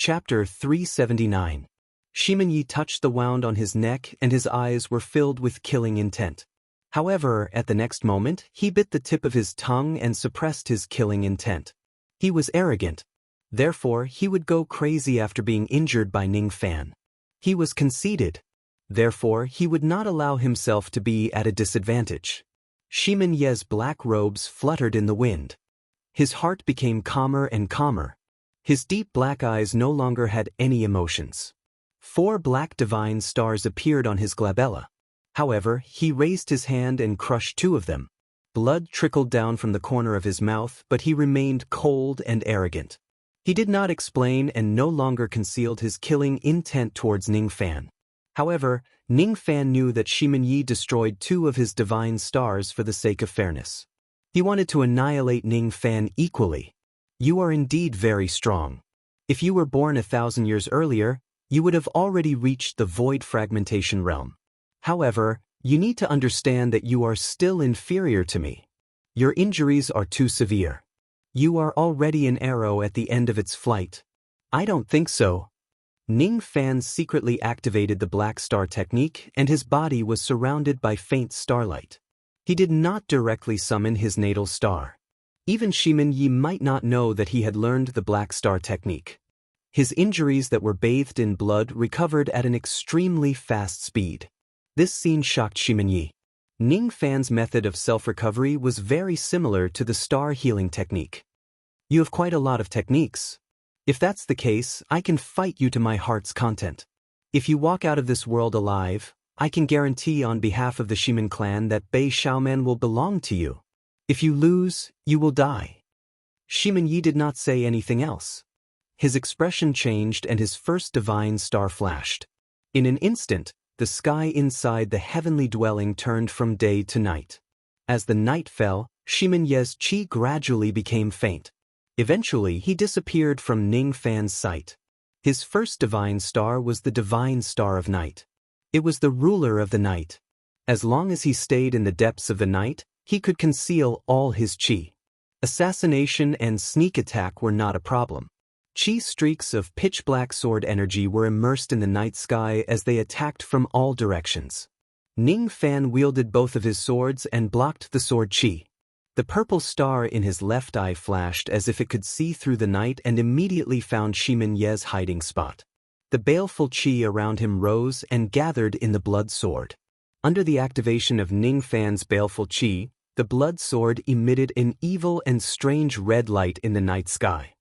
Chapter 379. Shimenyi touched the wound on his neck and his eyes were filled with killing intent. However, at the next moment, he bit the tip of his tongue and suppressed his killing intent. He was arrogant. Therefore, he would go crazy after being injured by Ning Fan. He was conceited. Therefore, he would not allow himself to be at a disadvantage. Shimenyi's black robes fluttered in the wind. His heart became calmer and calmer. His deep black eyes no longer had any emotions. 4 black divine stars appeared on his glabella. However, he raised his hand and crushed 2 of them. Blood trickled down from the corner of his mouth, but he remained cold and arrogant. He did not explain and no longer concealed his killing intent towards Ning Fan. However, Ning Fan knew that Shimenyi destroyed 2 of his divine stars for the sake of fairness. He wanted to annihilate Ning Fan equally. You are indeed very strong. If you were born 1,000 years earlier, you would have already reached the void fragmentation realm. However, you need to understand that you are still inferior to me. Your injuries are too severe. You are already an arrow at the end of its flight. I don't think so. Ning Fan secretly activated the Black Star technique and his body was surrounded by faint starlight. He did not directly summon his natal star. Even Shimenyi might not know that he had learned the Black Star technique. His injuries that were bathed in blood recovered at an extremely fast speed. This scene shocked Shimenyi. Ning Fan's method of self-recovery was very similar to the star healing technique. You have quite a lot of techniques. If that's the case, I can fight you to my heart's content. If you walk out of this world alive, I can guarantee on behalf of the Shimen clan that Bei Xiaoman will belong to you. If you lose, you will die. Shimenyi did not say anything else. His expression changed and his first divine star flashed. In an instant, the sky inside the heavenly dwelling turned from day to night. As the night fell, Shimenyi's qi gradually became faint. Eventually, he disappeared from Ning Fan's sight. His first divine star was the divine star of night. It was the ruler of the night. As long as he stayed in the depths of the night, he could conceal all his qi. Assassination and sneak attack were not a problem. Qi streaks of pitch-black sword energy were immersed in the night sky as they attacked from all directions. Ning Fan wielded both of his swords and blocked the sword qi. The purple star in his left eye flashed as if it could see through the night and immediately found Shimenyi's hiding spot. The baleful qi around him rose and gathered in the blood sword. Under the activation of Ning Fan's baleful qi, the blood sword emitted an evil and strange red light in the night sky.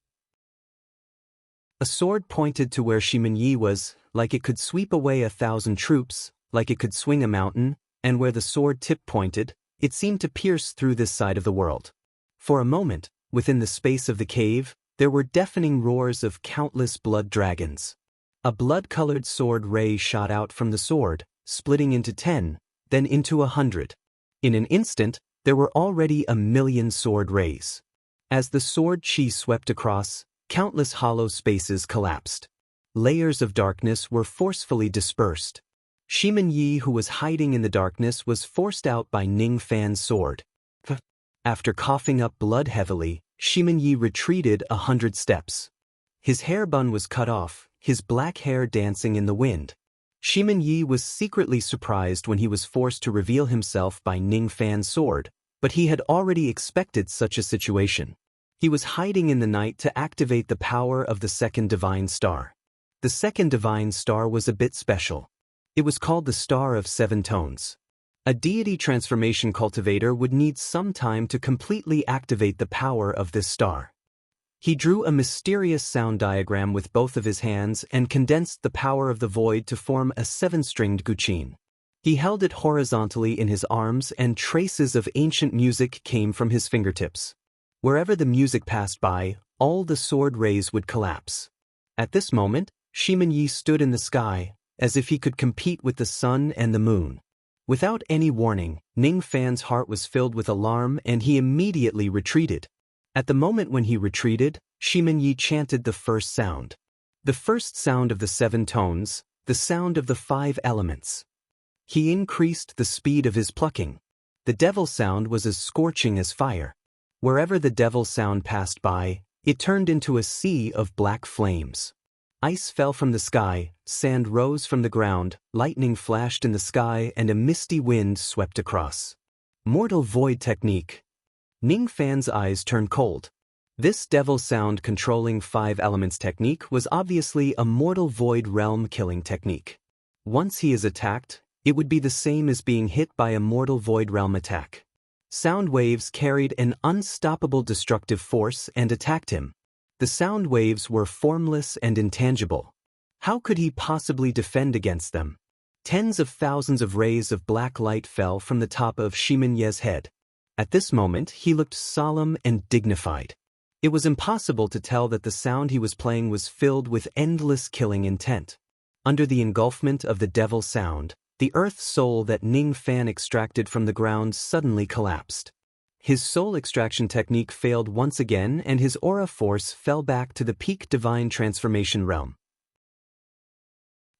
A sword pointed to where Shimenyi was, like it could sweep away 1,000 troops, like it could swing a mountain, and where the sword tip pointed, it seemed to pierce through this side of the world. For a moment, within the space of the cave, there were deafening roars of countless blood dragons. A blood-colored sword ray shot out from the sword, splitting into 10, then into 100. In an instant, there were already 1,000,000 sword rays. As the sword qi swept across, countless hollow spaces collapsed. Layers of darkness were forcefully dispersed. Shimenyi, who was hiding in the darkness, was forced out by Ning Fan's sword. After coughing up blood heavily, Shimenyi retreated 100 steps. His hair bun was cut off, his black hair dancing in the wind. Shimenyi was secretly surprised when he was forced to reveal himself by Ning Fan's sword, but he had already expected such a situation. He was hiding in the night to activate the power of the second divine star. The second divine star was a bit special. It was called the Star of 7 Tones. A deity transformation cultivator would need some time to completely activate the power of this star. He drew a mysterious sound diagram with both of his hands and condensed the power of the void to form a 7-stringed guqin. He held it horizontally in his arms and traces of ancient music came from his fingertips. Wherever the music passed by, all the sword rays would collapse. At this moment, Shimenyi stood in the sky, as if he could compete with the sun and the moon. Without any warning, Ning Fan's heart was filled with alarm and he immediately retreated. At the moment when he retreated, Shimenyi chanted the first sound. The first sound of the 7 tones, the sound of the 5 elements. He increased the speed of his plucking. The devil sound was as scorching as fire. Wherever the devil sound passed by, it turned into a sea of black flames. Ice fell from the sky, sand rose from the ground, lightning flashed in the sky, and a misty wind swept across. Mortal void technique. Ning Fan's eyes turned cold. This devil sound controlling 5 elements technique was obviously a mortal void realm killing technique. Once he is attacked, it would be the same as being hit by a mortal void realm attack. Sound waves carried an unstoppable destructive force and attacked him. The sound waves were formless and intangible. How could he possibly defend against them? Tens of thousands of rays of black light fell from the top of Shimin Ye's head. At this moment, he looked solemn and dignified. It was impossible to tell that the sound he was playing was filled with endless killing intent. Under the engulfment of the devil sound, the earth soul that Ning Fan extracted from the ground suddenly collapsed. His soul extraction technique failed once again, and his aura force fell back to the peak divine transformation realm.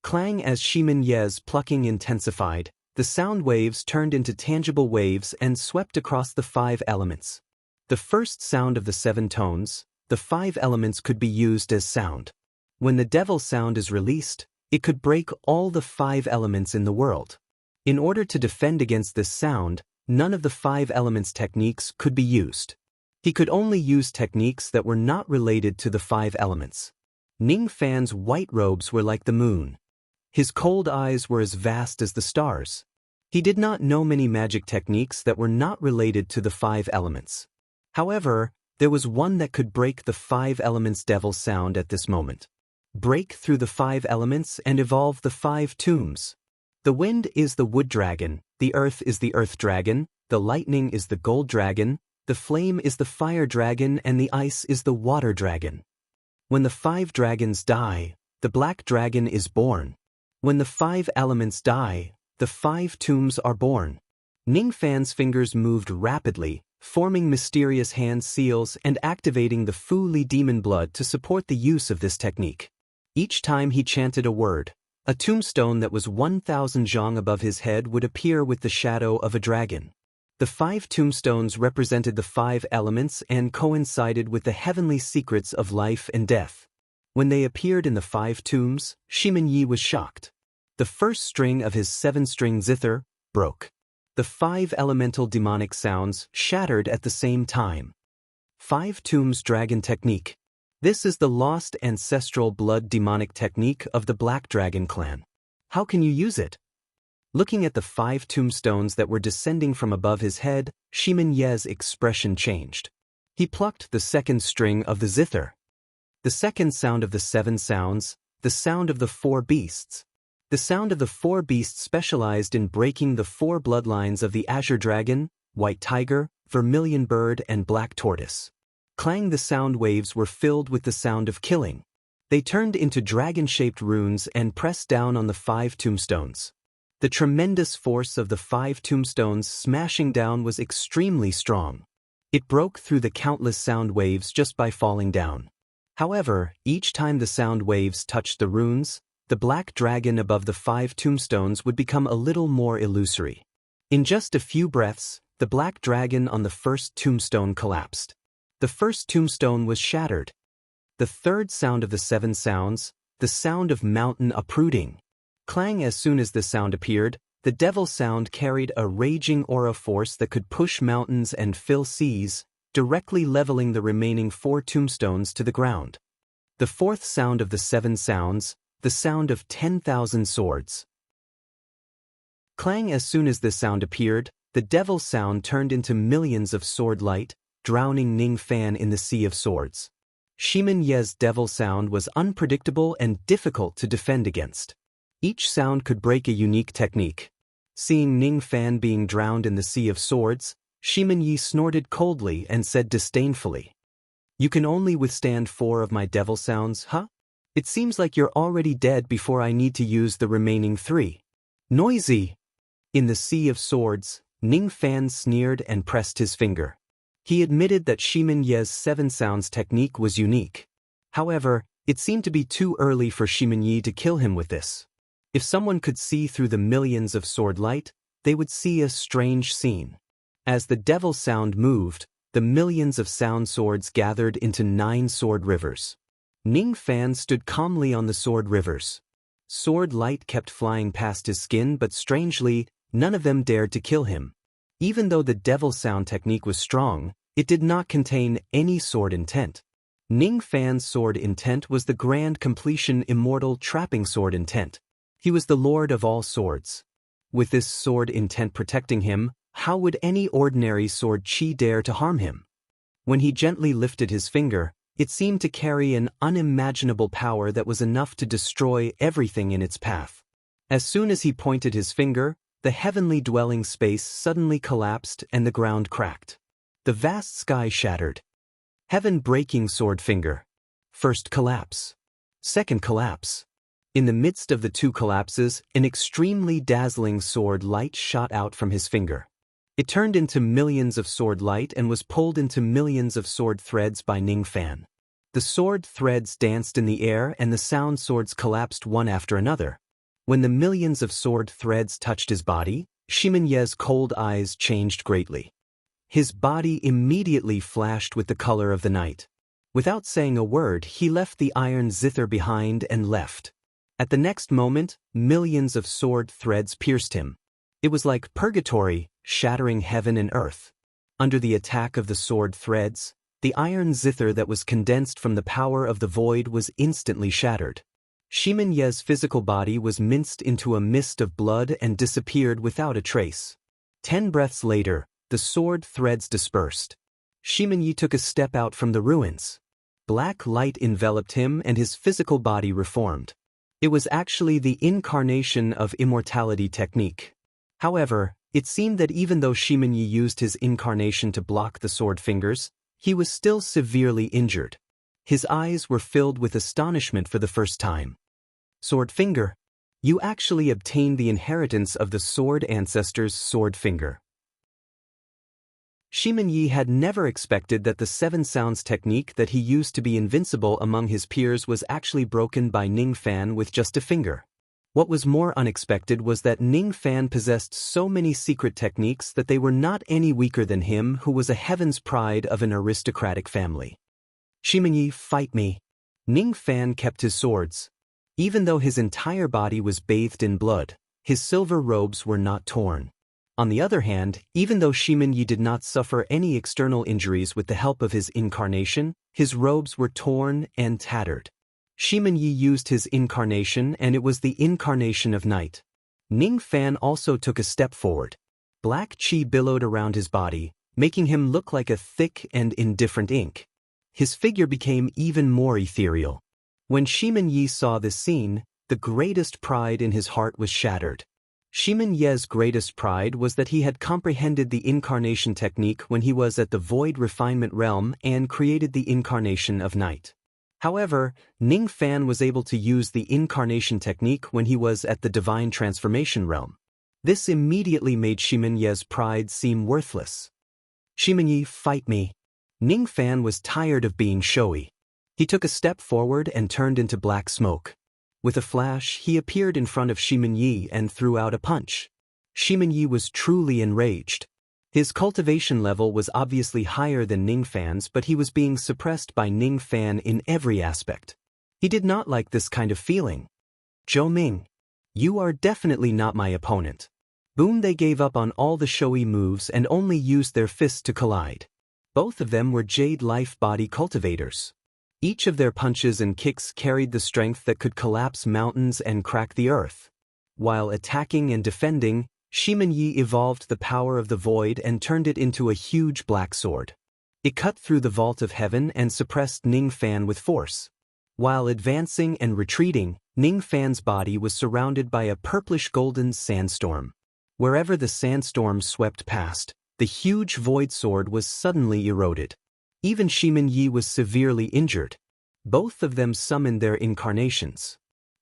Clang as Shimin Ye's plucking intensified, the sound waves turned into tangible waves and swept across the 5 elements. The first sound of the 7 tones, the 5 elements could be used as sound. When the devil sound is released, it could break all the 5 elements in the world. In order to defend against this sound, none of the 5 elements techniques could be used. He could only use techniques that were not related to the 5 elements. Ning Fan's white robes were like the moon. His cold eyes were as vast as the stars. He did not know many magic techniques that were not related to the 5 elements. However, there was one that could break the 5 elements devil sound at this moment. Break through the 5 elements and evolve the 5 tombs. The wind is the wood dragon, the earth is the earth dragon, the lightning is the gold dragon, the flame is the fire dragon, and the ice is the water dragon. When the 5 dragons die, the black dragon is born. When the 5 elements die, the 5 tombs are born. Ning Fan's fingers moved rapidly, forming mysterious hand seals and activating the Fu Li demon blood to support the use of this technique. Each time he chanted a word, a tombstone that was 1,000 zhang above his head would appear with the shadow of a dragon. The 5 tombstones represented the 5 elements and coincided with the heavenly secrets of life and death. When they appeared in the 5 tombs, Shimin Yi was shocked. The first string of his 7-string zither broke. The 5 elemental demonic sounds shattered at the same time. 5 tombs dragon technique. This is the lost ancestral blood demonic technique of the Black Dragon clan. How can you use it? Looking at the 5 tombstones that were descending from above his head, Shimin Ye's expression changed. He plucked the 2nd string of the zither. The 2nd sound of the 7 sounds, the sound of the 4 beasts. The sound of the 4 beasts specialized in breaking the 4 bloodlines of the Azure Dragon, White Tiger, Vermilion Bird, and Black Tortoise. Clang, the sound waves were filled with the sound of killing. They turned into dragon-shaped runes and pressed down on the 5 tombstones. The tremendous force of the 5 tombstones smashing down was extremely strong. It broke through the countless sound waves just by falling down. However, each time the sound waves touched the runes, the black dragon above the 5 tombstones would become a little more illusory. In just a few breaths, the black dragon on the 1st tombstone collapsed. The 1st tombstone was shattered. The 3rd sound of the 7 sounds, the sound of mountain uprooting. Clang, as soon as the sound appeared, the devil sound carried a raging aura force that could push mountains and fill seas, directly leveling the remaining 4 tombstones to the ground. The 4th sound of the 7 sounds, the sound of 10,000 swords. Clang, as soon as this sound appeared, the devil sound turned into millions of sword light, drowning Ning Fan in the sea of swords. Shimin Ye's devil sound was unpredictable and difficult to defend against. Each sound could break a unique technique. Seeing Ning Fan being drowned in the sea of swords, Shimin Yi snorted coldly and said disdainfully, "You can only withstand 4 of my devil sounds, huh? It seems like you're already dead before I need to use the remaining 3. Noisy!" In the sea of swords, Ning Fan sneered and pressed his finger. He admitted that Shimin Ye's 7 sounds technique was unique. However, it seemed to be too early for Shimin Yi to kill him with this. If someone could see through the millions of sword light, they would see a strange scene. As the devil sound moved, the millions of sound swords gathered into 9 sword rivers. Ning Fan stood calmly on the sword rivers. Sword light kept flying past his skin, but strangely, none of them dared to kill him. Even though the devil sound technique was strong, it did not contain any sword intent. Ning Fan's sword intent was the grand completion immortal trapping sword intent. He was the lord of all swords. With this sword intent protecting him, how would any ordinary sword chi dare to harm him? When he gently lifted his finger, it seemed to carry an unimaginable power that was enough to destroy everything in its path. As soon as he pointed his finger, the heavenly dwelling space suddenly collapsed and the ground cracked. The vast sky shattered. Heaven-breaking sword finger. First collapse. Second collapse. In the midst of the two collapses, an extremely dazzling sword light shot out from his finger. It turned into millions of sword light and was pulled into millions of sword threads by Ning Fan. The sword threads danced in the air and the sound swords collapsed one after another. When the millions of sword threads touched his body, Shimin Ye's cold eyes changed greatly. His body immediately flashed with the color of the night. Without saying a word, he left the iron zither behind and left. At the next moment, millions of sword threads pierced him. It was like purgatory, shattering heaven and earth. Under the attack of the sword threads, the iron zither that was condensed from the power of the void was instantly shattered. Shimin Ye's physical body was minced into a mist of blood and disappeared without a trace. 10 breaths later, the sword threads dispersed. Shimin Ye took a step out from the ruins. Black light enveloped him and his physical body reformed. It was actually the incarnation of immortality technique. However, it seemed that even though Shimin Ye used his incarnation to block the sword fingers, he was still severely injured. His eyes were filled with astonishment for the first time. Sword finger. You actually obtained the inheritance of the sword ancestors' sword finger. Shimin Ye had never expected that the seven sounds technique that he used to be invincible among his peers was actually broken by Ning Fan with just a finger. What was more unexpected was that Ning Fan possessed so many secret techniques that they were not any weaker than him, who was a heaven's pride of an aristocratic family. Shimin Ye, fight me. Ning Fan kept his swords. Even though his entire body was bathed in blood, his silver robes were not torn. On the other hand, even though Shimin Ye did not suffer any external injuries with the help of his incarnation, his robes were torn and tattered. Shimin Ye used his incarnation and it was the incarnation of night. Ning Fan also took a step forward. Black chi billowed around his body, making him look like a thick and indifferent ink. His figure became even more ethereal. When Shimin Ye saw this scene, the greatest pride in his heart was shattered. Shimin Ye's greatest pride was that he had comprehended the incarnation technique when he was at the void refinement realm and created the incarnation of night. However, Ning Fan was able to use the incarnation technique when he was at the divine transformation realm. This immediately made Shimin Ye's pride seem worthless. Shimin Ye, fight me. Ning Fan was tired of being showy. He took a step forward and turned into black smoke. With a flash, he appeared in front of Shimin Ye and threw out a punch. Shimin Ye was truly enraged. His cultivation level was obviously higher than Ning Fan's, but he was being suppressed by Ning Fan in every aspect. He did not like this kind of feeling. Zhou Ming, you are definitely not my opponent. Boom! They gave up on all the showy moves and only used their fists to collide. Both of them were Jade Life Body cultivators. Each of their punches and kicks carried the strength that could collapse mountains and crack the earth. While attacking and defending, Shimin Ye evolved the power of the void and turned it into a huge black sword. It cut through the vault of heaven and suppressed Ning Fan with force. While advancing and retreating, Ning Fan's body was surrounded by a purplish-golden sandstorm. Wherever the sandstorm swept past, the huge void sword was suddenly eroded. Even Shimin Ye was severely injured. Both of them summoned their incarnations.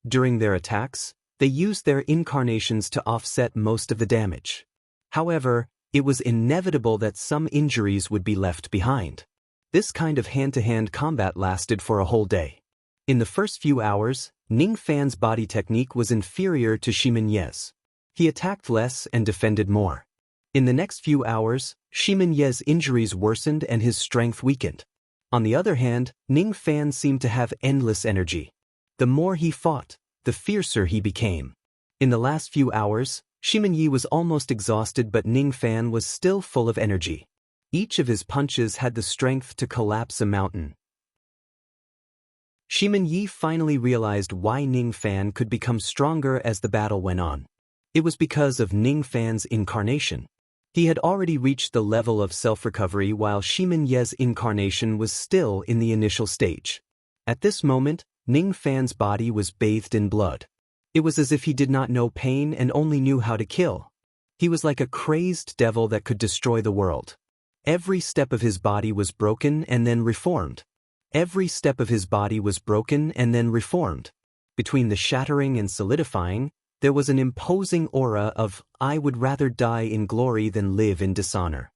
During their attacks, they used their incarnations to offset most of the damage. However, it was inevitable that some injuries would be left behind. This kind of hand-to-hand combat lasted for a whole day. In the first few hours, Ning Fan's body technique was inferior to Shimin Ye's. He attacked less and defended more. In the next few hours, Shimin Ye's injuries worsened and his strength weakened. On the other hand, Ning Fan seemed to have endless energy. The more he fought, the fiercer he became. In the last few hours, Shimen Yi was almost exhausted, but Ning Fan was still full of energy. Each of his punches had the strength to collapse a mountain. Shimen Yi finally realized why Ning Fan could become stronger as the battle went on. It was because of Ning Fan's incarnation. He had already reached the level of self-recovery while Shimen Ye's incarnation was still in the initial stage. At this moment, Ning Fan's body was bathed in blood. It was as if he did not know pain and only knew how to kill. He was like a crazed devil that could destroy the world. Every step of his body was broken and then reformed. Every step of his body was broken and then reformed. Between the shattering and solidifying, there was an imposing aura of, "I would rather die in glory than live in dishonor."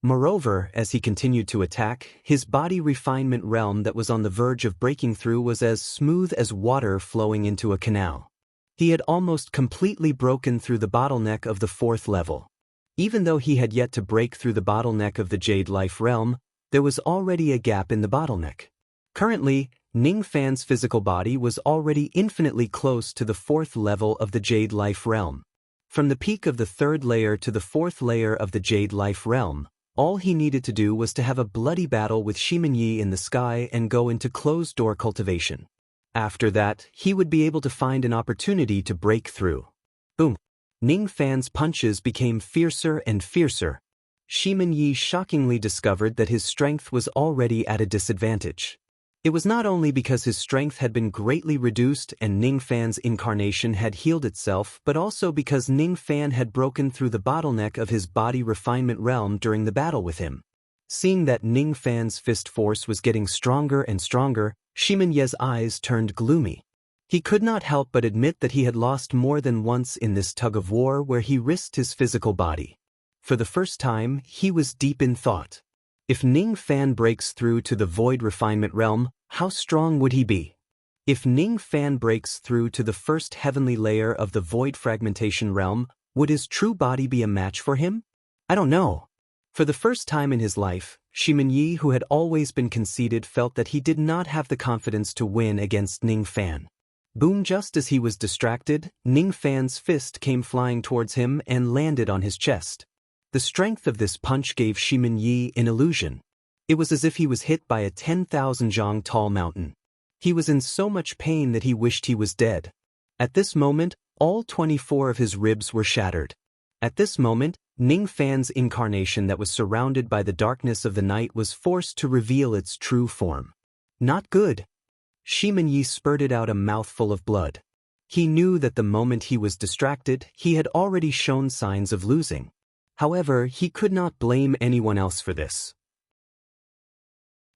Moreover, as he continued to attack, his body refinement realm that was on the verge of breaking through was as smooth as water flowing into a canal. He had almost completely broken through the bottleneck of the 4th level. Even though he had yet to break through the bottleneck of the Jade Life realm, there was already a gap in the bottleneck. Currently, Ning Fan's physical body was already infinitely close to the 4th level of the Jade Life realm. From the peak of the 3rd layer to the 4th layer of the Jade Life realm, all he needed to do was to have a bloody battle with Shimen Yi in the sky and go into closed-door cultivation. After that, he would be able to find an opportunity to break through. Boom! Ning Fan's punches became fiercer and fiercer. Shimen Yi shockingly discovered that his strength was already at a disadvantage. It was not only because his strength had been greatly reduced and Ning Fan's incarnation had healed itself, but also because Ning Fan had broken through the bottleneck of his body refinement realm during the battle with him. Seeing that Ning Fan's fist force was getting stronger and stronger, Shimen Ye's eyes turned gloomy. He could not help but admit that he had lost more than once in this tug-of-war where he risked his physical body. For the first time, he was deep in thought. If Ning Fan breaks through to the void refinement realm, how strong would he be? If Ning Fan breaks through to the first heavenly layer of the void fragmentation realm, would his true body be a match for him? I don't know. For the first time in his life, Shimen Yi, who had always been conceited, felt that he did not have the confidence to win against Ning Fan. Boom! Just as he was distracted, Ning Fan's fist came flying towards him and landed on his chest. The strength of this punch gave Shimen Yi an illusion. It was as if he was hit by a 10,000 zhang tall mountain. He was in so much pain that he wished he was dead. At this moment, all 24 of his ribs were shattered. At this moment, Ning Fan's incarnation that was surrounded by the darkness of the night was forced to reveal its true form. Not good. Shimen Yi spurted out a mouthful of blood. He knew that the moment he was distracted, he had already shown signs of losing. However, he could not blame anyone else for this.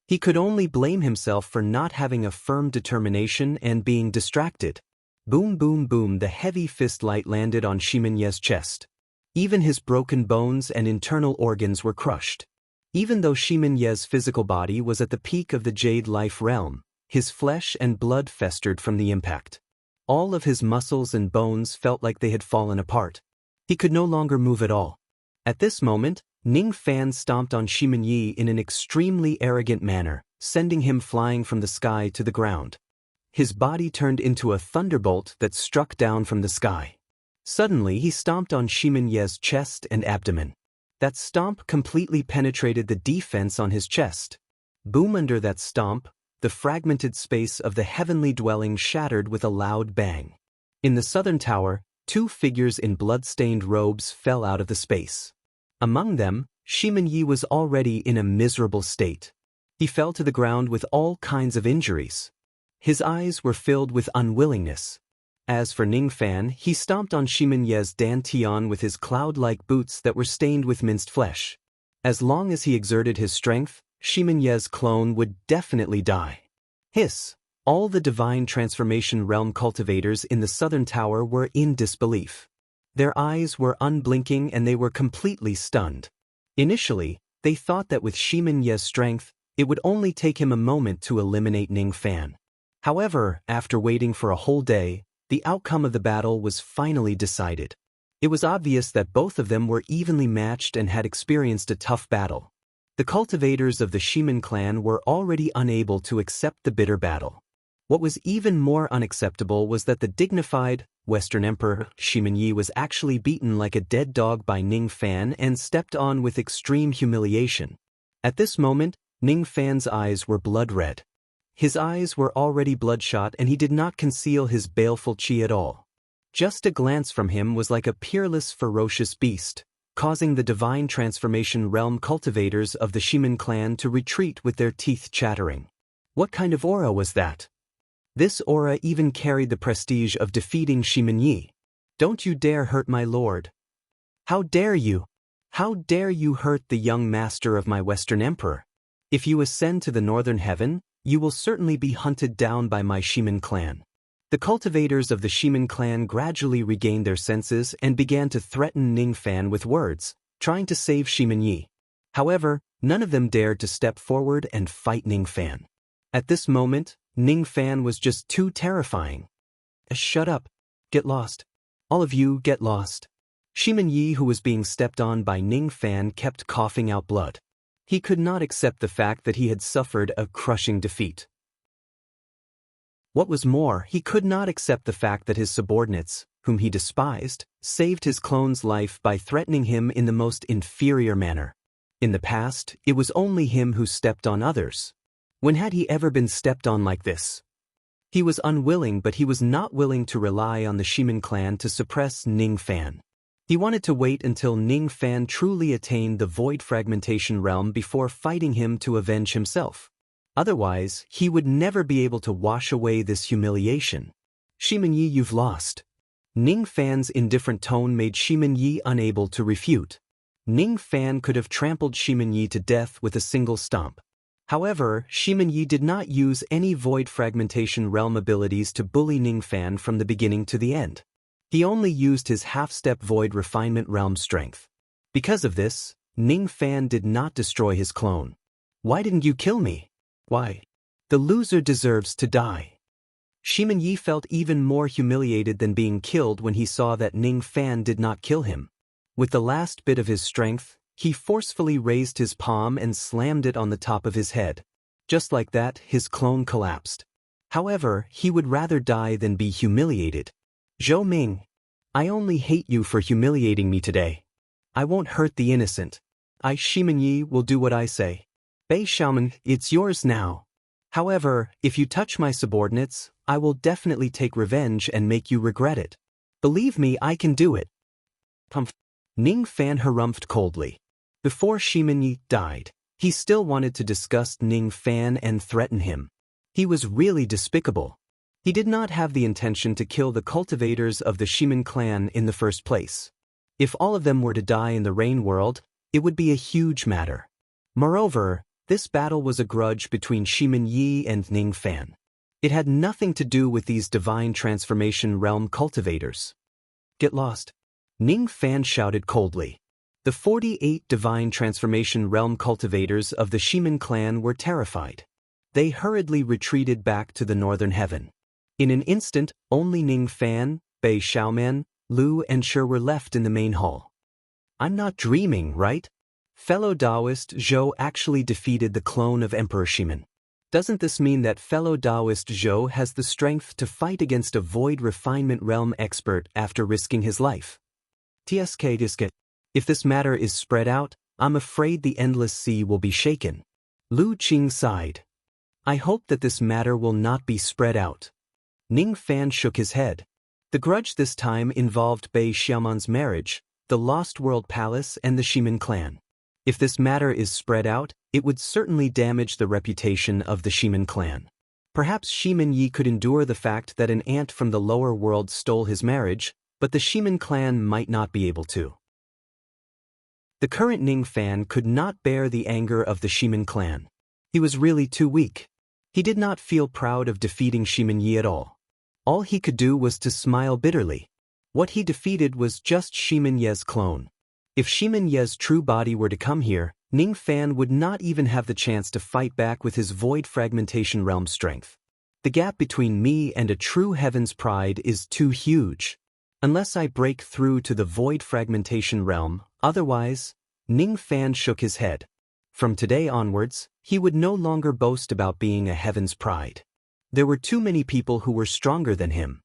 He could only blame himself for not having a firm determination and being distracted. Boom, boom, boom, the heavy fist light landed on Shimen Ye's chest. Even his broken bones and internal organs were crushed. Even though Shimen Ye's physical body was at the peak of the Jade Life realm, his flesh and blood festered from the impact. All of his muscles and bones felt like they had fallen apart. He could no longer move at all. At this moment, Ning Fan stomped on Shimen Yi in an extremely arrogant manner, sending him flying from the sky to the ground. His body turned into a thunderbolt that struck down from the sky. Suddenly, he stomped on Shimen Ye's chest and abdomen. That stomp completely penetrated the defense on his chest. Boom! Under that stomp, the fragmented space of the heavenly dwelling shattered with a loud bang. In the southern tower, 2 figures in blood-stained robes fell out of the space. Among them, Shimen Yi was already in a miserable state. He fell to the ground with all kinds of injuries. His eyes were filled with unwillingness. As for Ning Fan, he stomped on Shimen Ye's dantian with his cloud-like boots that were stained with minced flesh. As long as he exerted his strength, Shimen Ye's clone would definitely die. Hiss! All the divine transformation realm cultivators in the southern tower were in disbelief. Their eyes were unblinking and they were completely stunned. Initially, they thought that with Shimen Ye's strength, it would only take him a moment to eliminate Ning Fan. However, after waiting for a whole day, the outcome of the battle was finally decided. It was obvious that both of them were evenly matched and had experienced a tough battle. The cultivators of the Shimin clan were already unable to accept the bitter battle. What was even more unacceptable was that the dignified Western Emperor Shimin Yi was actually beaten like a dead dog by Ning Fan and stepped on with extreme humiliation. At this moment, Ning Fan's eyes were blood red. His eyes were already bloodshot and he did not conceal his baleful chi at all. Just a glance from him was like a peerless, ferocious beast, causing the divine transformation realm cultivators of the Shimin clan to retreat with their teeth chattering. What kind of aura was that? This aura even carried the prestige of defeating Shimin Yi. Don't you dare hurt my lord. How dare you? How dare you hurt the young master of my Western Emperor? If you ascend to the northern heaven, you will certainly be hunted down by my Shimin clan. The cultivators of the Shimin clan gradually regained their senses and began to threaten Ning Fan with words, trying to save Shimin Yi. However, none of them dared to step forward and fight Ning Fan. At this moment, Ning Fan was just too terrifying. Shut up. Get lost. All of you get lost. Shimin Yi, who was being stepped on by Ning Fan, kept coughing out blood. He could not accept the fact that he had suffered a crushing defeat. What was more, he could not accept the fact that his subordinates, whom he despised, saved his clone's life by threatening him in the most inferior manner. In the past, it was only him who stepped on others. When had he ever been stepped on like this? He was unwilling, but he was not willing to rely on the Shimin clan to suppress Ning Fan. He wanted to wait until Ning Fan truly attained the void fragmentation realm before fighting him to avenge himself. Otherwise, he would never be able to wash away this humiliation. Shimin Yi, you've lost. Ning Fan's indifferent tone made Shimin Yi unable to refute. Ning Fan could have trampled Shimin Yi to death with a single stomp. However, Shimin Yi did not use any void fragmentation realm abilities to bully Ning Fan from the beginning to the end. He only used his half-step void refinement realm strength. Because of this, Ning Fan did not destroy his clone. Why didn't you kill me? Why? The loser deserves to die. Shimin Yi felt even more humiliated than being killed when he saw that Ning Fan did not kill him. With the last bit of his strength, he forcefully raised his palm and slammed it on the top of his head. Just like that, his clone collapsed. However, he would rather die than be humiliated. Zhou Ming, I only hate you for humiliating me today. I won't hurt the innocent. I, Shimin Yi, will do what I say. Bei Xiaoman, it's yours now. However, if you touch my subordinates, I will definitely take revenge and make you regret it. Believe me, I can do it. Pumph. Ning Fan harumphed coldly. Before Shimin Yi died, he still wanted to disgust Ning Fan and threaten him. He was really despicable. He did not have the intention to kill the cultivators of the Shimin clan in the first place. If all of them were to die in the Rain World, it would be a huge matter. Moreover, this battle was a grudge between Shimin Yi and Ning Fan. It had nothing to do with these divine transformation realm cultivators. Get lost. Ning Fan shouted coldly. The 48 divine transformation realm cultivators of the Shimin clan were terrified. They hurriedly retreated back to the northern heaven. In an instant, only Ning Fan, Bei Xiaoman, Lu and Shi were left in the main hall. I'm not dreaming, right? Fellow Taoist Zhou actually defeated the clone of Emperor Shimin. Doesn't this mean that fellow Taoist Zhou has the strength to fight against a void refinement realm expert after risking his life? TSK. If this matter is spread out, I'm afraid the endless sea will be shaken. Lu Qing sighed. I hope that this matter will not be spread out. Ning Fan shook his head. The grudge this time involved Bei Xiaoman's marriage, the Lost World Palace and the Shimin clan. If this matter is spread out, it would certainly damage the reputation of the Shimin clan. Perhaps Shimin Yi could endure the fact that an ant from the lower world stole his marriage, but the Shimin clan might not be able to. The current Ning Fan could not bear the anger of the Shimin clan. He was really too weak. He did not feel proud of defeating Shimin Yi at all. All he could do was to smile bitterly. What he defeated was just Shimin Ye's clone. If Shimin Ye's true body were to come here, Ning Fan would not even have the chance to fight back with his void fragmentation realm strength. The gap between me and a true heaven's pride is too huge. Unless I break through to the void fragmentation realm, otherwise, Ning Fan shook his head. From today onwards, he would no longer boast about being a heaven's pride. There were too many people who were stronger than him.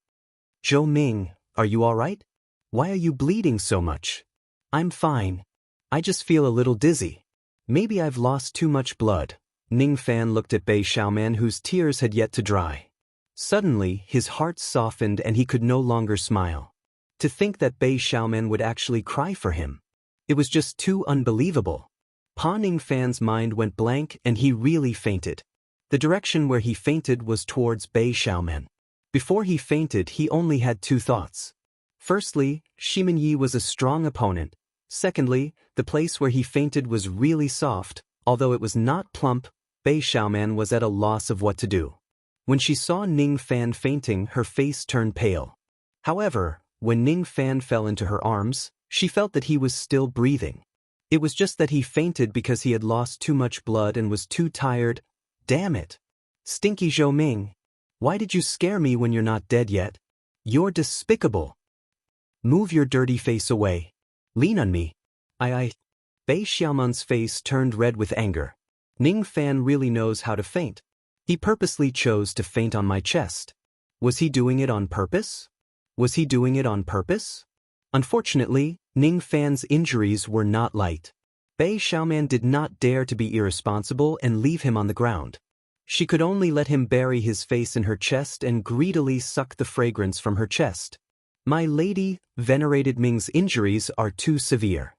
Zhou Ming, are you all right? Why are you bleeding so much? I'm fine. I just feel a little dizzy. Maybe I've lost too much blood. Ning Fan looked at Bei Xiaoman, whose tears had yet to dry. Suddenly, his heart softened and he could no longer smile. To think that Bei Xiaoman would actually cry for him. It was just too unbelievable. Pa Ning Fan's mind went blank and he really fainted. The direction where he fainted was towards Bei Xiaoman. Before he fainted, he only had two thoughts. Firstly, Shimen Yi was a strong opponent. Secondly, the place where he fainted was really soft. Although it was not plump, Bei Xiaoman was at a loss of what to do. When she saw Ning Fan fainting, her face turned pale. However, when Ning Fan fell into her arms, she felt that he was still breathing. It was just that he fainted because he had lost too much blood and was too tired. Damn it! Stinky Zhou Ming! Why did you scare me when you're not dead yet? You're despicable! Move your dirty face away. Lean on me. Bei Xiaoman's face turned red with anger. Ning Fan really knows how to faint. He purposely chose to faint on my chest. Was he doing it on purpose? Was he doing it on purpose? Unfortunately, Ning Fan's injuries were not light. Bei Xiaoman did not dare to be irresponsible and leave him on the ground. She could only let him bury his face in her chest and greedily suck the fragrance from her chest. My lady, venerated Ming's injuries are too severe.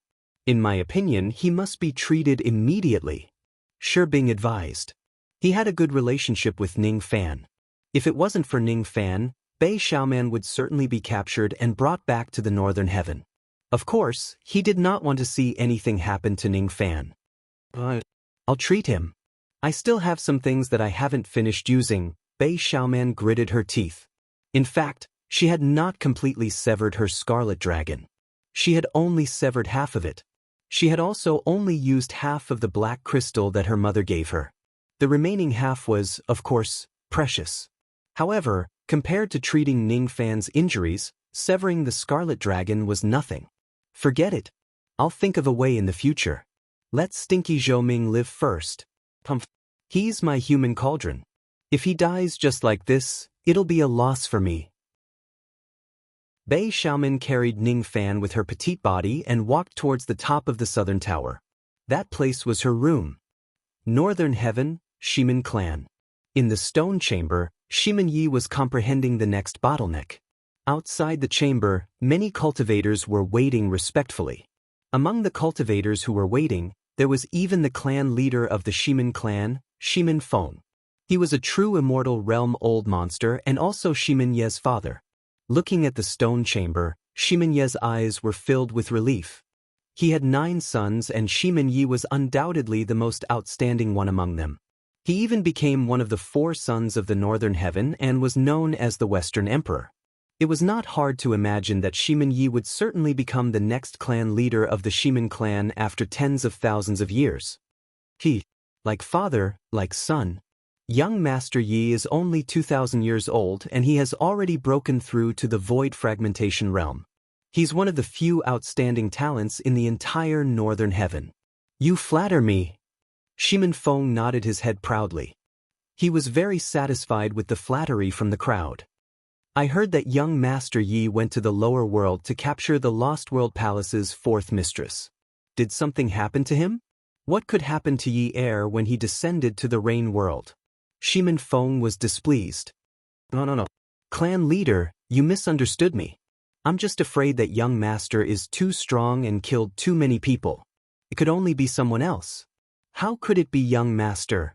In my opinion, he must be treated immediately. Shi Bing advised. He had a good relationship with Ning Fan. If it wasn't for Ning Fan, Bei Xiaoman would certainly be captured and brought back to the Northern Heaven. Of course, he did not want to see anything happen to Ning Fan. I'll treat him. I still have some things that I haven't finished using. Bei Xiaoman gritted her teeth. In fact, she had not completely severed her scarlet dragon. She had only severed half of it. She had also only used half of the black crystal that her mother gave her. The remaining half was, of course, precious. However, compared to treating Ning Fan's injuries, severing the scarlet dragon was nothing. Forget it. I'll think of a way in the future. Let Stinky Zhou Ming live first. He's my human cauldron. If he dies just like this, it'll be a loss for me. Bei Xiaoman carried Ning Fan with her petite body and walked towards the top of the southern tower. That place was her room. Northern Heaven, Shimen Clan. In the stone chamber, Shimen Yi was comprehending the next bottleneck. Outside the chamber, many cultivators were waiting respectfully. Among the cultivators who were waiting, there was even the clan leader of the Shimen clan, Shimen Feng. He was a true immortal realm old monster and also Shimen Ye's father. Looking at the stone chamber, Shimen Ye's eyes were filled with relief. He had 9 sons and Shimen Yi was undoubtedly the most outstanding one among them. He even became one of the 4 sons of the Northern Heaven and was known as the Western Emperor. It was not hard to imagine that Shimen Yi would certainly become the next clan leader of the Shimen clan after tens of thousands of years. He, like father, like son. Young Master Yi is only 2,000 years old and he has already broken through to the void fragmentation realm. He's one of the few outstanding talents in the entire Northern Heaven. You flatter me. Shimen Feng nodded his head proudly. He was very satisfied with the flattery from the crowd. I heard that young Master Yi went to the lower world to capture the Lost World Palace's 4th mistress. Did something happen to him? What could happen to Yi Er when he descended to the Rain World? Shimen Feng was displeased. No. Clan leader, you misunderstood me. I'm just afraid that young master is too strong and killed too many people. It could only be someone else. How could it be young master?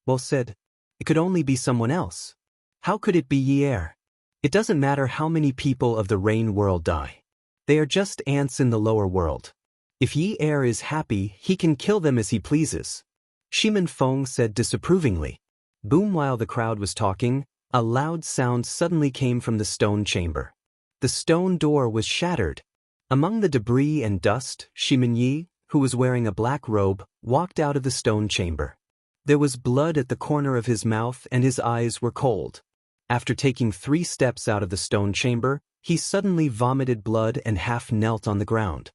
Well said. It could only be someone else. How could it be Yi Er? It doesn't matter how many people of the Rain World die. They are just ants in the lower world. If Yi Er is happy, he can kill them as he pleases. Shimen Feng said disapprovingly. Boom! While the crowd was talking, a loud sound suddenly came from the stone chamber. The stone door was shattered. Among the debris and dust, Shimen Yi, who was wearing a black robe, walked out of the stone chamber. There was blood at the corner of his mouth and his eyes were cold. After taking 3 steps out of the stone chamber, he suddenly vomited blood and half knelt on the ground.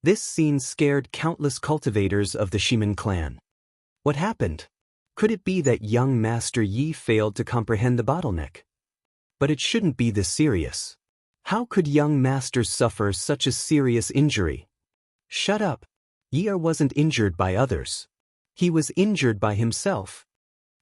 This scene scared countless cultivators of the Shimin clan. What happened? Could it be that young Master Yi failed to comprehend the bottleneck? But it shouldn't be this serious. How could young masters suffer such a serious injury? Shut up. Yi wasn't injured by others. He was injured by himself.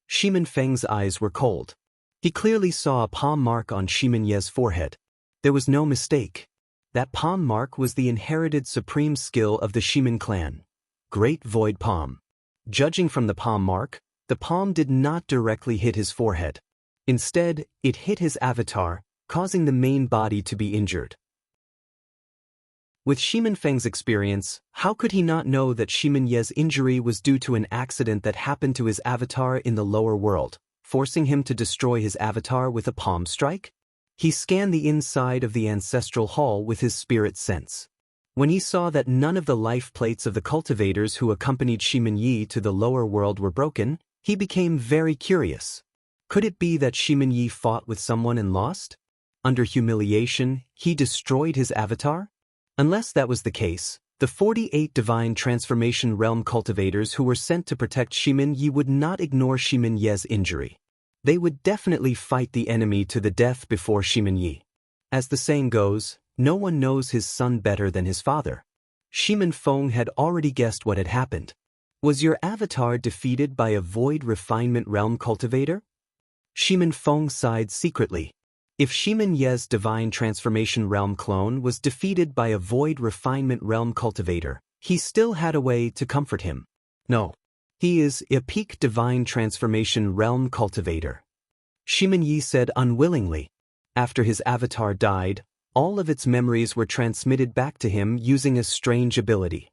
Shimin Feng's eyes were cold. He clearly saw a palm mark on Shimin Ye's forehead. There was no mistake. That palm mark was the inherited supreme skill of the Shimin clan, Great Void Palm. Judging from the palm mark, the palm did not directly hit his forehead. Instead, it hit his avatar, causing the main body to be injured. With Shimin Feng's experience, how could he not know that Shimin Ye's injury was due to an accident that happened to his avatar in the lower world, forcing him to destroy his avatar with a palm strike? He scanned the inside of the ancestral hall with his spirit sense. When he saw that none of the life plates of the cultivators who accompanied Shimin Yi to the lower world were broken, he became very curious. Could it be that Shimin Yi fought with someone and lost? Under humiliation, he destroyed his avatar? Unless that was the case, the 48 Divine Transformation Realm cultivators who were sent to protect Shimin Yi would not ignore Shimin Ye's injury. They would definitely fight the enemy to the death before Shimin Yi. As the saying goes, no one knows his son better than his father. Shimin Feng had already guessed what had happened. Was your avatar defeated by a Void Refinement Realm cultivator? Shimin Feng sighed secretly. If Shimin Ye's Divine Transformation Realm clone was defeated by a Void Refinement Realm cultivator, he still had a way to comfort him. No. He is a peak Divine Transformation Realm cultivator. Shimin Yi said unwillingly. After his avatar died, all of its memories were transmitted back to him using a strange ability.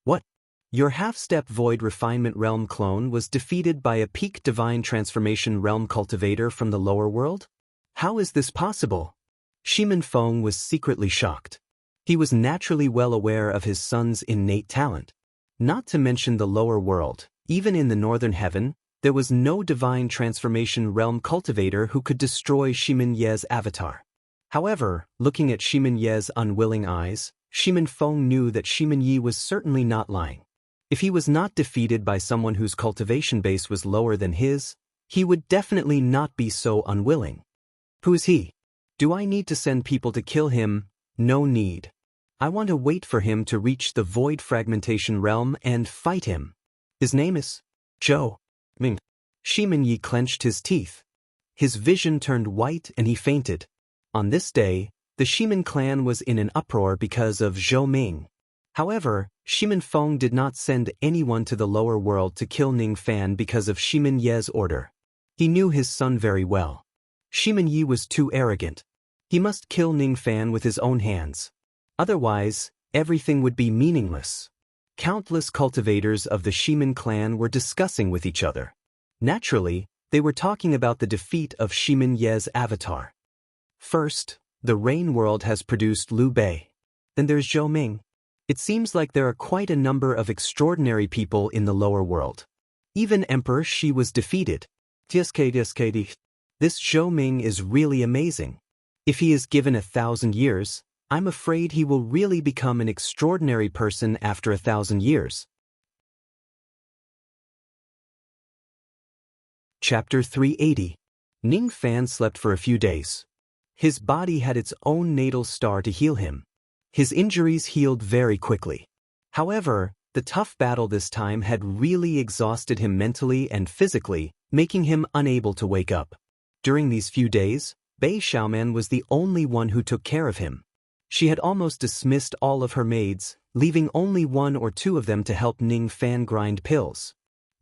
What? Your half-step Void Refinement Realm clone was defeated by a peak Divine Transformation Realm cultivator from the lower world? How is this possible? Shimin Feng was secretly shocked. He was naturally well aware of his son's innate talent. Not to mention the lower world, even in the northern heaven, there was no Divine Transformation Realm cultivator who could destroy Shimin Ye's avatar. However, looking at Shimin Ye's unwilling eyes, Shimin Feng knew that Shimin Yi was certainly not lying. If he was not defeated by someone whose cultivation base was lower than his, he would definitely not be so unwilling. Who is he? Do I need to send people to kill him? No need. I want to wait for him to reach the Void Fragmentation Realm and fight him. His name is Zhou Ming. Shimin Yi clenched his teeth. His vision turned white and he fainted. On this day, the Shimin clan was in an uproar because of Zhou Ming. However, Shimin Feng did not send anyone to the lower world to kill Ning Fan because of Shimin Ye's order. He knew his son very well. Shimin Yi was too arrogant. He must kill Ning Fan with his own hands. Otherwise, everything would be meaningless. Countless cultivators of the Shimin clan were discussing with each other. Naturally, they were talking about the defeat of Shimin Ye's avatar. First, the Rain World has produced Liu Bei. Then there's Zhou Ming. It seems like there are quite a number of extraordinary people in the lower world. Even Emperor Shi was defeated. This Zhou Ming is really amazing. If he is given 1,000 years, I'm afraid he will really become an extraordinary person after 1,000 years. Chapter 380. Ning Fan slept for a few days. His body had its own natal star to heal him. His injuries healed very quickly. However, the tough battle this time had really exhausted him mentally and physically, making him unable to wake up. During these few days, Bei Xiaoman was the only one who took care of him. She had almost dismissed all of her maids, leaving only 1 or 2 of them to help Ning Fan grind pills.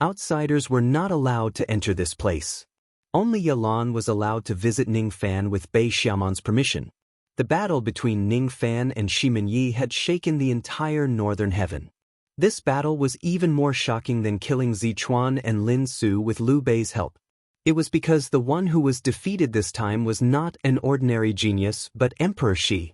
Outsiders were not allowed to enter this place. Only Yalan was allowed to visit Ning Fan with Bei Xiaoman's permission. The battle between Ning Fan and Shimin Yi had shaken the entire northern heaven. This battle was even more shocking than killing Zichuan and Lin Su with Liu Bei's help. It was because the one who was defeated this time was not an ordinary genius but Emperor Shi.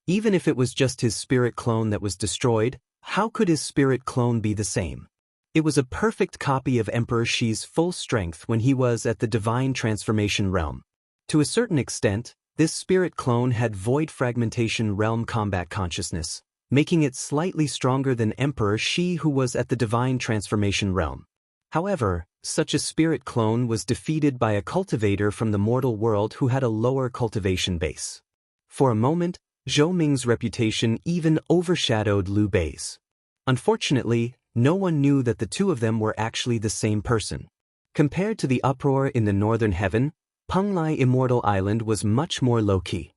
Even if it was just his spirit clone that was destroyed, how could his spirit clone be the same? It was a perfect copy of Emperor Shi's full strength when he was at the Divine Transformation Realm. To a certain extent, this spirit clone had Void Fragmentation Realm combat consciousness, making it slightly stronger than Emperor Shi, who was at the divine transformation realm. However, such a spirit clone was defeated by a cultivator from the mortal world who had a lower cultivation base. For a moment, Zhou Ming's reputation even overshadowed Liu Bei's. Unfortunately, no one knew that the two of them were actually the same person. Compared to the uproar in the northern heaven, Penglai Immortal Island was much more low-key.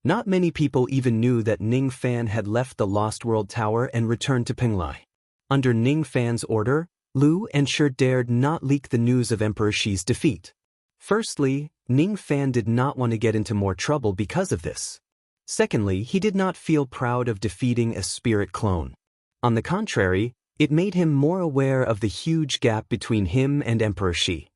Not many people even knew that Ning Fan had left the Lost World Tower and returned to Penglai. Under Ning Fan's order, Liu and Shi dared not leak the news of Emperor Shi's defeat. Firstly, Ning Fan did not want to get into more trouble because of this. Secondly, he did not feel proud of defeating a spirit clone. On the contrary, it made him more aware of the huge gap between him and Emperor Shi.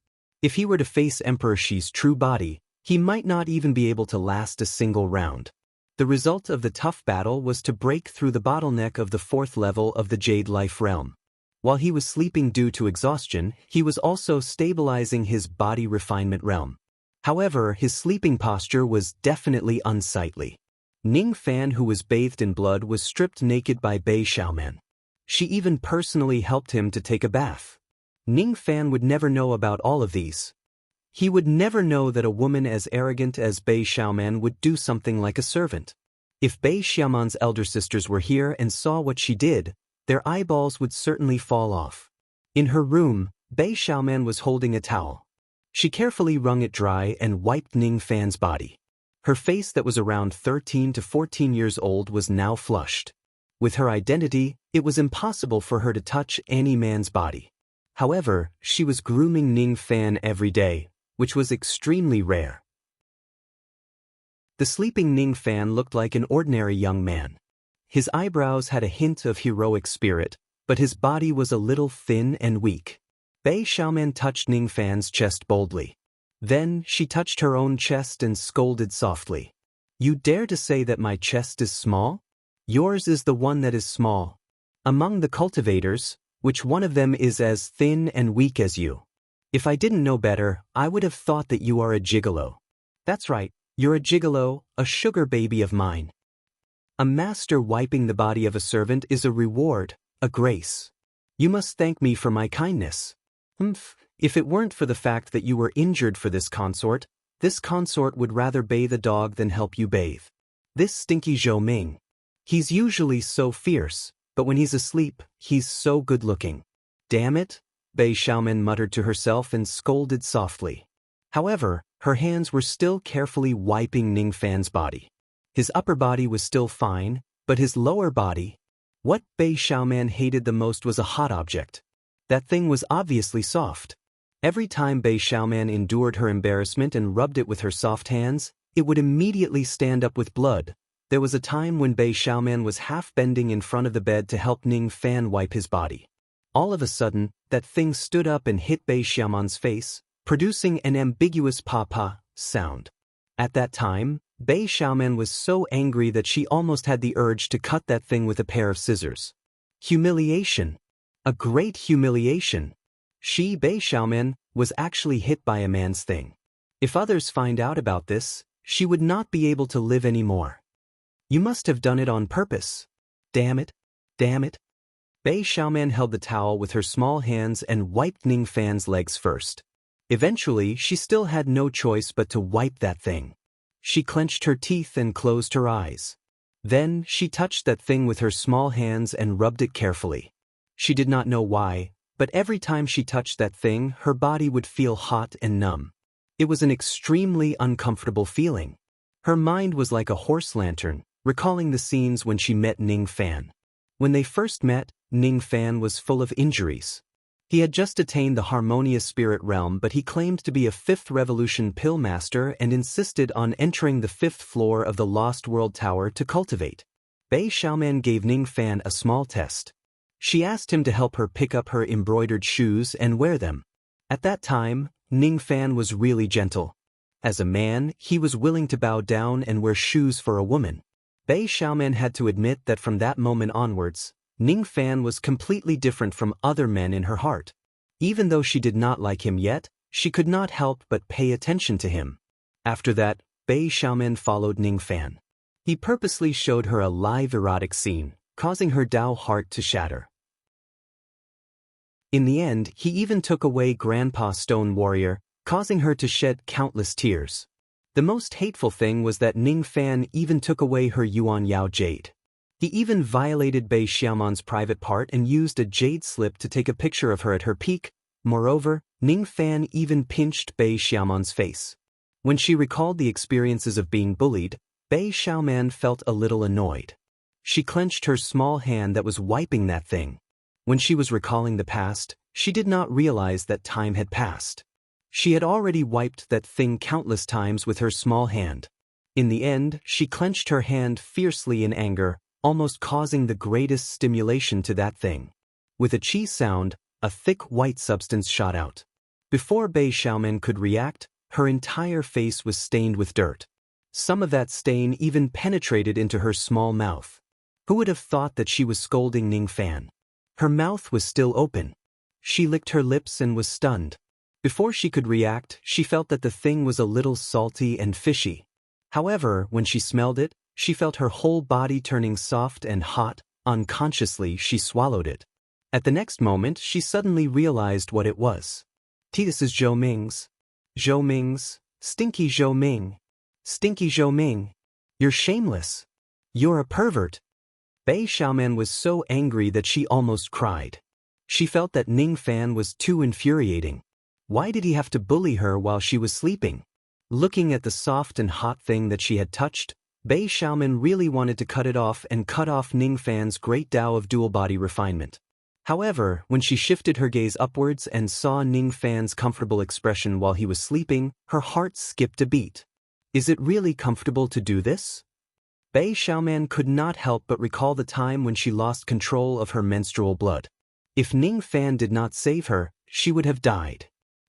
If he were to face Emperor Shi's true body, he might not even be able to last a single round. The result of the tough battle was to break through the bottleneck of the 4th level of the Jade Life realm. While he was sleeping due to exhaustion, he was also stabilizing his body refinement realm. However, his sleeping posture was definitely unsightly. Ning Fan, who was bathed in blood, was stripped naked by Bei Xiaoman. She even personally helped him to take a bath. Ning Fan would never know about all of these. He would never know that a woman as arrogant as Bei Xiaoman would do something like a servant. If Bei Xiaoman's elder sisters were here and saw what she did, their eyeballs would certainly fall off. In her room, Bei Xiaoman was holding a towel. She carefully wrung it dry and wiped Ning Fan's body. Her face, that was around 13 to 14 years old, was now flushed. With her identity, it was impossible for her to touch any man's body. However, she was grooming Ning Fan every day, which was extremely rare. The sleeping Ning Fan looked like an ordinary young man. His eyebrows had a hint of heroic spirit, but his body was a little thin and weak. Bei Xiaoman touched Ning Fan's chest boldly. Then she touched her own chest and scolded softly. "You dare to say that my chest is small? Yours is the one that is small. Among the cultivators, which one of them is as thin and weak as you? If I didn't know better, I would have thought that you are a gigolo." "That's right, you're a gigolo, a sugar baby of mine." A master wiping the body of a servant is a reward, a grace. "You must thank me for my kindness." If it weren't for the fact that you were injured for this consort would rather bathe a dog than help you bathe. This stinky Zhou Ming. He's usually so fierce, but when he's asleep, he's so good-looking. "Damn it," Bei Xiaoman muttered to herself and scolded softly. However, her hands were still carefully wiping Ning Fan's body. His upper body was still fine, but his lower body— what Bei Xiaoman hated the most was a hot object. That thing was obviously soft. Every time Bei Xiaoman endured her embarrassment and rubbed it with her soft hands, it would immediately stand up with blood. There was a time when Bei Xiaoman was half bending in front of the bed to help Ning Fan wipe his body. All of a sudden, that thing stood up and hit Bei Xiaoman's face, producing an ambiguous pa-pa sound. At that time, Bei Xiaoman was so angry that she almost had the urge to cut that thing with a pair of scissors. Humiliation. A great humiliation. She, Bei Xiaoman, was actually hit by a man's thing. If others find out about this, she would not be able to live anymore. "You must have done it on purpose." "Damn it. Damn it." Bei Xiaoman held the towel with her small hands and wiped Ning Fan's legs first. Eventually, she still had no choice but to wipe that thing. She clenched her teeth and closed her eyes. Then, she touched that thing with her small hands and rubbed it carefully. She did not know why, but every time she touched that thing, her body would feel hot and numb. It was an extremely uncomfortable feeling. Her mind was like a horse lantern, recalling the scenes when she met Ning Fan. When they first met, Ning Fan was full of injuries. He had just attained the harmonious spirit realm, but he claimed to be a 5th revolution pill master and insisted on entering the 5th floor of the Lost World Tower to cultivate. Bei Xiaoman gave Ning Fan a small test. She asked him to help her pick up her embroidered shoes and wear them. At that time, Ning Fan was really gentle. As a man, he was willing to bow down and wear shoes for a woman. Bei Xiaoman had to admit that from that moment onwards, Ning Fan was completely different from other men in her heart. Even though she did not like him yet, she could not help but pay attention to him. After that, Bei Xiaoman followed Ning Fan. He purposely showed her a live erotic scene, causing her Dao heart to shatter. In the end, he even took away Grandpa Stone Warrior, causing her to shed countless tears. The most hateful thing was that Ning Fan even took away her Yuan Yao jade. He even violated Bei Xiaoman's private part and used a jade slip to take a picture of her at her peak. Moreover, Ning Fan even pinched Bei Xiaoman's face. When she recalled the experiences of being bullied, Bei Xiaoman felt a little annoyed. She clenched her small hand that was wiping that thing. When she was recalling the past, she did not realize that time had passed. She had already wiped that thing countless times with her small hand. In the end, she clenched her hand fiercely in anger, almost causing the greatest stimulation to that thing. With a chi sound, a thick white substance shot out. Before Bei Xiaoman could react, her entire face was stained with dirt. Some of that stain even penetrated into her small mouth. Who would have thought that she was scolding Ning Fan? Her mouth was still open. She licked her lips and was stunned. Before she could react, she felt that the thing was a little salty and fishy. However, when she smelled it, she felt her whole body turning soft and hot. Unconsciously, she swallowed it. At the next moment, she suddenly realized what it was. This is Zhou Ming's. Zhou Ming's. Stinky Zhou Ming. Stinky Zhou Ming. You're shameless. You're a pervert. Bei Xiaoman was so angry that she almost cried. She felt that Ning Fan was too infuriating. Why did he have to bully her while she was sleeping? Looking at the soft and hot thing that she had touched, Bei Xiaoman really wanted to cut it off and cut off Ning Fan's great Tao of dual body refinement. However, when she shifted her gaze upwards and saw Ning Fan's comfortable expression while he was sleeping, her heart skipped a beat. Is it really comfortable to do this? Bei Xiaoman could not help but recall the time when she lost control of her menstrual blood. If Ning Fan did not save her, she would have died.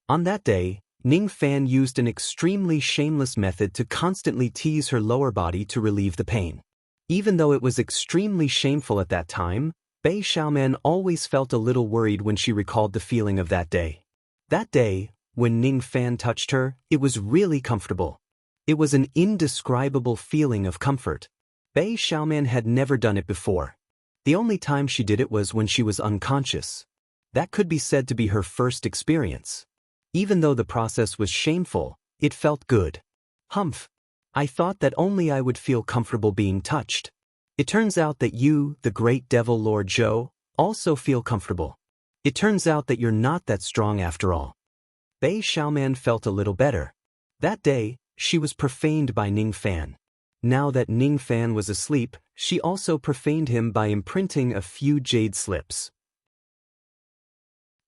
On that day, Ning Fan used an extremely shameless method to constantly tease her lower body to relieve the pain. Even though it was extremely shameful at that time, Bei Xiaoman always felt a little worried when she recalled the feeling of that day. That day, when Ning Fan touched her, it was really comfortable. It was an indescribable feeling of comfort. Bei Xiaoman had never done it before. The only time she did it was when she was unconscious. That could be said to be her first experience. Even though the process was shameful, it felt good. Humph. I thought that only I would feel comfortable being touched. It turns out that you, the great devil Lord Zhou, also feel comfortable. It turns out that you're not that strong after all. Bei Xiaoman felt a little better. That day, she was profaned by Ning Fan. Now that Ning Fan was asleep, she also profaned him by imprinting a few jade slips.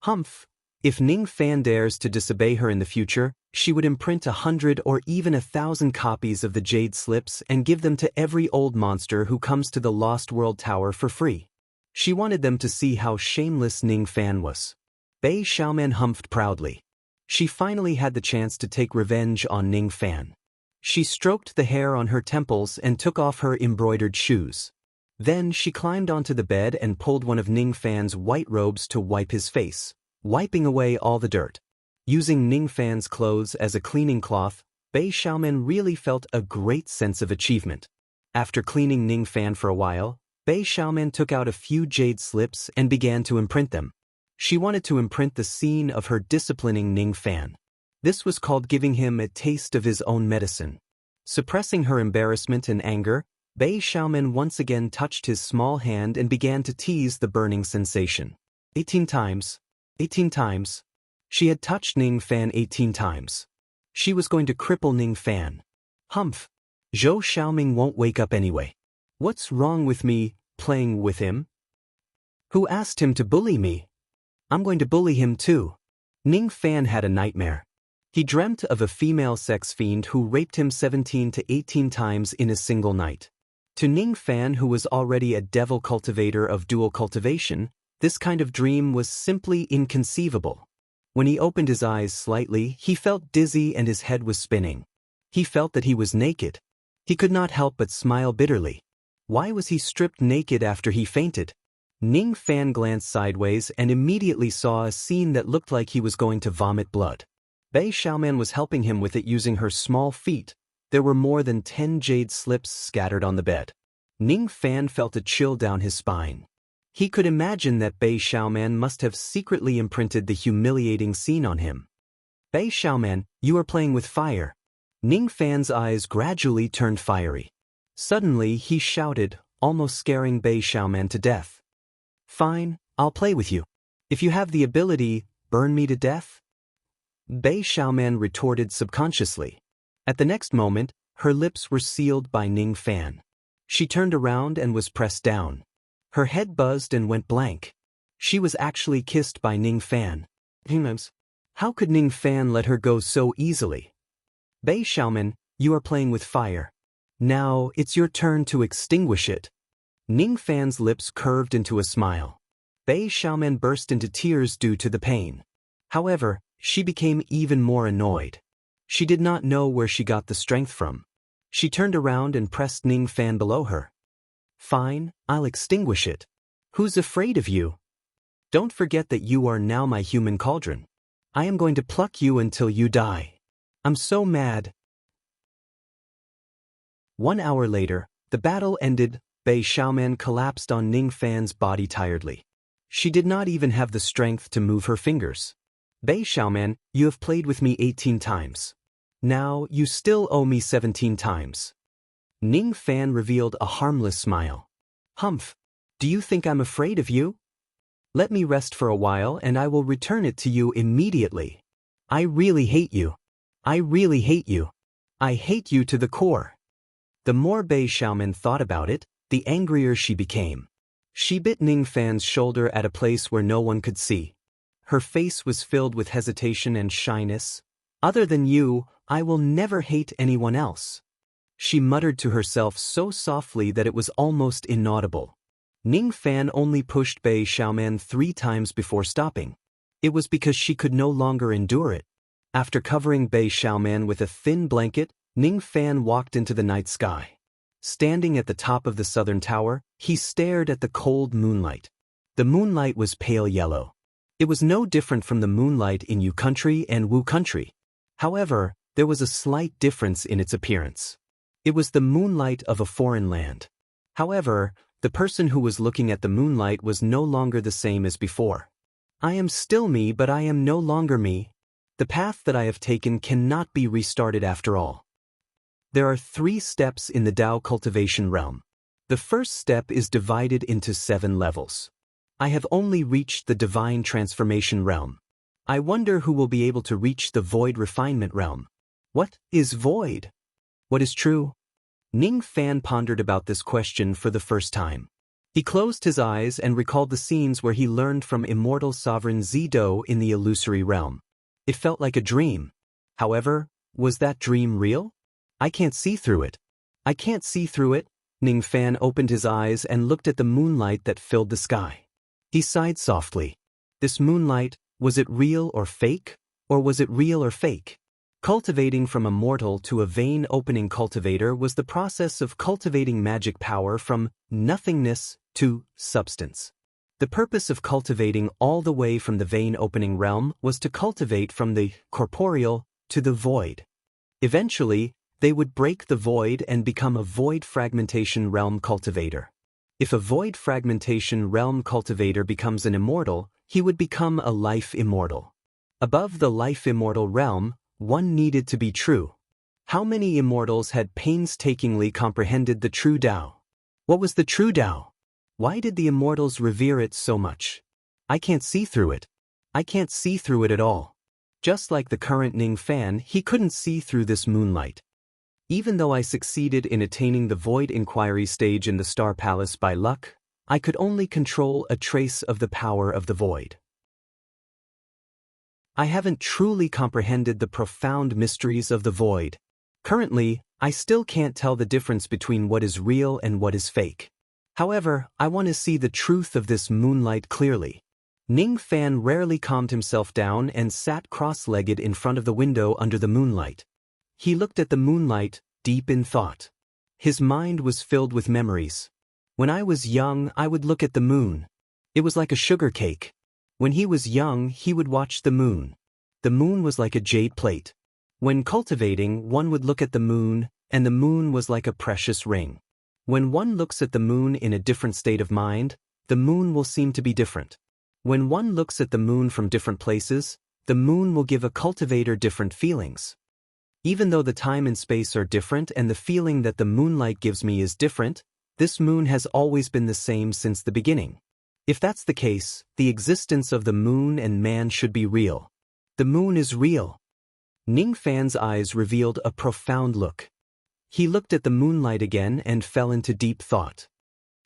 Humph. If Ning Fan dares to disobey her in the future, she would imprint 100 or even 1,000 copies of the jade slips and give them to every old monster who comes to the Lost World Tower for free. She wanted them to see how shameless Ning Fan was. Bei Xiaoman humphed proudly. She finally had the chance to take revenge on Ning Fan. She stroked the hair on her temples and took off her embroidered shoes. Then she climbed onto the bed and pulled one of Ning Fan's white robes to wipe his face, wiping away all the dirt. Using Ning Fan's clothes as a cleaning cloth, Bei Xiaoman really felt a great sense of achievement. After cleaning Ning Fan for a while, Bei Xiaoman took out a few jade slips and began to imprint them. She wanted to imprint the scene of her disciplining Ning Fan. This was called giving him a taste of his own medicine. Suppressing her embarrassment and anger, Bei Xiaoman once again touched his small hand and began to tease the burning sensation. 18 times. 18 times. She had touched Ning Fan 18 times. She was going to cripple Ning Fan. Humph. Zhou Xiaoming won't wake up anyway. What's wrong with me, playing with him? Who asked him to bully me? I'm going to bully him too. Ning Fan had a nightmare. He dreamt of a female sex fiend who raped him 17 to 18 times in a single night. To Ning Fan, who was already a devil cultivator of dual cultivation, this kind of dream was simply inconceivable. When he opened his eyes slightly, he felt dizzy and his head was spinning. He felt that he was naked. He could not help but smile bitterly. Why was he stripped naked after he fainted? Ning Fan glanced sideways and immediately saw a scene that looked like he was going to vomit blood. Bei Xiaoman was helping him with it using her small feet. There were more than 10 jade slips scattered on the bed. Ning Fan felt a chill down his spine. He could imagine that Bei Xiaoman must have secretly imprinted the humiliating scene on him. Bei Xiaoman, you are playing with fire. Ning Fan's eyes gradually turned fiery. Suddenly he shouted, almost scaring Bei Xiaoman to death. Fine, I'll play with you. If you have the ability, burn me to death? Bei Xiaoman retorted subconsciously. At the next moment, her lips were sealed by Ning Fan. She turned around and was pressed down. Her head buzzed and went blank. She was actually kissed by Ning Fan. How could Ning Fan let her go so easily? Bei Xiaoman, you are playing with fire. Now it's your turn to extinguish it. Ning Fan's lips curved into a smile. Bei Xiaoman burst into tears due to the pain. However, she became even more annoyed. She did not know where she got the strength from. She turned around and pressed Ning Fan below her. Fine, I'll extinguish it. Who's afraid of you? Don't forget that you are now my human cauldron. I am going to pluck you until you die. I'm so mad. 1 hour later, the battle ended. Bei Xiaoman collapsed on Ning Fan's body tiredly. She did not even have the strength to move her fingers. Bei Xiaoman, you have played with me 18 times. Now you still owe me 17 times. Ning Fan revealed a harmless smile. Humph, do you think I'm afraid of you? Let me rest for a while and I will return it to you immediately. I really hate you. I really hate you. I hate you to the core. The more Bei Xiaoman thought about it, the angrier she became. She bit Ning Fan's shoulder at a place where no one could see. Her face was filled with hesitation and shyness. Other than you, I will never hate anyone else. She muttered to herself so softly that it was almost inaudible. Ning Fan only pushed Bei Xiaoman 3 times before stopping. It was because she could no longer endure it. After covering Bei Xiaoman with a thin blanket, Ning Fan walked into the night sky. Standing at the top of the southern tower, he stared at the cold moonlight. The moonlight was pale yellow. It was no different from the moonlight in Yu country and Wu country. However, there was a slight difference in its appearance. It was the moonlight of a foreign land. However, the person who was looking at the moonlight was no longer the same as before. I am still me, but I am no longer me. The path that I have taken cannot be restarted after all. There are 3 steps in the Tao cultivation realm. The first step is divided into 7 levels. I have only reached the divine transformation realm. I wonder who will be able to reach the void refinement realm. What is void? What is true? Ning Fan pondered about this question for the first time. He closed his eyes and recalled the scenes where he learned from immortal sovereign Zido in the illusory realm. It felt like a dream. However, was that dream real? I can't see through it. I can't see through it. Ning Fan opened his eyes and looked at the moonlight that filled the sky. He sighed softly. This moonlight, was it real or fake? Or was it real or fake? Cultivating from a mortal to a vein-opening cultivator was the process of cultivating magic power from nothingness to substance. The purpose of cultivating all the way from the vein-opening realm was to cultivate from the corporeal to the void. Eventually, they would break the void and become a void fragmentation realm cultivator. If a void fragmentation realm cultivator becomes an immortal, he would become a life immortal. Above the life immortal realm, one needed to be true. How many immortals had painstakingly comprehended the true Tao? What was the true Tao? Why did the immortals revere it so much? I can't see through it. I can't see through it at all. Just like the current Ning Fan, he couldn't see through this moonlight. Even though I succeeded in attaining the void inquiry stage in the Star Palace by luck, I could only control a trace of the power of the void. I haven't truly comprehended the profound mysteries of the void. Currently, I still can't tell the difference between what is real and what is fake. However, I want to see the truth of this moonlight clearly. Ning Fan rarely calmed himself down and sat cross-legged in front of the window under the moonlight. He looked at the moonlight, deep in thought. His mind was filled with memories. When I was young, I would look at the moon. It was like a sugar cake. When he was young, he would watch the moon. The moon was like a jade plate. When cultivating, one would look at the moon, and the moon was like a precious ring. When one looks at the moon in a different state of mind, the moon will seem to be different. When one looks at the moon from different places, the moon will give a cultivator different feelings. Even though the time and space are different and the feeling that the moonlight gives me is different, this moon has always been the same since the beginning. If that's the case, the existence of the moon and man should be real. The moon is real. Ning Fan's eyes revealed a profound look. He looked at the moonlight again and fell into deep thought.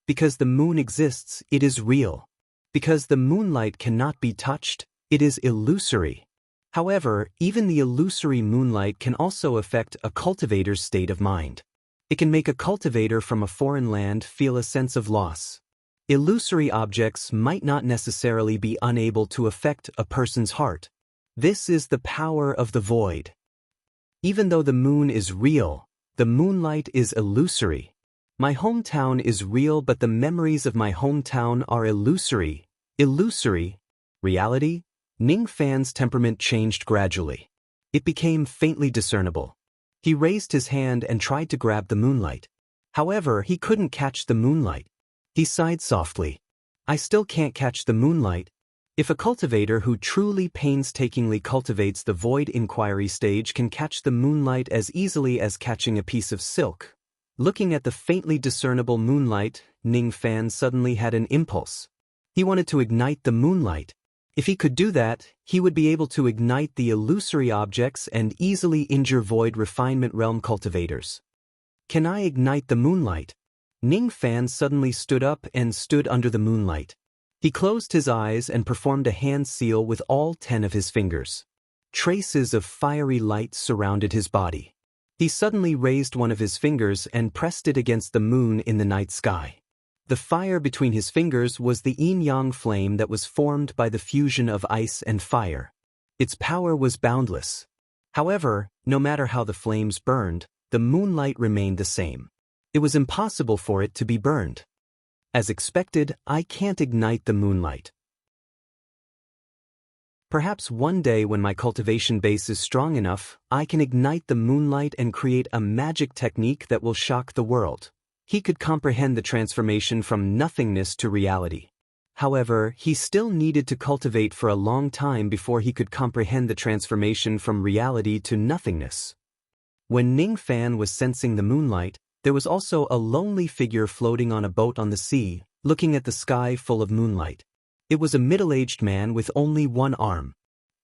Because the moon exists, it is real. Because the moonlight cannot be touched, it is illusory. However, even the illusory moonlight can also affect a cultivator's state of mind. It can make a cultivator from a foreign land feel a sense of loss. Illusory objects might not necessarily be unable to affect a person's heart. This is the power of the void. Even though the moon is real, the moonlight is illusory. My hometown is real, but the memories of my hometown are illusory. Illusory? Reality? Ning Fan's temperament changed gradually. It became faintly discernible. He raised his hand and tried to grab the moonlight. However, he couldn't catch the moonlight. He sighed softly. I still can't catch the moonlight. If a cultivator who truly painstakingly cultivates the void inquiry stage can catch the moonlight as easily as catching a piece of silk. Looking at the faintly discernible moonlight, Ning Fan suddenly had an impulse. He wanted to ignite the moonlight. If he could do that, he would be able to ignite the illusory objects and easily injure void refinement realm cultivators. Can I ignite the moonlight? Ning Fan suddenly stood up and stood under the moonlight. He closed his eyes and performed a hand seal with all 10 of his fingers. Traces of fiery light surrounded his body. He suddenly raised one of his fingers and pressed it against the moon in the night sky. The fire between his fingers was the yin-yang flame that was formed by the fusion of ice and fire. Its power was boundless. However, no matter how the flames burned, the moonlight remained the same. It was impossible for it to be burned. As expected, I can't ignite the moonlight. Perhaps one day when my cultivation base is strong enough, I can ignite the moonlight and create a magic technique that will shock the world. He could comprehend the transformation from nothingness to reality. However, he still needed to cultivate for a long time before he could comprehend the transformation from reality to nothingness. When Ning Fan was sensing the moonlight, there was also a lonely figure floating on a boat on the sea, looking at the sky full of moonlight. It was a middle-aged man with only one arm.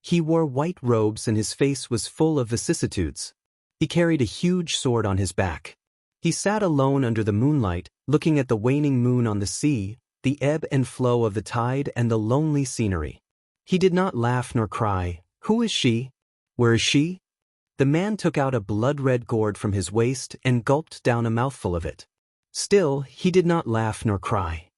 He wore white robes and his face was full of vicissitudes. He carried a huge sword on his back. He sat alone under the moonlight, looking at the waning moon on the sea, the ebb and flow of the tide and the lonely scenery. He did not laugh nor cry. Who is she? Where is she? The man took out a blood-red gourd from his waist and gulped down a mouthful of it. Still, he did not laugh nor cry.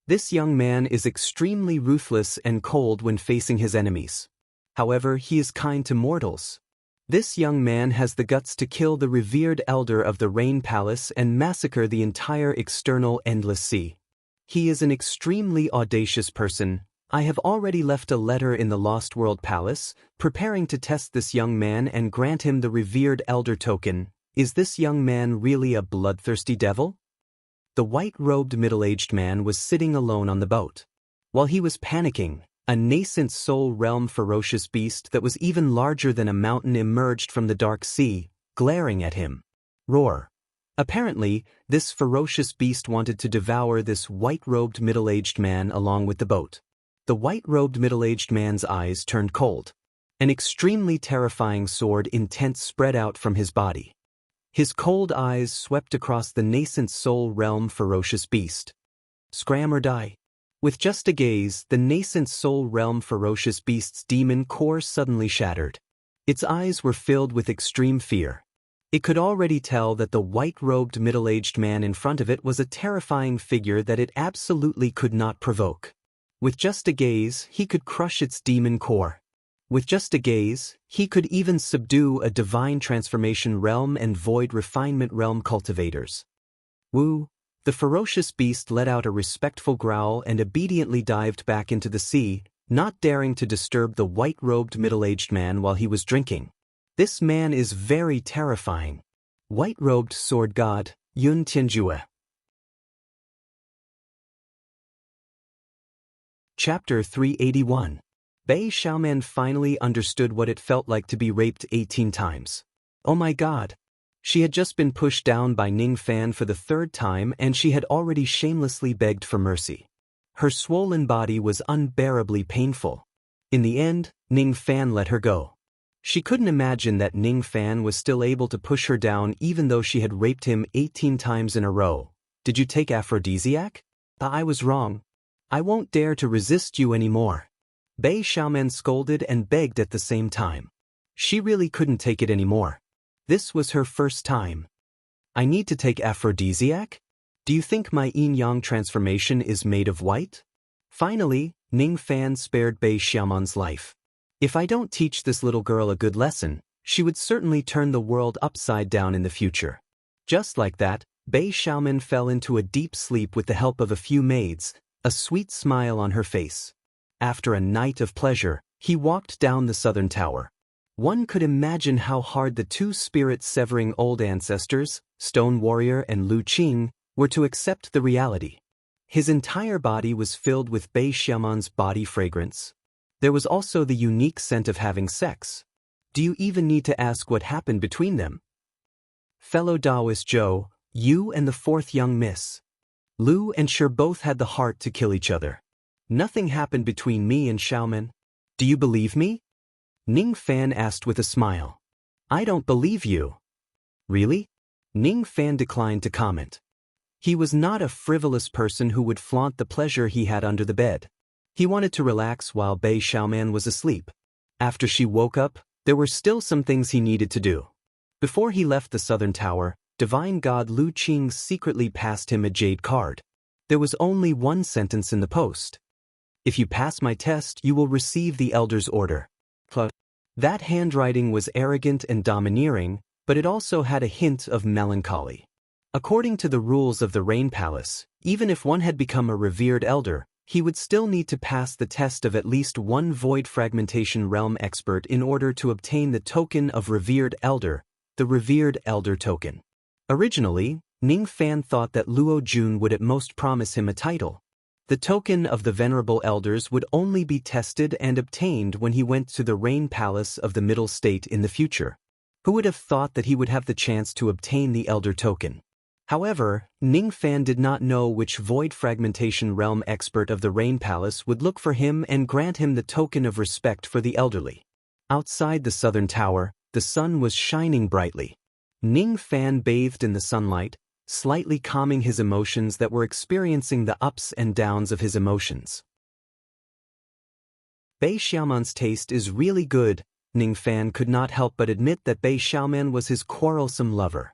This young man is extremely ruthless and cold when facing his enemies. However, he is kind to mortals. This young man has the guts to kill the revered elder of the Rain Palace and massacre the entire external endless sea. He is an extremely audacious person. I have already left a letter in the Lost World Palace, preparing to test this young man and grant him the revered elder token. Is this young man really a bloodthirsty devil? The white-robed middle-aged man was sitting alone on the boat. While he was panicking, a nascent soul realm ferocious beast that was even larger than a mountain emerged from the dark sea, glaring at him. Roar. Apparently, this ferocious beast wanted to devour this white-robed middle-aged man along with the boat. The white-robed middle-aged man's eyes turned cold. An extremely terrifying sword intent spread out from his body. His cold eyes swept across the nascent soul realm ferocious beast. Scram or die. With just a gaze, the nascent soul realm ferocious beast's demon core suddenly shattered. Its eyes were filled with extreme fear. It could already tell that the white-robed middle-aged man in front of it was a terrifying figure that it absolutely could not provoke. With just a gaze, he could crush its demon core. With just a gaze, he could even subdue a divine transformation realm and void refinement realm cultivators. Woo! The ferocious beast let out a respectful growl and obediently dived back into the sea, not daring to disturb the white-robed middle-aged man while he was drinking. This man is very terrifying. White-robed sword god, Yun Tianjue. Chapter 381. Bei Xiaoman finally understood what it felt like to be raped 18 times. Oh my god. She had just been pushed down by Ning Fan for the third time and she had already shamelessly begged for mercy. Her swollen body was unbearably painful. In the end, Ning Fan let her go. She couldn't imagine that Ning Fan was still able to push her down even though she had raped him 18 times in a row. Did you take aphrodisiac? I was wrong. I won't dare to resist you anymore. Bei Xiaoman scolded and begged at the same time. She really couldn't take it anymore. This was her first time. I need to take aphrodisiac? Do you think my yin-yang transformation is made of white? Finally, Ning Fan spared Bei Xiaoman's life. If I don't teach this little girl a good lesson, she would certainly turn the world upside down in the future. Just like that, Bei Xiaoman fell into a deep sleep with the help of a few maids, a sweet smile on her face. After a night of pleasure, he walked down the southern tower. One could imagine how hard the two spirit-severing old ancestors, Stone Warrior and Lu Qing, were to accept the reality. His entire body was filled with Bei Xiaoman's body fragrance. There was also the unique scent of having sex. Do you even need to ask what happened between them? Fellow Taoist Zhou, you and the fourth young miss. Lu and Shi both had the heart to kill each other. Nothing happened between me and Xiaoman. Do you believe me? Ning Fan asked with a smile. I don't believe you. Really? Ning Fan declined to comment. He was not a frivolous person who would flaunt the pleasure he had under the bed. He wanted to relax while Bei Xiaoman was asleep. After she woke up, there were still some things he needed to do. Before he left the southern tower, divine god Lu Qing secretly passed him a jade card. There was only one sentence in the post. If you pass my test, you will receive the Elder's Order. That handwriting was arrogant and domineering, but it also had a hint of melancholy. According to the rules of the Rain Palace, even if one had become a revered elder, he would still need to pass the test of at least one void fragmentation realm expert in order to obtain the token of revered elder, the revered elder token. Originally, Ning Fan thought that Luo Jun would at most promise him a title. The token of the Venerable Elders would only be tested and obtained when he went to the Rain Palace of the Middle State in the future. Who would have thought that he would have the chance to obtain the Elder token? However, Ning Fan did not know which void fragmentation realm expert of the Rain Palace would look for him and grant him the token of respect for the elderly. Outside the southern tower, the sun was shining brightly. Ning Fan bathed in the sunlight, slightly calming his emotions that were experiencing the ups and downs of his emotions. Bei Xiaoman's taste is really good. Ning Fan could not help but admit that Bei Xiaoman was his quarrelsome lover.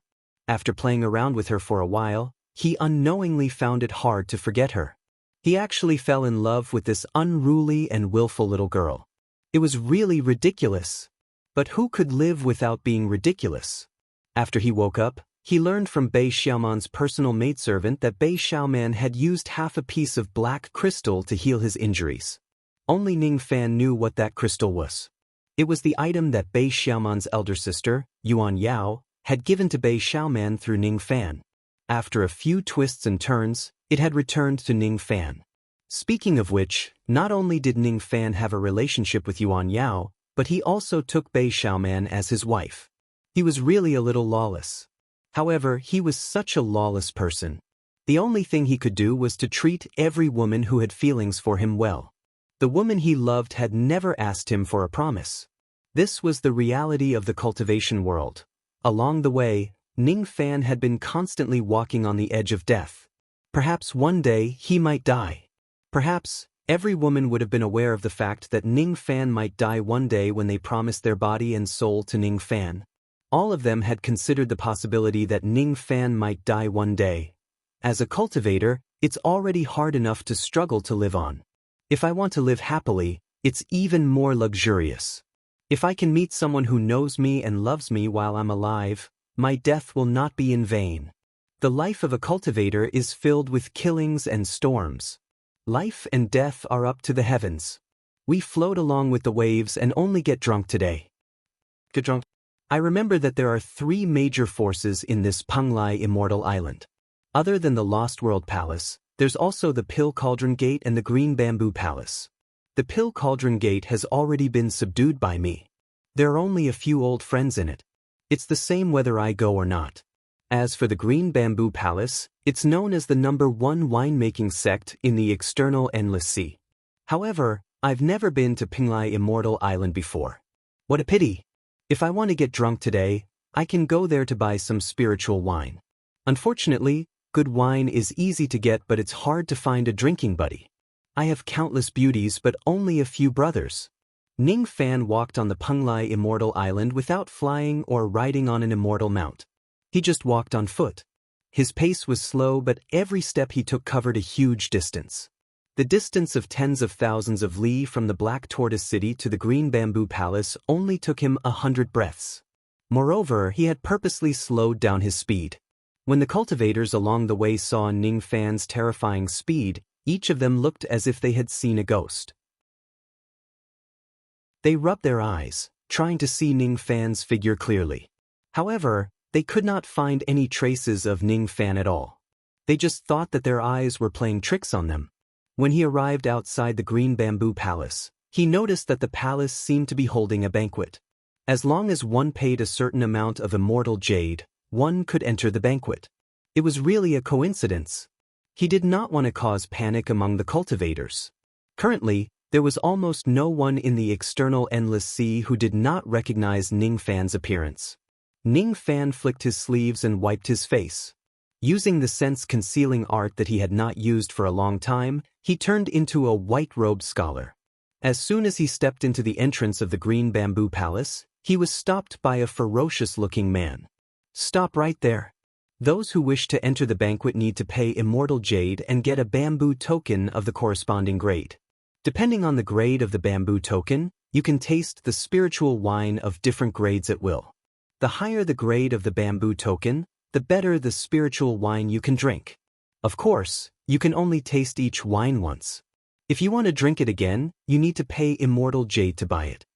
After playing around with her for a while, he unknowingly found it hard to forget her. He actually fell in love with this unruly and willful little girl. It was really ridiculous. But who could live without being ridiculous? After he woke up, he learned from Bei Xiaoman's personal maidservant that Bei Xiaoman had used half a piece of black crystal to heal his injuries. Only Ning Fan knew what that crystal was. It was the item that Bei Xiaoman's elder sister, Yuan Yao, had given to Bei Xiaoman through Ning Fan. After a few twists and turns, it had returned to Ning Fan. Speaking of which, not only did Ning Fan have a relationship with Yuan Yao, but he also took Bei Xiaoman as his wife. He was really a little lawless. However, he was such a lawless person. The only thing he could do was to treat every woman who had feelings for him well. The woman he loved had never asked him for a promise. This was the reality of the cultivation world. Along the way, Ning Fan had been constantly walking on the edge of death. Perhaps one day he might die. Perhaps every woman would have been aware of the fact that Ning Fan might die one day when they promised their body and soul to Ning Fan. All of them had considered the possibility that Ning Fan might die one day. As a cultivator, it's already hard enough to struggle to live on. If I want to live happily, it's even more luxurious. If I can meet someone who knows me and loves me while I'm alive, my death will not be in vain. The life of a cultivator is filled with killings and storms. Life and death are up to the heavens. We float along with the waves and only get drunk today. Get drunk? I remember that there are 3 major forces in this Penglai Immortal Island. Other than the Lost World Palace, there's also the Pill Cauldron Gate and the Green Bamboo Palace. The Pill Cauldron Gate has already been subdued by me. There are only a few old friends in it. It's the same whether I go or not. As for the Green Bamboo Palace, it's known as the #1 winemaking sect in the external Endless Sea. However, I've never been to Penglai Immortal Island before. What a pity! If I want to get drunk today, I can go there to buy some spiritual wine. Unfortunately, good wine is easy to get, but it's hard to find a drinking buddy. I have countless beauties but only a few brothers. Ning Fan walked on the Penglai Immortal Island without flying or riding on an immortal mount. He just walked on foot. His pace was slow, but every step he took covered a huge distance. The distance of tens of thousands of li from the Black Tortoise City to the Green Bamboo Palace only took him 100 breaths. Moreover, he had purposely slowed down his speed. When the cultivators along the way saw Ning Fan's terrifying speed, each of them looked as if they had seen a ghost. They rubbed their eyes, trying to see Ning Fan's figure clearly. However, they could not find any traces of Ning Fan at all. They just thought that their eyes were playing tricks on them. When he arrived outside the Green Bamboo Palace, he noticed that the palace seemed to be holding a banquet. As long as one paid a certain amount of immortal jade, one could enter the banquet. It was really a coincidence. He did not want to cause panic among the cultivators. Currently, there was almost no one in the external Endless Sea who did not recognize Ning Fan's appearance. Ning Fan flicked his sleeves and wiped his face. Using the sense-concealing art that he had not used for a long time, he turned into a white-robed scholar. As soon as he stepped into the entrance of the Green Bamboo Palace, he was stopped by a ferocious-looking man. "Stop right there. Those who wish to enter the banquet need to pay immortal jade and get a bamboo token of the corresponding grade. Depending on the grade of the bamboo token, you can taste the spiritual wine of different grades at will. The higher the grade of the bamboo token, the better the spiritual wine you can drink. Of course, you can only taste each wine once. If you want to drink it again, you need to pay immortal jade to buy it."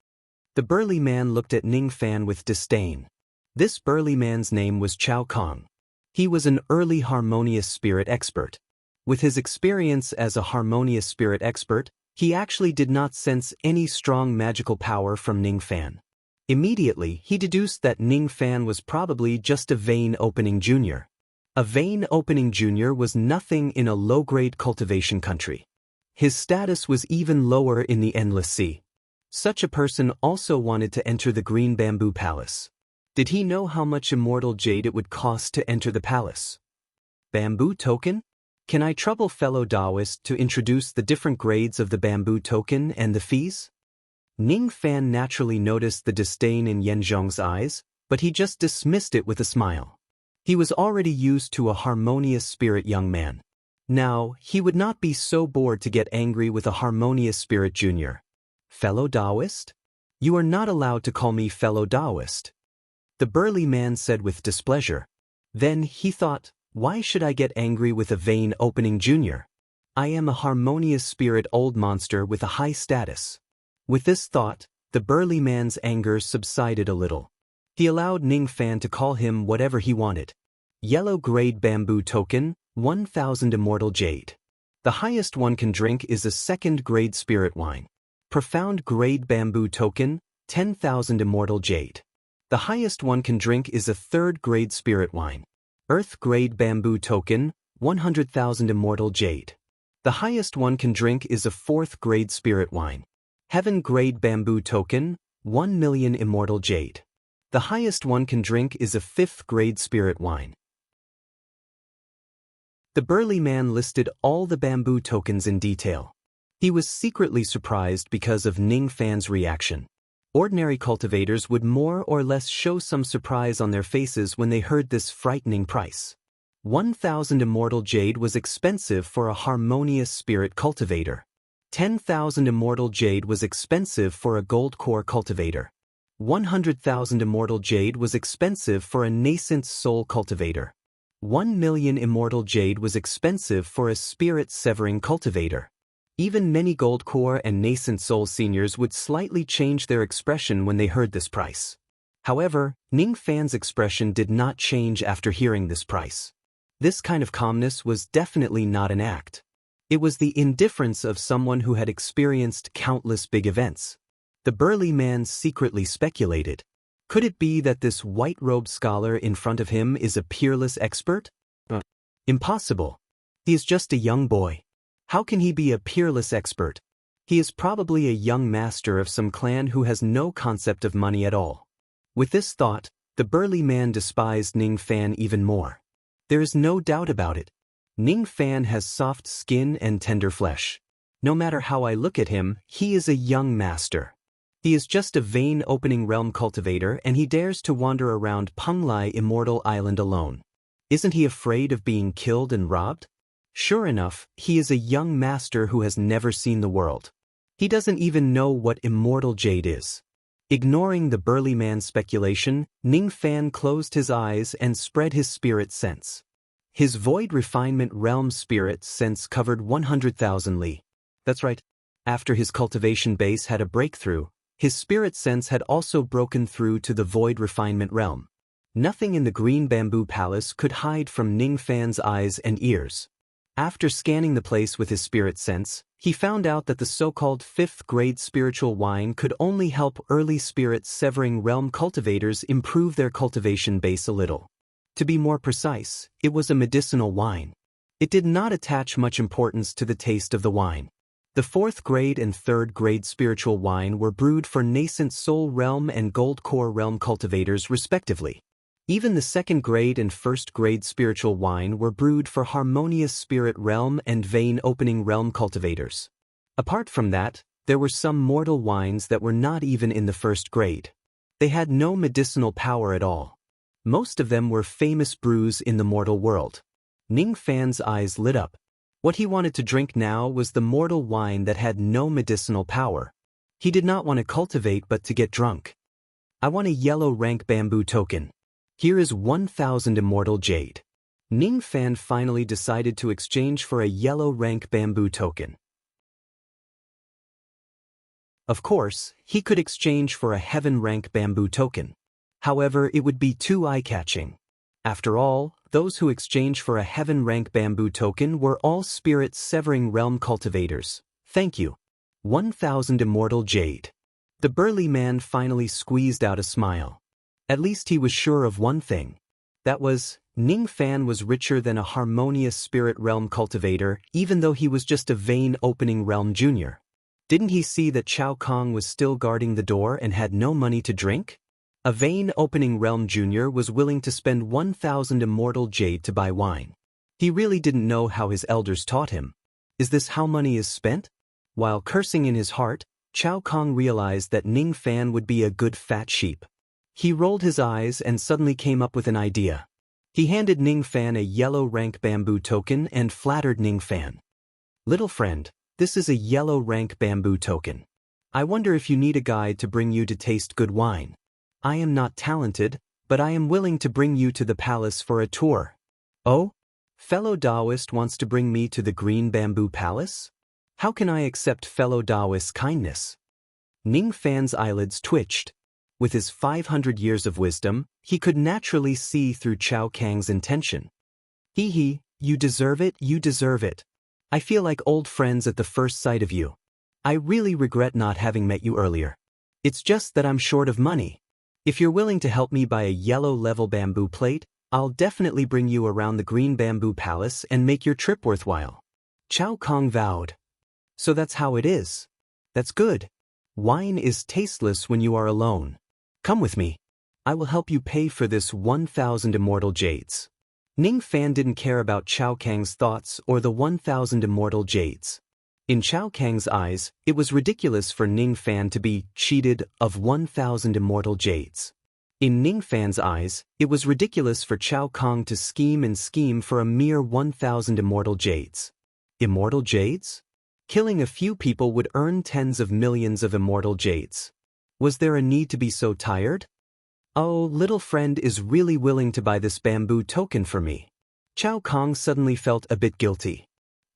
The burly man looked at Ning Fan with disdain. This burly man's name was Chao Kong. He was an early harmonious spirit expert. With his experience as a harmonious spirit expert, he actually did not sense any strong magical power from Ning Fan. Immediately, he deduced that Ning Fan was probably just a vein opening junior. A vein opening junior was nothing in a low-grade cultivation country. His status was even lower in the Endless Sea. Such a person also wanted to enter the Green Bamboo Palace. Did he know how much immortal jade it would cost to enter the palace? Bamboo token? Can I trouble fellow Taoist to introduce the different grades of the bamboo token and the fees? Ning Fan naturally noticed the disdain in Yen Zhong's eyes, but he just dismissed it with a smile. He was already used to a harmonious spirit young man. Now, he would not be so bored to get angry with a harmonious spirit junior. "Fellow Taoist? You are not allowed to call me fellow Taoist," the burly man said with displeasure. Then he thought, why should I get angry with a vein opening junior? I am a harmonious spirit old monster with a high status. With this thought, the burly man's anger subsided a little. He allowed Ning Fan to call him whatever he wanted. Yellow grade bamboo token, 1,000 immortal jade. The highest one can drink is a second grade spirit wine. Profound grade bamboo token, 10,000 immortal jade. The highest one can drink is a third grade spirit wine. Earth grade bamboo token, 100,000 immortal jade. The highest one can drink is a fourth grade spirit wine. Heaven grade bamboo token, 1 million immortal jade. The highest one can drink is a fifth grade spirit wine. The burly man listed all the bamboo tokens in detail. He was secretly surprised because of Ning Fan's reaction. Ordinary cultivators would more or less show some surprise on their faces when they heard this frightening price. 1,000 immortal jade was expensive for a harmonious spirit cultivator. 10,000 immortal jade was expensive for a gold core cultivator. 100,000 immortal jade was expensive for a nascent soul cultivator. 1 million immortal jade was expensive for a spirit severing cultivator. Even many gold core and nascent soul seniors would slightly change their expression when they heard this price. However, Ning Fan's expression did not change after hearing this price. This kind of calmness was definitely not an act. It was the indifference of someone who had experienced countless big events. The burly man secretly speculated. Could it be that this white-robed scholar in front of him is a peerless expert? Impossible. He is just a young boy. How can he be a peerless expert? He is probably a young master of some clan who has no concept of money at all. With this thought, the burly man despised Ning Fan even more. There is no doubt about it. Ning Fan has soft skin and tender flesh. No matter how I look at him, he is a young master. He is just a vain opening realm cultivator and he dares to wander around Penglai Immortal Island alone. Isn't he afraid of being killed and robbed? Sure enough, he is a young master who has never seen the world. He doesn't even know what immortal jade is. Ignoring the burly man's speculation, Ning Fan closed his eyes and spread his spirit sense. His void refinement realm spirit sense covered 100,000 li. That's right. After his cultivation base had a breakthrough, his spirit sense had also broken through to the void refinement realm. Nothing in the green bamboo palace could hide from Ning Fan's eyes and ears. After scanning the place with his spirit sense, he found out that the so-called 5th grade spiritual wine could only help early spirit-severing realm cultivators improve their cultivation base a little. To be more precise, it was a medicinal wine. It did not attach much importance to the taste of the wine. The 4th grade and 3rd grade spiritual wine were brewed for nascent soul realm and gold core realm cultivators respectively. Even the 2nd grade and 1st grade spiritual wine were brewed for harmonious spirit realm and vein opening realm cultivators. Apart from that, there were some mortal wines that were not even in the 1st grade. They had no medicinal power at all. Most of them were famous brews in the mortal world. Ning Fan's eyes lit up. What he wanted to drink now was the mortal wine that had no medicinal power. He did not want to cultivate but to get drunk. I want a yellow rank bamboo token. Here is 1,000 immortal jade. Ning Fan finally decided to exchange for a yellow rank bamboo token. Of course, he could exchange for a heaven rank bamboo token. However, it would be too eye-catching. After all, those who exchanged for a heaven rank bamboo token were all spirit-severing realm cultivators. Thank you. 1,000 immortal jade. The burly man finally squeezed out a smile. At least he was sure of one thing. That was, Ning Fan was richer than a harmonious spirit realm cultivator even though he was just a vain opening realm junior. Didn't he see that Chao Kong was still guarding the door and had no money to drink? A vain opening realm junior was willing to spend 1,000 immortal jade to buy wine. He really didn't know how his elders taught him. Is this how money is spent? While cursing in his heart, Chao Kong realized that Ning Fan would be a good fat sheep. He rolled his eyes and suddenly came up with an idea. He handed Ning Fan a yellow rank bamboo token and flattered Ning Fan. Little friend, this is a yellow rank bamboo token. I wonder if you need a guide to bring you to taste good wine. I am not talented, but I am willing to bring you to the palace for a tour. Oh? Fellow Taoist wants to bring me to the green bamboo palace? How can I accept fellow Taoist's kindness? Ning Fan's eyelids twitched. With his 500 years of wisdom, he could naturally see through Chao Kang's intention. Hee, you deserve it, you deserve it. I feel like old friends at the first sight of you. I really regret not having met you earlier. It's just that I'm short of money. If you're willing to help me buy a yellow level bamboo plate, I'll definitely bring you around the green bamboo palace and make your trip worthwhile. Chao Kong vowed. So that's how it is. That's good. Wine is tasteless when you are alone. Come with me. I will help you pay for this 1,000 immortal jades. Ning Fan didn't care about Chao Kang's thoughts or the 1,000 immortal jades. In Chao Kang's eyes, it was ridiculous for Ning Fan to be cheated of 1,000 immortal jades. In Ning Fan's eyes, it was ridiculous for Chao Kang to scheme for a mere 1,000 immortal jades. Immortal jades? Killing a few people would earn tens of millions of immortal jades. Was there a need to be so tired? Oh, little friend is really willing to buy this bamboo token for me. Chao Kang suddenly felt a bit guilty.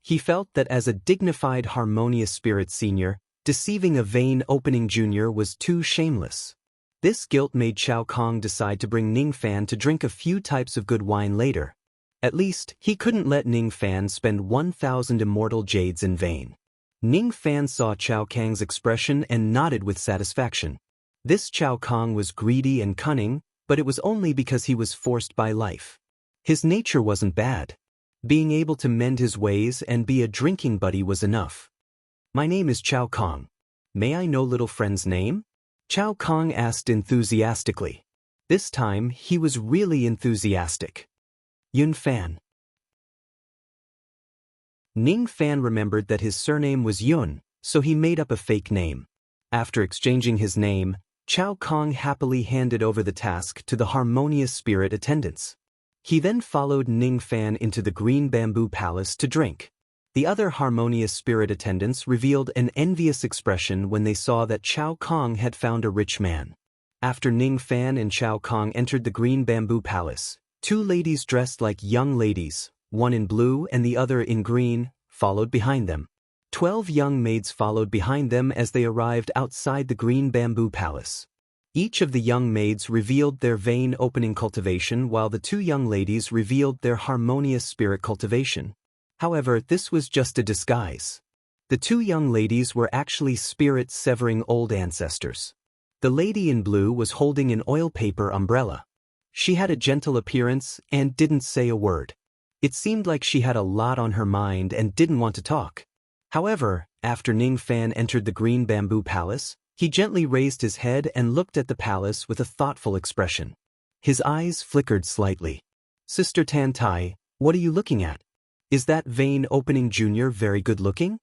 He felt that as a dignified harmonious spirit senior, deceiving a vain opening junior was too shameless. This guilt made Chao Kong decide to bring Ning Fan to drink a few types of good wine later. At least, he couldn't let Ning Fan spend 1,000 immortal jades in vain. Ning Fan saw Chao Kang's expression and nodded with satisfaction. This Chao Kong was greedy and cunning, but it was only because he was forced by life. His nature wasn't bad. Being able to mend his ways and be a drinking buddy was enough. "My name is Chao Kong. May I know little friend's name?" Chao Kong asked enthusiastically. This time, he was really enthusiastic. "Yun Fan." Ning Fan remembered that his surname was Yun, so he made up a fake name. After exchanging his name, Chao Kong happily handed over the task to the harmonious spirit attendants. He then followed Ning Fan into the green bamboo palace to drink. The other harmonious spirit attendants revealed an envious expression when they saw that Chao Kong had found a rich man. After Ning Fan and Chao Kong entered the green bamboo palace, two ladies dressed like young ladies, one in blue and the other in green, followed behind them. 12 young maids followed behind them as they arrived outside the green bamboo palace. Each of the young maids revealed their vein opening cultivation while the two young ladies revealed their harmonious spirit cultivation. However, this was just a disguise. The two young ladies were actually spirit severing old ancestors. The lady in blue was holding an oil paper umbrella. She had a gentle appearance and didn't say a word. It seemed like she had a lot on her mind and didn't want to talk. However, after Ning Fan entered the green bamboo palace, he gently raised his head and looked at the palace with a thoughtful expression. His eyes flickered slightly. "Sister Tan Tai, what are you looking at? Is that vein opening junior very good looking?"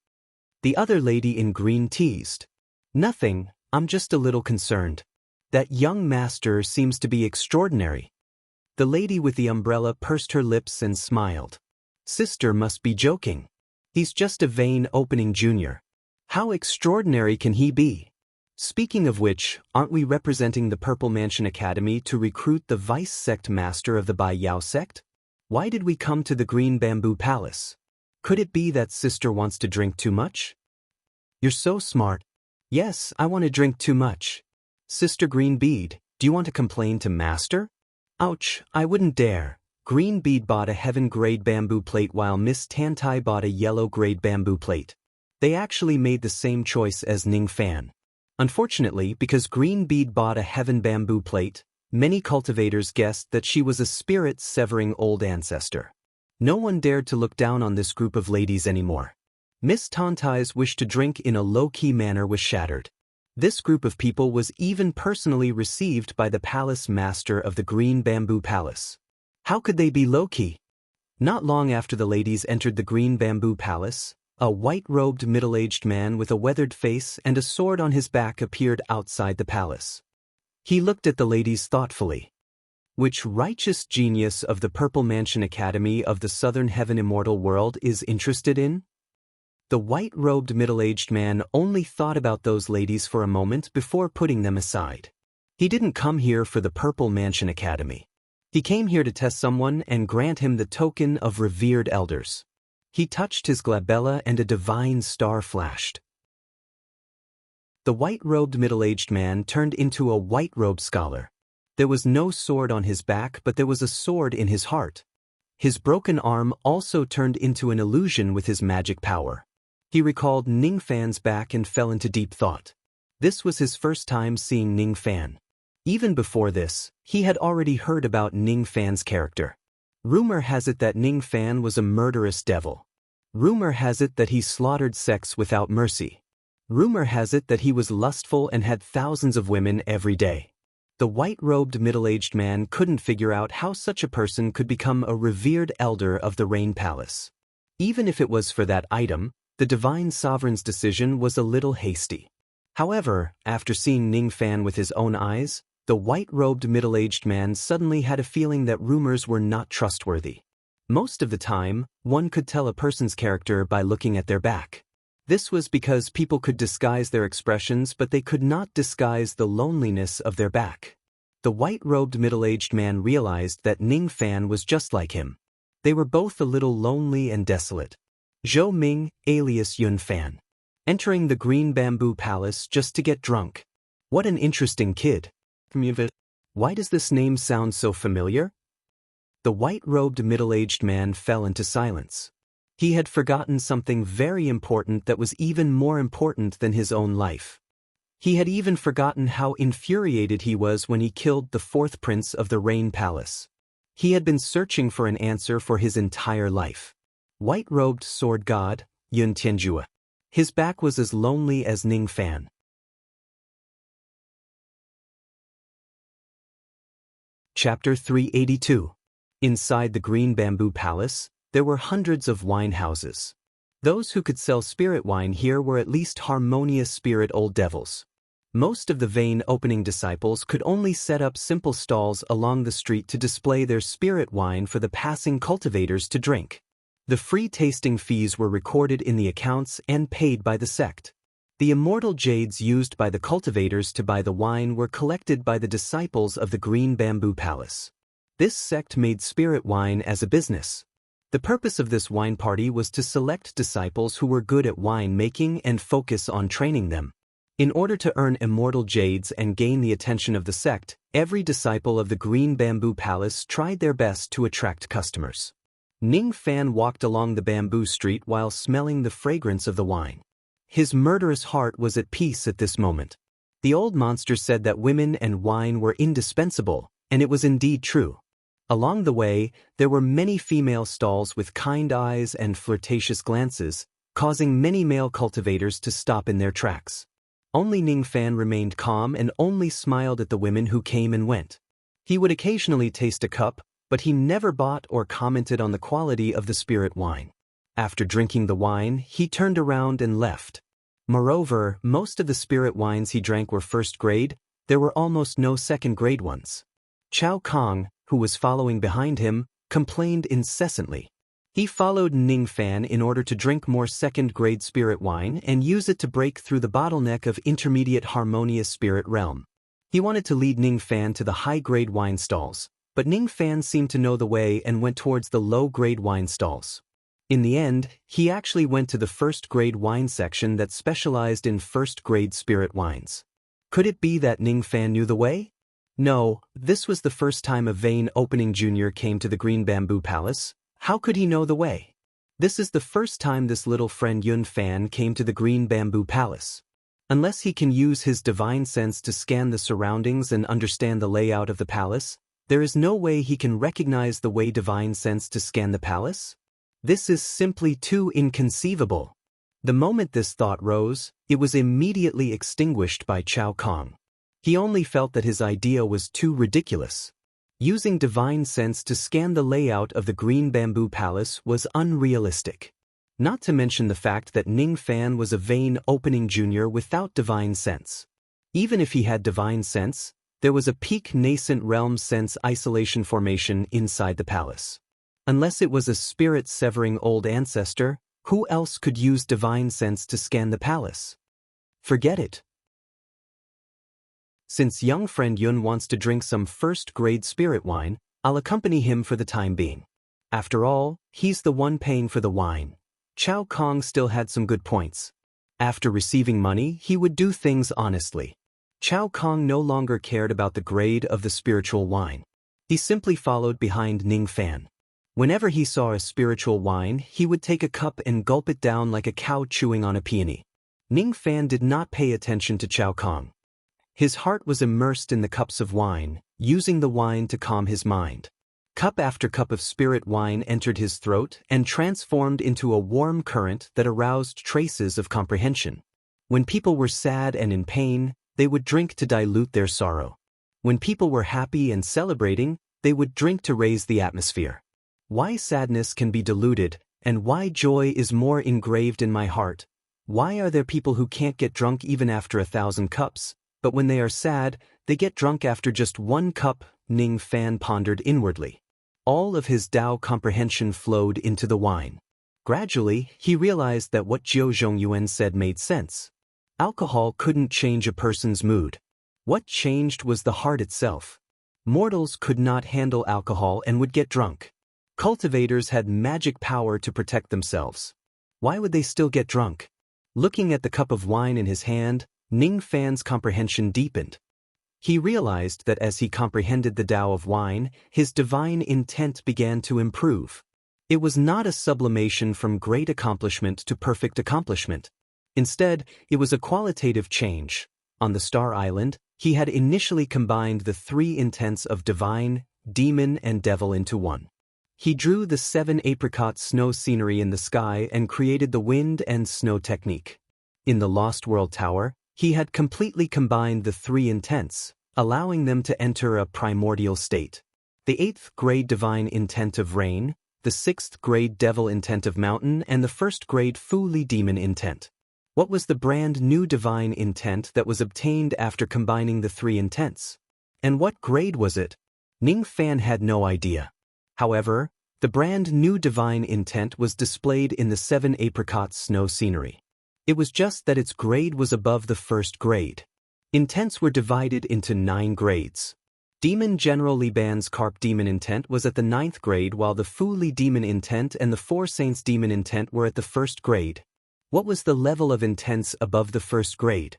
The other lady in green teased. "Nothing, I'm just a little concerned. That young master seems to be extraordinary." The lady with the umbrella pursed her lips and smiled. "Sister must be joking. He's just a vein opening junior. How extraordinary can he be? Speaking of which, aren't we representing the Purple Mansion Academy to recruit the vice sect master of the Bai Yao sect? Why did we come to the green bamboo palace? Could it be that sister wants to drink too much?" "You're so smart." "Yes, I want to drink too much." "Sister Green Bead, do you want to complain to master?" "Ouch, I wouldn't dare." Green Bead bought a heaven-grade bamboo plate while Miss Tantai bought a yellow-grade bamboo plate. They actually made the same choice as Ning Fan. Unfortunately, because Green Bead bought a heaven bamboo plate, many cultivators guessed that she was a spirit-severing old ancestor. No one dared to look down on this group of ladies anymore. Miss Tantai's wish to drink in a low-key manner was shattered. This group of people was even personally received by the palace master of the green bamboo palace. How could they be low-key? Not long after the ladies entered the green bamboo palace, a white-robed middle-aged man with a weathered face and a sword on his back appeared outside the palace. He looked at the ladies thoughtfully. "Which righteous genius of the Purple Mansion Academy of the Southern Heaven Immortal World is interested in?" The white-robed middle-aged man only thought about those ladies for a moment before putting them aside. He didn't come here for the Purple Mansion Academy. He came here to test someone and grant him the token of revered elders. He touched his glabella and a divine star flashed. The white-robed middle-aged man turned into a white-robed scholar. There was no sword on his back, but there was a sword in his heart. His broken arm also turned into an illusion with his magic power. He recalled Ning Fan's back and fell into deep thought. This was his first time seeing Ning Fan. Even before this, he had already heard about Ning Fan's character. Rumor has it that Ning Fan was a murderous devil. Rumor has it that he slaughtered sex without mercy. Rumor has it that he was lustful and had thousands of women every day. The white-robed middle-aged man couldn't figure out how such a person could become a revered elder of the Rain Palace. Even if it was for that item, the Divine Sovereign's decision was a little hasty. However, after seeing Ning Fan with his own eyes, the white-robed middle-aged man suddenly had a feeling that rumors were not trustworthy. Most of the time, one could tell a person's character by looking at their back. This was because people could disguise their expressions, but they could not disguise the loneliness of their back. The white-robed middle-aged man realized that Ning Fan was just like him. They were both a little lonely and desolate. Zhou Ming, alias Yun Fan. Entering the green bamboo palace just to get drunk. What an interesting kid. Why does this name sound so familiar? The white-robed middle-aged man fell into silence. He had forgotten something very important that was even more important than his own life. He had even forgotten how infuriated he was when he killed the fourth prince of the Rain Palace. He had been searching for an answer for his entire life. White-robed sword god, Yun Tianjue. His back was as lonely as Ning Fan. Chapter 382. Inside the Green Bamboo Palace, there were hundreds of wine houses. Those who could sell spirit wine here were at least harmonious spirit old devils. Most of the vein opening disciples could only set up simple stalls along the street to display their spirit wine for the passing cultivators to drink. The free tasting fees were recorded in the accounts and paid by the sect. The immortal jades used by the cultivators to buy the wine were collected by the disciples of the Green Bamboo Palace. This sect made spirit wine as a business. The purpose of this wine party was to select disciples who were good at wine making and focus on training them. In order to earn immortal jades and gain the attention of the sect, every disciple of the Green Bamboo Palace tried their best to attract customers. Ning Fan walked along the bamboo street while smelling the fragrance of the wine. His murderous heart was at peace at this moment. The old monster said that women and wine were indispensable, and it was indeed true. Along the way, there were many female stalls with kind eyes and flirtatious glances, causing many male cultivators to stop in their tracks. Only Ning Fan remained calm and only smiled at the women who came and went. He would occasionally taste a cup, but he never bought or commented on the quality of the spirit wine. After drinking the wine, he turned around and left. Moreover, most of the spirit wines he drank were first grade. There were almost no second-grade ones. Chao Kong, who was following behind him, complained incessantly. He followed Ning Fan in order to drink more second-grade spirit wine and use it to break through the bottleneck of intermediate harmonious spirit realm. He wanted to lead Ning Fan to the high-grade wine stalls, but Ning Fan seemed to know the way and went towards the low-grade wine stalls. In the end, he actually went to the first-grade wine section that specialized in first-grade spirit wines. Could it be that Ning Fan knew the way? No, this was the first time a vein opening junior came to the Green Bamboo Palace. How could he know the way? This is the first time this little friend Yun Fan came to the Green Bamboo Palace. Unless he can use his divine sense to scan the surroundings and understand the layout of the palace, there is no way he can recognize the way divine sense to scan the palace? This is simply too inconceivable. The moment this thought rose, it was immediately extinguished by Chao Kong. He only felt that his idea was too ridiculous. Using divine sense to scan the layout of the Green Bamboo Palace was unrealistic. Not to mention the fact that Ning Fan was a vein opening junior without divine sense. Even if he had divine sense, there was a peak nascent realm sense isolation formation inside the palace. Unless it was a spirit-severing old ancestor, who else could use divine sense to scan the palace? Forget it. Since young friend Yun wants to drink some first-grade spirit wine, I'll accompany him for the time being. After all, he's the one paying for the wine. Chao Kong still had some good points. After receiving money, he would do things honestly. Chao Kong no longer cared about the grade of the spiritual wine. He simply followed behind Ning Fan. Whenever he saw a spiritual wine, he would take a cup and gulp it down like a cow chewing on a peony. Ning Fan did not pay attention to Chao Kong. His heart was immersed in the cups of wine, using the wine to calm his mind. Cup after cup of spirit wine entered his throat and transformed into a warm current that aroused traces of comprehension. When people were sad and in pain, they would drink to dilute their sorrow. When people were happy and celebrating, they would drink to raise the atmosphere. Why sadness can be diluted, and why joy is more engraved in my heart. Why are there people who can't get drunk even after 1,000 cups, but when they are sad, they get drunk after just 1 cup? Ning Fan pondered inwardly. All of his Tao comprehension flowed into the wine. Gradually, he realized that what Jiu Zhongyuan said made sense. Alcohol couldn't change a person's mood. What changed was the heart itself. Mortals could not handle alcohol and would get drunk. Cultivators had magic power to protect themselves. Why would they still get drunk? Looking at the cup of wine in his hand, Ning Fan's comprehension deepened. He realized that as he comprehended the Tao of wine, his divine intent began to improve. It was not a sublimation from great accomplishment to perfect accomplishment. Instead, it was a qualitative change. On the Star Island, he had initially combined the three intents of divine, demon, and devil into one. He drew the 7 apricot snow scenery in the sky and created the wind and snow technique. In the Lost World Tower, he had completely combined the three intents, allowing them to enter a primordial state. The 8th grade divine intent of rain, the 6th grade devil intent of mountain, and the 1st grade Fu-Li demon intent. What was the brand new divine intent that was obtained after combining the three intents? And what grade was it? Ning Fan had no idea. However, the brand new divine intent was displayed in the 7 apricot snow scenery. It was just that its grade was above the 1st grade. Intents were divided into 9 grades. Demon General Liban's Carp demon intent was at the 9th grade, while the Fu-Li demon intent and the Four Saints demon intent were at the 1st grade. What was the level of intents above the 1st grade?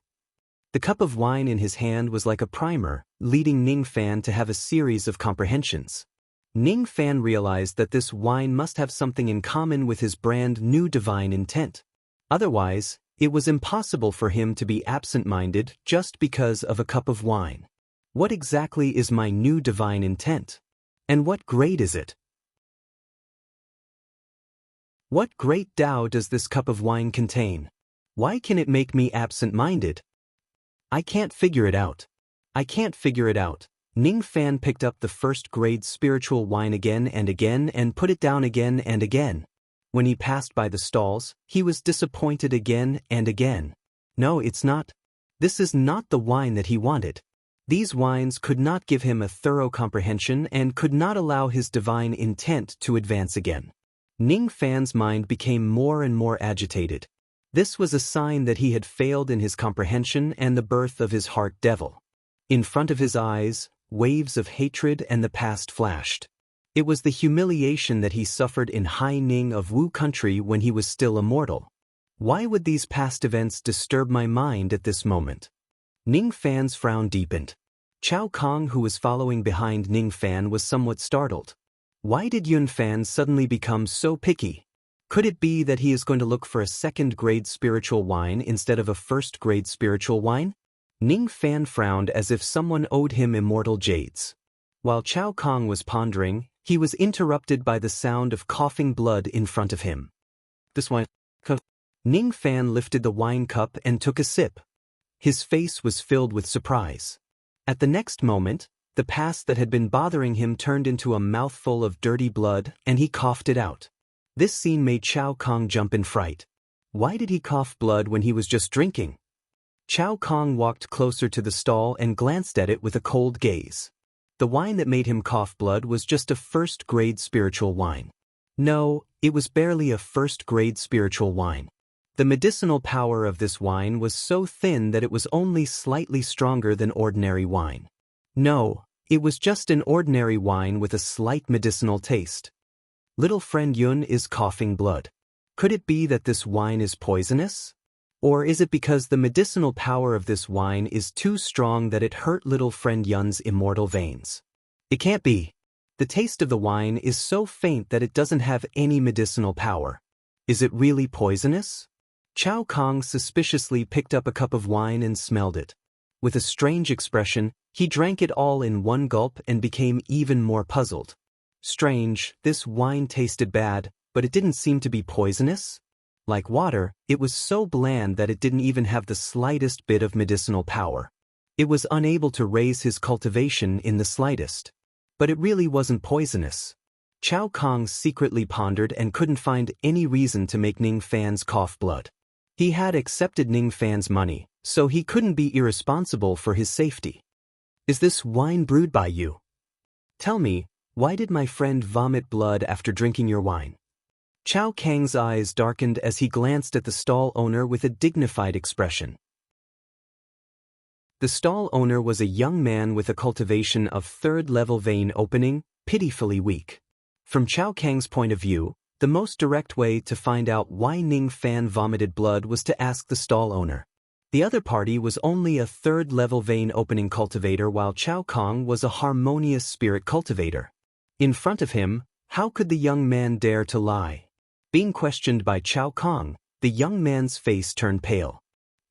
The cup of wine in his hand was like a primer, leading Ning Fan to have a series of comprehensions. Ning Fan realized that this wine must have something in common with his brand new divine intent. Otherwise, it was impossible for him to be absent-minded just because of a cup of wine. What exactly is my new divine intent? And what grade is it? What great Tao does this cup of wine contain? Why can it make me absent-minded? I can't figure it out. I can't figure it out. Ning Fan picked up the 1st grade spiritual wine again and put it down again and again. When he passed by the stalls, he was disappointed again and again. No, it's not. This is not the wine that he wanted. These wines could not give him a thorough comprehension and could not allow his divine intent to advance again. Ning Fan's mind became more and more agitated. This was a sign that he had failed in his comprehension and the birth of his heart devil. In front of his eyes, waves of hatred and the past flashed. It was the humiliation that he suffered in Hai Ning of Wu country when he was still immortal. Why would these past events disturb my mind at this moment? Ning Fan's frown deepened. Chao Kong, who was following behind Ning Fan, was somewhat startled. Why did Yun Fan suddenly become so picky? Could it be that he is going to look for a 2nd grade spiritual wine instead of a 1st grade spiritual wine? Ning Fan frowned as if someone owed him immortal jades. While Chao Kong was pondering, he was interrupted by the sound of coughing blood in front of him. This wine. Ning Fan lifted the wine cup and took a sip. His face was filled with surprise. At the next moment, the past that had been bothering him turned into a mouthful of dirty blood, and he coughed it out. This scene made Chao Kong jump in fright. Why did he cough blood when he was just drinking? Chao Kong walked closer to the stall and glanced at it with a cold gaze. The wine that made him cough blood was just a 1st grade spiritual wine. No, it was barely a 1st grade spiritual wine. The medicinal power of this wine was so thin that it was only slightly stronger than ordinary wine. No, it was just an ordinary wine with a slight medicinal taste. Little friend Yun is coughing blood. Could it be that this wine is poisonous? Or is it because the medicinal power of this wine is too strong that it hurt little friend Yun's immortal veins? It can't be. The taste of the wine is so faint that it doesn't have any medicinal power. Is it really poisonous? Chao Kong suspiciously picked up a cup of wine and smelled it. With a strange expression, he drank it all in one gulp and became even more puzzled. Strange, this wine tasted bad, but it didn't seem to be poisonous? Like water, it was so bland that it didn't even have the slightest bit of medicinal power. It was unable to raise his cultivation in the slightest. But it really wasn't poisonous. Chao Kong secretly pondered and couldn't find any reason to make Ning Fan's cough blood. He had accepted Ning Fan's money, so he couldn't be irresponsible for his safety. Is this wine brewed by you? Tell me, why did my friend vomit blood after drinking your wine? Chao Kang's eyes darkened as he glanced at the stall owner with a dignified expression. The stall owner was a young man with a cultivation of 3rd-level vein opening, pitifully weak. From Chao Kang's point of view, the most direct way to find out why Ning Fan vomited blood was to ask the stall owner. The other party was only a third-level vein opening cultivator while Chao Kong was a harmonious spirit cultivator. In front of him, how could the young man dare to lie? Being questioned by Chao Kong, the young man's face turned pale.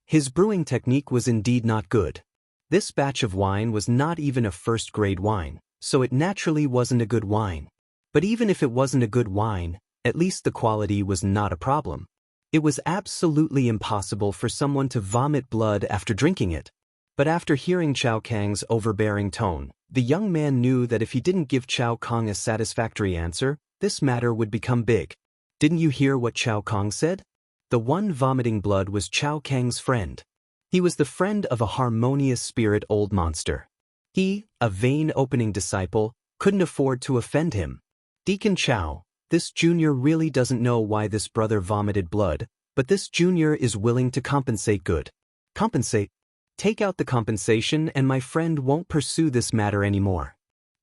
His brewing technique was indeed not good. This batch of wine was not even a first-grade wine, so it naturally wasn't a good wine. But even if it wasn't a good wine, at least the quality was not a problem. It was absolutely impossible for someone to vomit blood after drinking it. But after hearing Chao Kang's overbearing tone, the young man knew that if he didn't give Chao Kong a satisfactory answer, this matter would become big. Didn't you hear what Chao Kong said? The one vomiting blood was Chao Kang's friend. He was the friend of a harmonious spirit old monster. He, a vein-opening disciple, couldn't afford to offend him. Deacon Chao, this junior really doesn't know why this brother vomited blood, but this junior is willing to compensate good. Compensate? Take out the compensation and my friend won't pursue this matter anymore.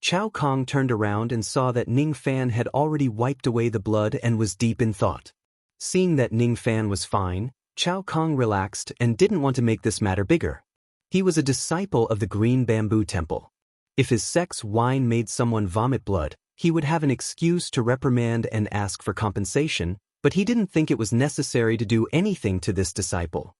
Chao Kong turned around and saw that Ning Fan had already wiped away the blood and was deep in thought. Seeing that Ning Fan was fine, Chao Kong relaxed and didn't want to make this matter bigger. He was a disciple of the Green Bamboo Temple. If his sex wine made someone vomit blood, he would have an excuse to reprimand and ask for compensation, but he didn't think it was necessary to do anything to this disciple.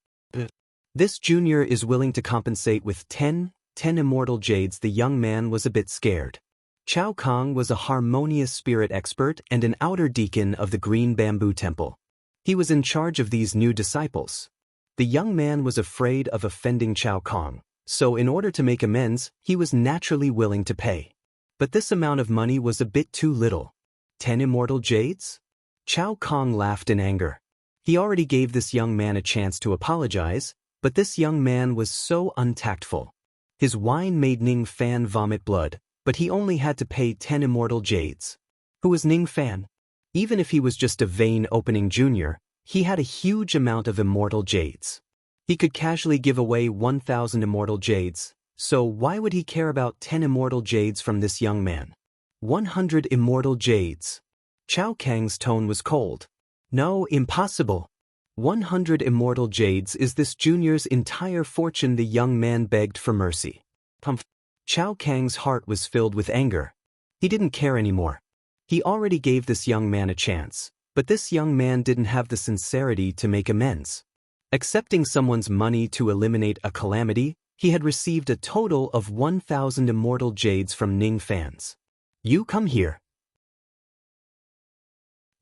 This junior is willing to compensate with 10 immortal jades. The young man was a bit scared. Chao Kong was a harmonious spirit expert and an outer deacon of the Green Bamboo Temple. He was in charge of these new disciples. The young man was afraid of offending Chao Kong, so in order to make amends, he was naturally willing to pay. But this amount of money was a bit too little. 10 immortal jades? Chao Kong laughed in anger. He already gave this young man a chance to apologize, but this young man was so untactful. His wine made Ning Fan vomit blood, but he only had to pay 10 immortal jades. Who was Ning Fan? Even if he was just a vein-opening junior, he had a huge amount of immortal jades. He could casually give away 1,000 immortal jades, so why would he care about 10 immortal jades from this young man? 100 immortal jades. Chao Kang's tone was cold. No, impossible. 100 immortal jades is this junior's entire fortune. The young man begged for mercy. Chao Kang's heart was filled with anger. He didn't care anymore. He already gave this young man a chance, but this young man didn't have the sincerity to make amends. Accepting someone's money to eliminate a calamity, he had received a total of 1,000 immortal jades from Ning Fans. You come here.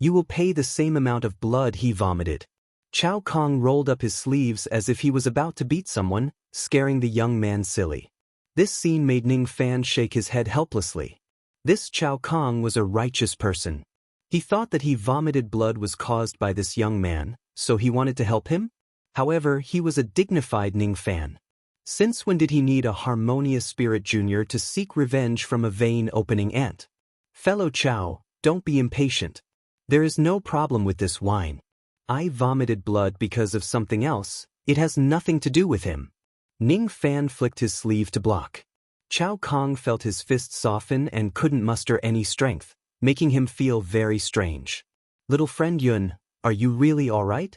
You will pay the same amount of blood he vomited. Chao Kong rolled up his sleeves as if he was about to beat someone, scaring the young man silly. This scene made Ning Fan shake his head helplessly. This Chao Kong was a righteous person. He thought that he vomited blood was caused by this young man, so he wanted to help him? However, he was a dignified Ning Fan. Since when did he need a harmonious spirit junior to seek revenge from a vein-opening ant? Fellow Chao, don't be impatient. There is no problem with this wine. I vomited blood because of something else. It has nothing to do with him. Ning Fan flicked his sleeve to block. Chao Kong felt his fist soften and couldn't muster any strength, making him feel very strange. Little friend Yun, are you really all right?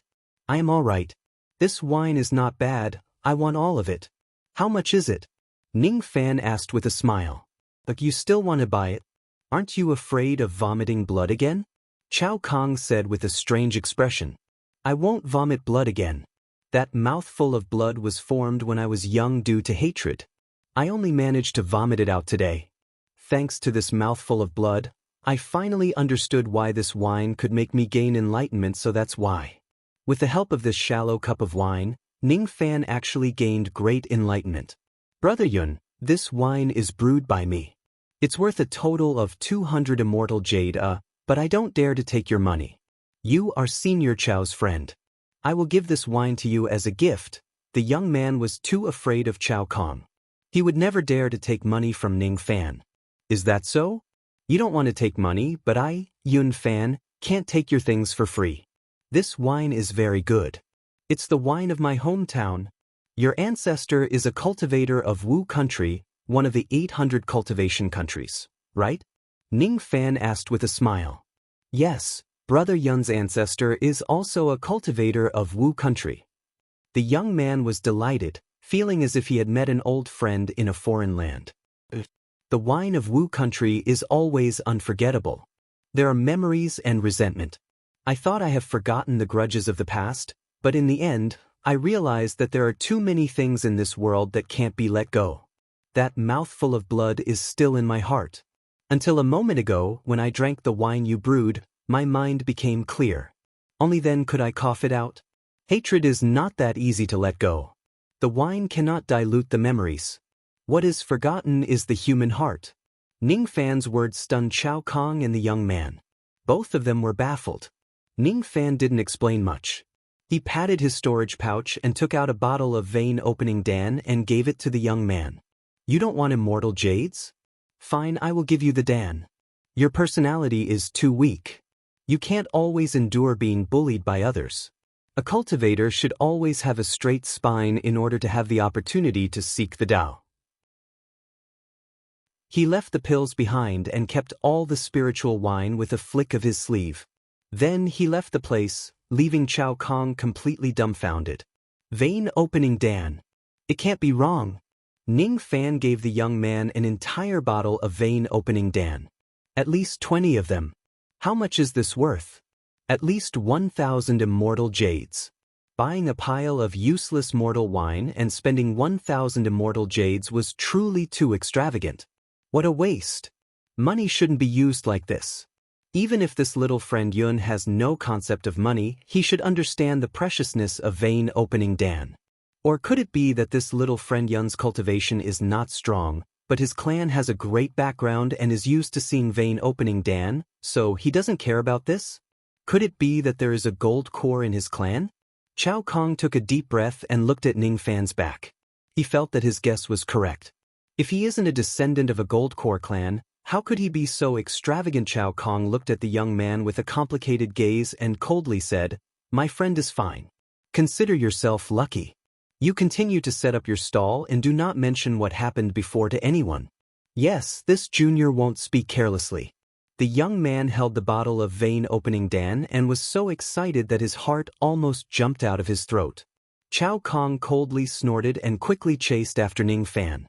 I am all right. This wine is not bad. I want all of it. How much is it? Ning Fan asked with a smile. But you still want to buy it? Aren't you afraid of vomiting blood again? Chao Kong said with a strange expression. I won't vomit blood again. That mouthful of blood was formed when I was young due to hatred. I only managed to vomit it out today. Thanks to this mouthful of blood, I finally understood why this wine could make me gain enlightenment, so that's why. With the help of this shallow cup of wine, Ning Fan actually gained great enlightenment. Brother Yun, this wine is brewed by me. It's worth a total of 200 immortal jade, but I don't dare to take your money. You are Senior Chao's friend. I will give this wine to you as a gift. The young man was too afraid of Chao Kong. He would never dare to take money from Ning Fan. Is that so? You don't want to take money, but I, Yun Fan, can't take your things for free. This wine is very good. It's the wine of my hometown. Your ancestor is a cultivator of Wu country, one of the 800 cultivation countries, right? Ning Fan asked with a smile. Yes, Brother Yun's ancestor is also a cultivator of Wu country. The young man was delighted, feeling as if he had met an old friend in a foreign land. The wine of Wu country is always unforgettable. There are memories and resentment. I thought I have forgotten the grudges of the past, but in the end, I realized that there are too many things in this world that can't be let go. That mouthful of blood is still in my heart. Until a moment ago, when I drank the wine you brewed, my mind became clear. Only then could I cough it out. Hatred is not that easy to let go. The wine cannot dilute the memories. What is forgotten is the human heart. Ning Fan's words stunned Chao Kong and the young man. Both of them were baffled. Ning Fan didn't explain much. He patted his storage pouch and took out a bottle of vein-opening Dan and gave it to the young man. You don't want immortal jades? Fine, I will give you the Dan. Your personality is too weak. You can't always endure being bullied by others. A cultivator should always have a straight spine in order to have the opportunity to seek the Tao. He left the pills behind and kept all the spiritual wine with a flick of his sleeve. Then he left the place, leaving Chao Kong completely dumbfounded. Vein-opening Dan. It can't be wrong. Ning Fan gave the young man an entire bottle of vein-opening Dan. At least 20 of them. How much is this worth? At least 1,000 immortal jades. Buying a pile of useless mortal wine and spending 1,000 immortal jades was truly too extravagant. What a waste. Money shouldn't be used like this. Even if this little friend Yun has no concept of money, he should understand the preciousness of vein-opening Dan. Or could it be that this little friend Yun's cultivation is not strong, but his clan has a great background and is used to seeing vein-opening Dan, so he doesn't care about this? Could it be that there is a gold core in his clan? Chao Kong took a deep breath and looked at Ning Fan's back. He felt that his guess was correct. If he isn't a descendant of a gold core clan, how could he be so extravagant? Chao Kong looked at the young man with a complicated gaze and coldly said, "My friend is fine. Consider yourself lucky. You continue to set up your stall and do not mention what happened before to anyone. Yes, this junior won't speak carelessly." The young man held the bottle of vein-opening Dan and was so excited that his heart almost jumped out of his throat. Chao Kong coldly snorted and quickly chased after Ning Fan.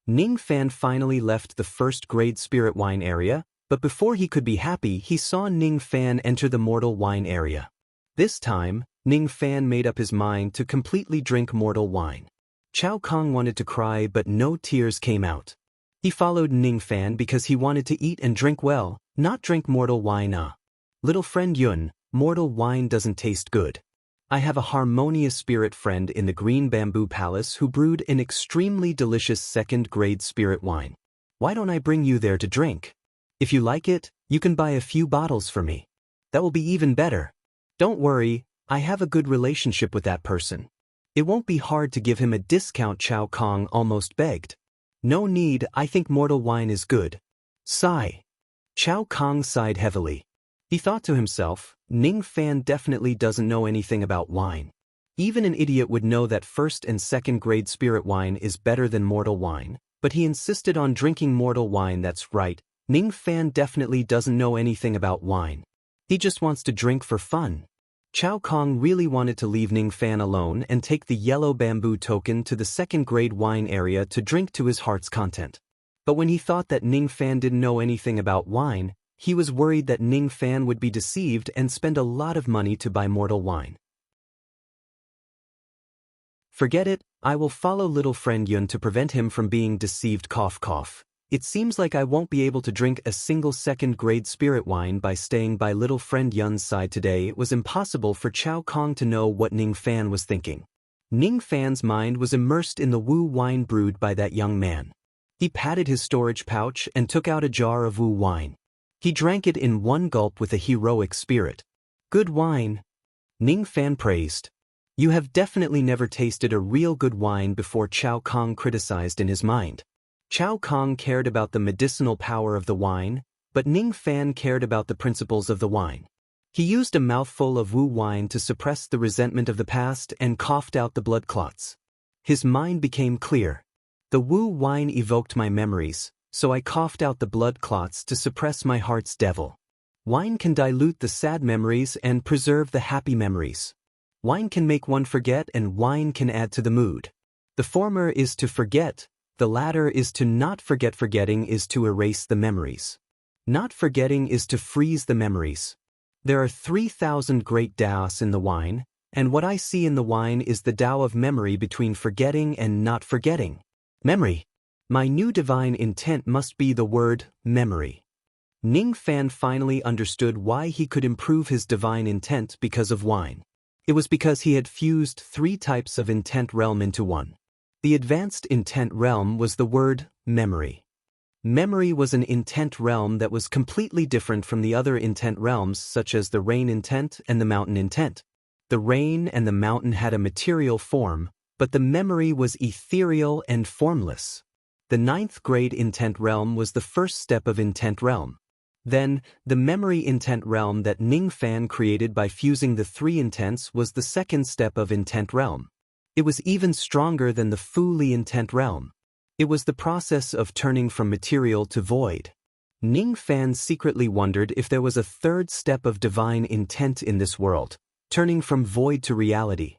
Ning Fan finally left the first-grade spirit wine area, but before he could be happy, he saw Ning Fan enter the mortal wine area. This time, Ning Fan made up his mind to completely drink mortal wine. Chao Kong wanted to cry, but no tears came out. He followed Ning Fan because he wanted to eat and drink well, not drink mortal wine. Little friend Yun, mortal wine doesn't taste good. I have a harmonious spirit friend in the Green Bamboo Palace who brewed an extremely delicious second-grade spirit wine. Why don't I bring you there to drink? If you like it, you can buy a few bottles for me. That will be even better. Don't worry, I have a good relationship with that person. It won't be hard to give him a discount. Chao Kong almost begged. No need, I think mortal wine is good. Sigh. Chao Kong sighed heavily. He thought to himself, Ning Fan definitely doesn't know anything about wine. Even an idiot would know that first and second grade spirit wine is better than mortal wine, but he insisted on drinking mortal wine. That's right, Ning Fan definitely doesn't know anything about wine. He just wants to drink for fun. Chao Kong really wanted to leave Ning Fan alone and take the yellow bamboo token to the second-grade wine area to drink to his heart's content. But when he thought that Ning Fan didn't know anything about wine, he was worried that Ning Fan would be deceived and spend a lot of money to buy mortal wine. Forget it, I will follow little friend Yun to prevent him from being deceived. Cough cough. It seems like I won't be able to drink a single second-grade spirit wine by staying by little friend Yun's side today. It was impossible for Chao Kong to know what Ning Fan was thinking. Ning Fan's mind was immersed in the Wu wine brewed by that young man. He patted his storage pouch and took out a jar of Wu wine. He drank it in one gulp with a heroic spirit. Good wine. Ning Fan praised. You have definitely never tasted a real good wine before. Chao Kong criticized in his mind. Chao Kong cared about the medicinal power of the wine, but Ning Fan cared about the principles of the wine. He used a mouthful of Wu wine to suppress the resentment of the past and coughed out the blood clots. His mind became clear. The Wu wine evoked my memories, so I coughed out the blood clots to suppress my heart's devil. Wine can dilute the sad memories and preserve the happy memories. Wine can make one forget, and wine can add to the mood. The former is to forget, the latter is to not forget. Forgetting is to erase the memories. Not forgetting is to freeze the memories. There are 3,000 great Taoists in the wine, and what I see in the wine is the Tao of memory between forgetting and not forgetting. Memory. My new divine intent must be the word memory. Ning Fan finally understood why he could improve his divine intent because of wine. It was because he had fused 3 types of intent realm into one. The advanced intent realm was the word memory. Memory was an intent realm that was completely different from the other intent realms, such as the rain intent and the mountain intent. The rain and the mountain had a material form, but the memory was ethereal and formless. The 9th grade intent realm was the first step of intent realm. Then, the memory intent realm that Ning Fan created by fusing the 3 intents was the 2nd step of intent realm. It was even stronger than the Fu Li intent realm. It was the process of turning from material to void. Ning Fan secretly wondered if there was a 3rd step of divine intent in this world, turning from void to reality.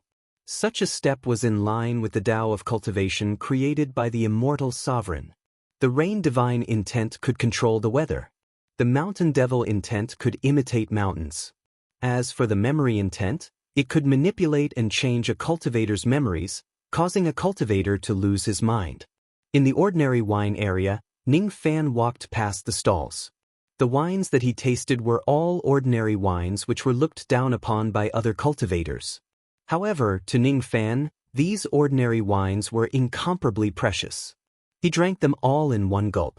Such a step was in line with the Tao of cultivation created by the immortal sovereign. The rain divine intent could control the weather. The mountain devil intent could imitate mountains. As for the memory intent, it could manipulate and change a cultivator's memories, causing a cultivator to lose his mind. In the ordinary wine area, Ning Fan walked past the stalls. The wines that he tasted were all ordinary wines which were looked down upon by other cultivators. However, to Ning Fan, these ordinary wines were incomparably precious. He drank them all in one gulp.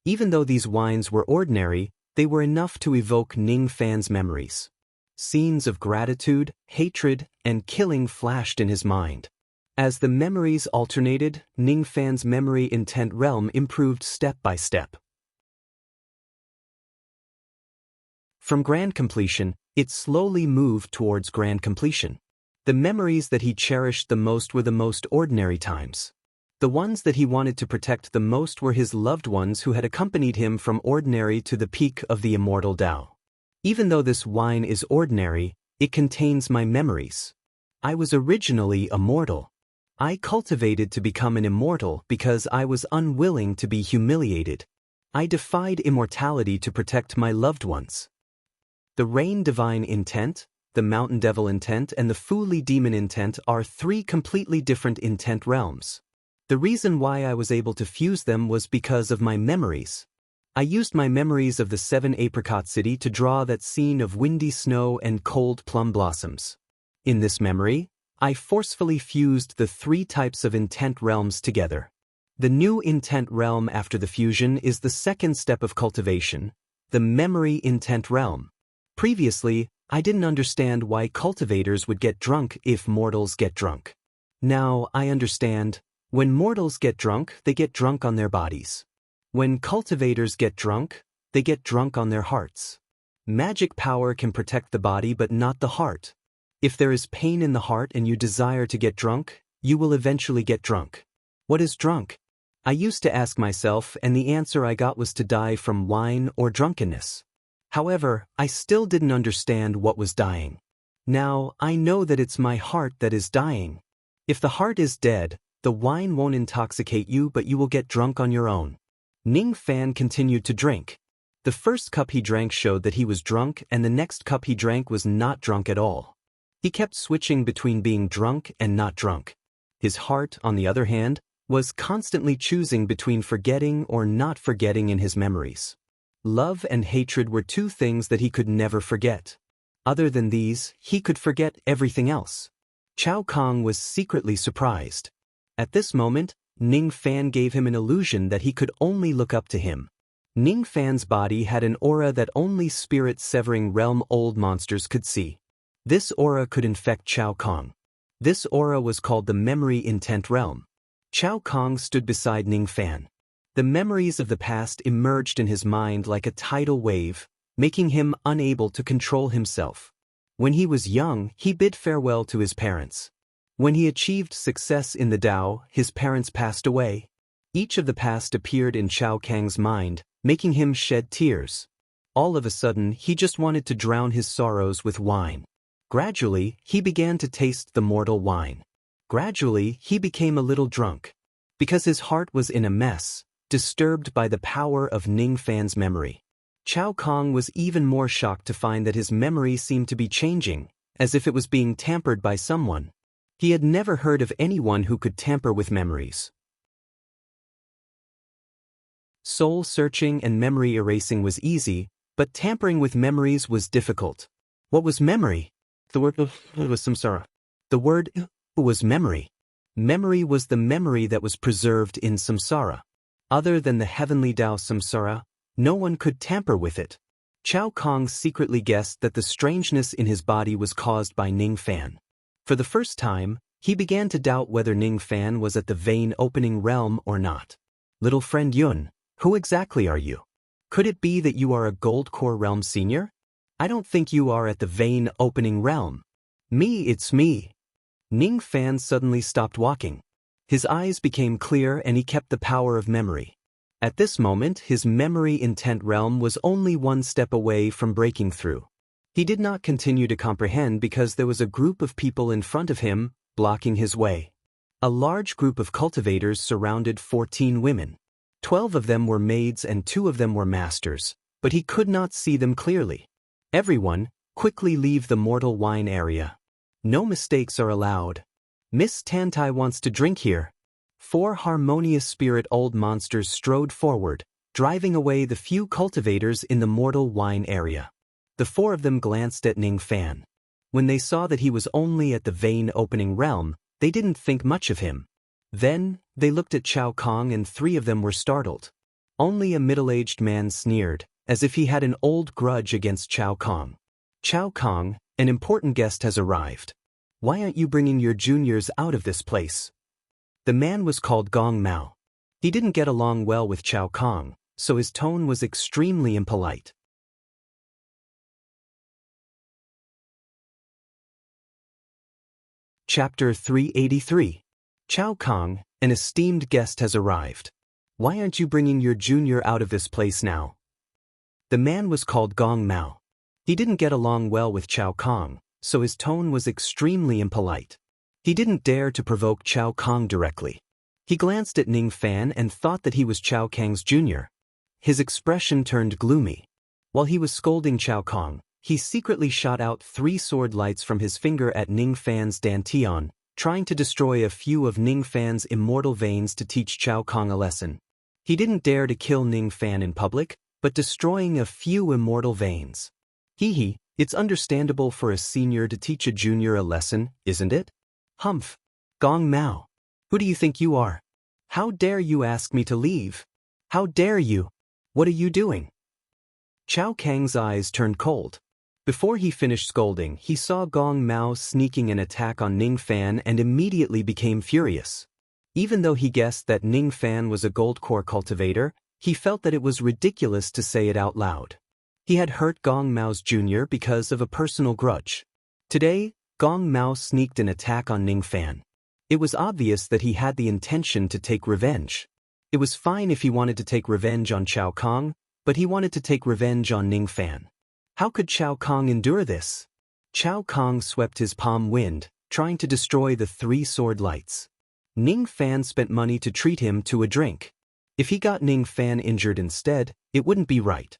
Even though these wines were ordinary, they were enough to evoke Ning Fan's memories. Scenes of gratitude, hatred, and killing flashed in his mind. As the memories alternated, Ning Fan's memory intent realm improved step by step. From grand completion, it slowly moved towards grand completion. The memories that he cherished the most were the most ordinary times. The ones that he wanted to protect the most were his loved ones who had accompanied him from ordinary to the peak of the immortal Tao. Even though this wine is ordinary, it contains my memories. I was originally immortal. I cultivated to become an immortal because I was unwilling to be humiliated. I defied immortality to protect my loved ones. The rain divine intent, the mountain devil intent, and the Fu Li demon intent are 3 completely different intent realms. The reason why I was able to fuse them was because of my memories. I used my memories of the 7 apricot city to draw that scene of windy snow and cold plum blossoms. In this memory, I forcefully fused the 3 types of intent realms together. The new intent realm after the fusion is the 2nd step of cultivation, the memory intent realm. Previously, I didn't understand why cultivators would get drunk if mortals get drunk. Now I understand. When mortals get drunk, they get drunk on their bodies. When cultivators get drunk, they get drunk on their hearts. Magic power can protect the body but not the heart. If there is pain in the heart and you desire to get drunk, you will eventually get drunk. What is drunk? I used to ask myself, and the answer I got was to die from wine or drunkenness. However, I still didn't understand what was dying. Now, I know that it's my heart that is dying. If the heart is dead, the wine won't intoxicate you, but you will get drunk on your own. Ning Fan continued to drink. The first cup he drank showed that he was drunk, and the next cup he drank was not drunk at all. He kept switching between being drunk and not drunk. His heart, on the other hand, was constantly choosing between forgetting or not forgetting in his memories. Love and hatred were 2 things that he could never forget. Other than these, he could forget everything else. Chao Kong was secretly surprised. At this moment, Ning Fan gave him an illusion that he could only look up to him. Ning Fan's body had an aura that only spirit-severing realm old monsters could see. This aura could infect Chao Kong. This aura was called the memory intent realm. Chao Kong stood beside Ning Fan. The memories of the past emerged in his mind like a tidal wave, making him unable to control himself. When he was young, he bid farewell to his parents. When he achieved success in the Tao, his parents passed away. Each of the past appeared in Chao Kang's mind, making him shed tears. All of a sudden, he just wanted to drown his sorrows with wine. Gradually, he began to taste the mortal wine. Gradually, he became a little drunk. Because his heart was in a mess, disturbed by the power of Ning Fan's memory. Chao Kong was even more shocked to find that his memory seemed to be changing, as if it was being tampered by someone. He had never heard of anyone who could tamper with memories. Soul searching and memory erasing was easy, but tampering with memories was difficult. What was memory? The word was samsara. The word was memory. Memory was the memory that was preserved in samsara. Other than the heavenly Tao samsara, no one could tamper with it. Chao Kong secretly guessed that the strangeness in his body was caused by Ning Fan. For the first time, he began to doubt whether Ning Fan was at the vein opening realm or not. Little friend Yun, who exactly are you? Could it be that you are a Gold Core Realm senior? I don't think you are at the vein opening realm. It's me. Ning Fan suddenly stopped walking. His eyes became clear and he kept the power of memory. At this moment, his memory intent realm was only one step away from breaking through. He did not continue to comprehend because there was a group of people in front of him, blocking his way. A large group of cultivators surrounded 14 women. 12 of them were maids and 2 of them were masters, but he could not see them clearly. Everyone, quickly leave the mortal wine area. No mistakes are allowed. Miss Tantai wants to drink here. 4 harmonious spirit old monsters strode forward, driving away the few cultivators in the mortal wine area. The 4 of them glanced at Ning Fan. When they saw that he was only at the vein opening realm, they didn't think much of him. Then, they looked at Chao Kong and 3 of them were startled. Only a middle-aged man sneered, as if he had an old grudge against Chao Kong. Chao Kong, an important guest has arrived. Why aren't you bringing your juniors out of this place? The man was called Gong Mao. He didn't get along well with Chao Kong, so his tone was extremely impolite. Chapter 383. Chao Kong, an esteemed guest has arrived. Why aren't you bringing your junior out of this place now? The man was called Gong Mao. He didn't get along well with Chao Kong, so his tone was extremely impolite. He didn't dare to provoke Chao Kong directly. He glanced at Ning Fan and thought that he was Chao Kang's junior. His expression turned gloomy. While he was scolding Chao Kong, he secretly shot out 3 sword lights from his finger at Ning Fan's dantian, trying to destroy a few of Ning Fan's immortal veins to teach Chao Kong a lesson. He didn't dare to kill Ning Fan in public, but destroying a few immortal veins. It's understandable for a senior to teach a junior a lesson, isn't it? Humph. Gong Mao. Who do you think you are? How dare you ask me to leave? How dare you? What are you doing? Chao Kang's eyes turned cold. Before he finished scolding, he saw Gong Mao sneaking an attack on Ning Fan and immediately became furious. Even though he guessed that Ning Fan was a gold core cultivator, he felt that it was ridiculous to say it out loud. He had hurt Gong Mao's junior because of a personal grudge. Today, Gong Mao sneaked an attack on Ning Fan. It was obvious that he had the intention to take revenge. It was fine if he wanted to take revenge on Chao Kong, but he wanted to take revenge on Ning Fan. How could Chao Kong endure this? Chao Kong swept his palm wind, trying to destroy the 3 sword lights. Ning Fan spent money to treat him to a drink. If he got Ning Fan injured instead, it wouldn't be right.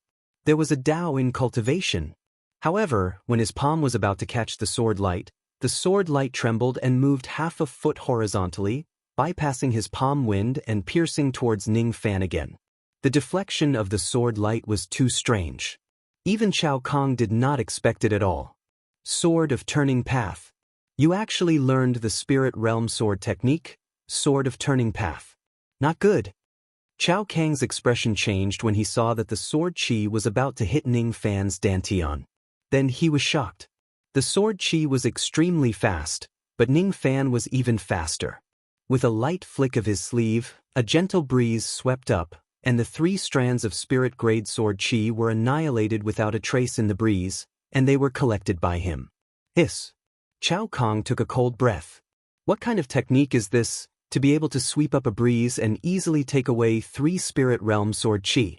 There was a Tao in cultivation. However, when his palm was about to catch the sword light trembled and moved half a foot horizontally, bypassing his palm wind and piercing towards Ning Fan again. The deflection of the sword light was too strange. Even Chao Kong did not expect it at all. Sword of Turning Path. You actually learned the Spirit Realm sword technique? Sword of Turning Path. Not good. Chao Kang's expression changed when he saw that the sword chi was about to hit Ning Fan's dantian. Then he was shocked. The sword chi was extremely fast, but Ning Fan was even faster. With a light flick of his sleeve, a gentle breeze swept up, and the 3 strands of spirit-grade sword chi were annihilated without a trace in the breeze, and they were collected by him. Hiss. Chao Kong took a cold breath. What kind of technique is this, to be able to sweep up a breeze and easily take away 3 spirit realm sword chi?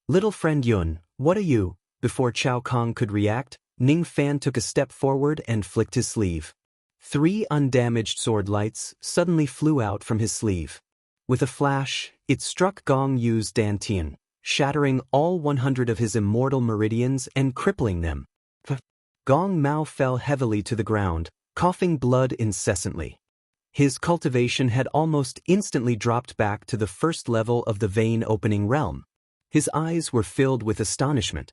Little friend Yun, what are you? Before Chao Kong could react, Ning Fan took a step forward and flicked his sleeve. 3 undamaged sword lights suddenly flew out from his sleeve. With a flash, it struck Gong Yu's dantian, shattering all 100 of his immortal meridians and crippling them. Gong Mao fell heavily to the ground, coughing blood incessantly. His cultivation had almost instantly dropped back to the first level of the vein-opening realm. His eyes were filled with astonishment.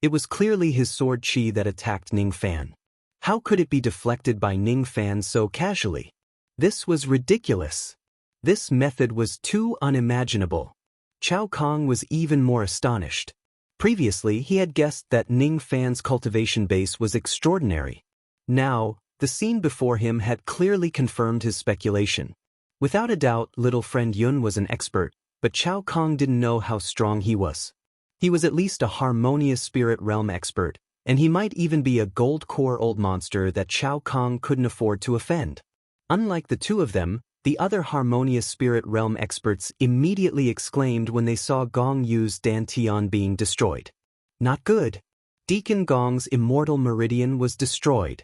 It was clearly his sword chi that attacked Ning Fan. How could it be deflected by Ning Fan so casually? This was ridiculous. This method was too unimaginable. Cao Kong was even more astonished. Previously, he had guessed that Ning Fan's cultivation base was extraordinary. Now, the scene before him had clearly confirmed his speculation. Without a doubt, little friend Yun was an expert, but Cao Kong didn't know how strong he was. He was at least a harmonious spirit realm expert, and he might even be a gold core old monster that Cao Kong couldn't afford to offend. Unlike the two of them, the other harmonious spirit realm experts immediately exclaimed when they saw Gong Yu's dantian being destroyed. Not good. Deacon Gong's immortal meridian was destroyed.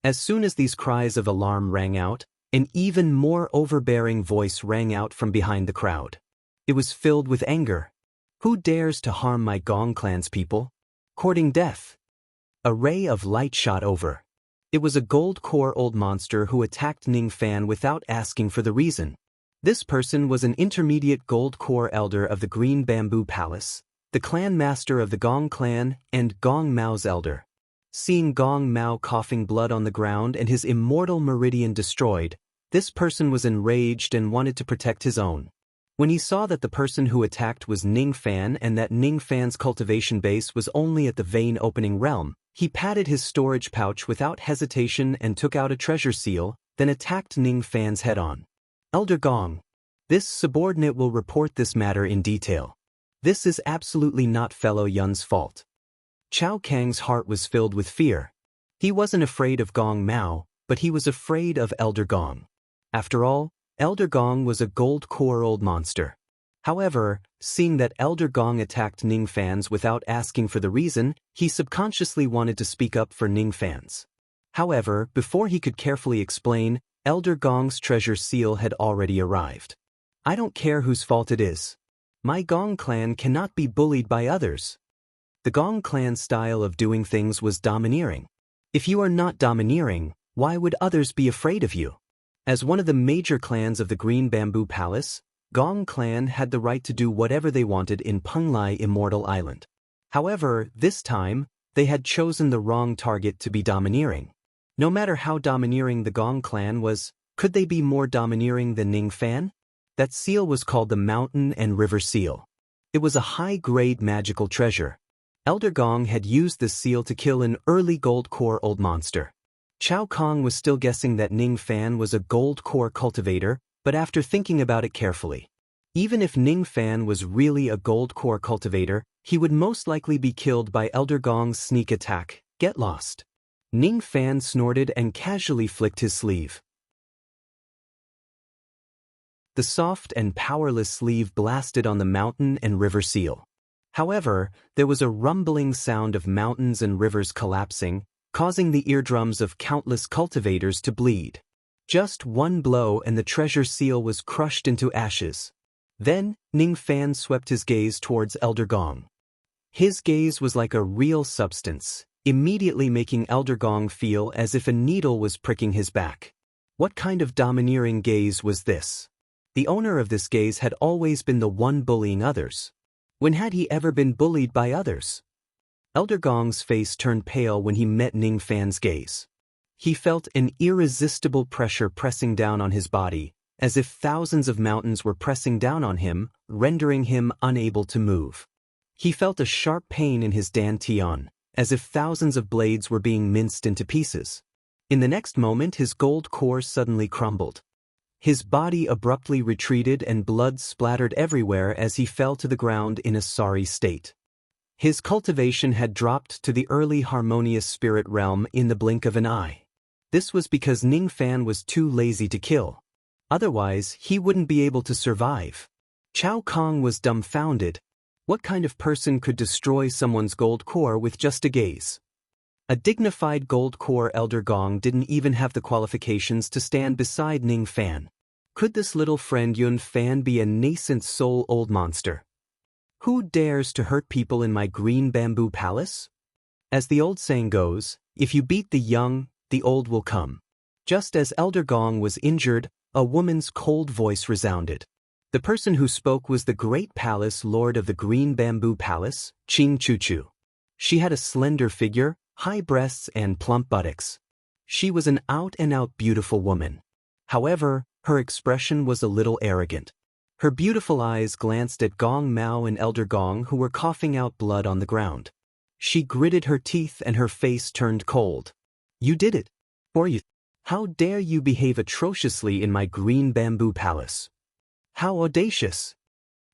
As soon as these cries of alarm rang out, an even more overbearing voice rang out from behind the crowd. It was filled with anger. Who dares to harm my Gong clan's people? Courting death. A ray of light shot over. It was a gold core old monster who attacked Ning Fan without asking for the reason. This person was an intermediate gold core elder of the Green Bamboo Palace, the clan master of the Gong clan, and Gong Mao's elder. Seeing Gong Mao coughing blood on the ground and his immortal meridian destroyed, this person was enraged and wanted to protect his own. When he saw that the person who attacked was Ning Fan and that Ning Fan's cultivation base was only at the vein-opening realm, he patted his storage pouch without hesitation and took out a treasure seal, then attacked Ning Fan's head-on. Elder Gong. This subordinate will report this matter in detail. This is absolutely not fellow Yun's fault. Cao Kang's heart was filled with fear. He wasn't afraid of Gong Mao, but he was afraid of Elder Gong. After all, Elder Gong was a gold core old monster. However, seeing that Elder Gong attacked Ning Fan's without asking for the reason, he subconsciously wanted to speak up for Ning Fan's. However, before he could carefully explain, Elder Gong's treasure seal had already arrived. I don't care whose fault it is. My Gong clan cannot be bullied by others. The Gong clan's style of doing things was domineering. If you are not domineering, why would others be afraid of you? As one of the major clans of the Green Bamboo Palace, Gong clan had the right to do whatever they wanted in Penglai Immortal Island. However, this time, they had chosen the wrong target to be domineering. No matter how domineering the Gong clan was, could they be more domineering than Ning Fan? That seal was called the Mountain and River Seal. It was a high-grade magical treasure. Elder Gong had used this seal to kill an early gold core old monster. Cao Kong was still guessing that Ning Fan was a gold core cultivator, but after thinking about it carefully, even if Ning Fan was really a gold core cultivator, he would most likely be killed by Elder Gong's sneak attack. Get lost. Ning Fan snorted and casually flicked his sleeve. The soft and powerless sleeve blasted on the mountain and river seal. However, there was a rumbling sound of mountains and rivers collapsing, causing the eardrums of countless cultivators to bleed. Just one blow and the treasure seal was crushed into ashes. Then, Ning Fan swept his gaze towards Elder Gong. His gaze was like a real substance, immediately making Elder Gong feel as if a needle was pricking his back. What kind of domineering gaze was this? The owner of this gaze had always been the one bullying others. When had he ever been bullied by others? Elder Gong's face turned pale when he met Ning Fan's gaze. He felt an irresistible pressure pressing down on his body, as if thousands of mountains were pressing down on him, rendering him unable to move. He felt a sharp pain in his dantian, as if thousands of blades were being minced into pieces. In the next moment his gold core suddenly crumbled. His body abruptly retreated and blood splattered everywhere as he fell to the ground in a sorry state. His cultivation had dropped to the early harmonious spirit realm in the blink of an eye. This was because Ning Fan was too lazy to kill. Otherwise, he wouldn't be able to survive. Cao Kong was dumbfounded. What kind of person could destroy someone's gold core with just a gaze? A dignified gold core Elder Gong didn't even have the qualifications to stand beside Ning Fan. Could this little friend Yun Fan be a nascent soul old monster? Who dares to hurt people in my green bamboo palace? As the old saying goes, if you beat the young, the old will come. Just as Elder Gong was injured, a woman's cold voice resounded. The person who spoke was the great palace lord of the green bamboo palace, Ching Chu-Chu. She had a slender figure, high breasts and plump buttocks. She was an out-and-out beautiful woman. However, her expression was a little arrogant. Her beautiful eyes glanced at Gong Mao and Elder Gong who were coughing out blood on the ground. She gritted her teeth and her face turned cold. You did it. Or you. How dare you behave atrociously in my green bamboo palace? How audacious!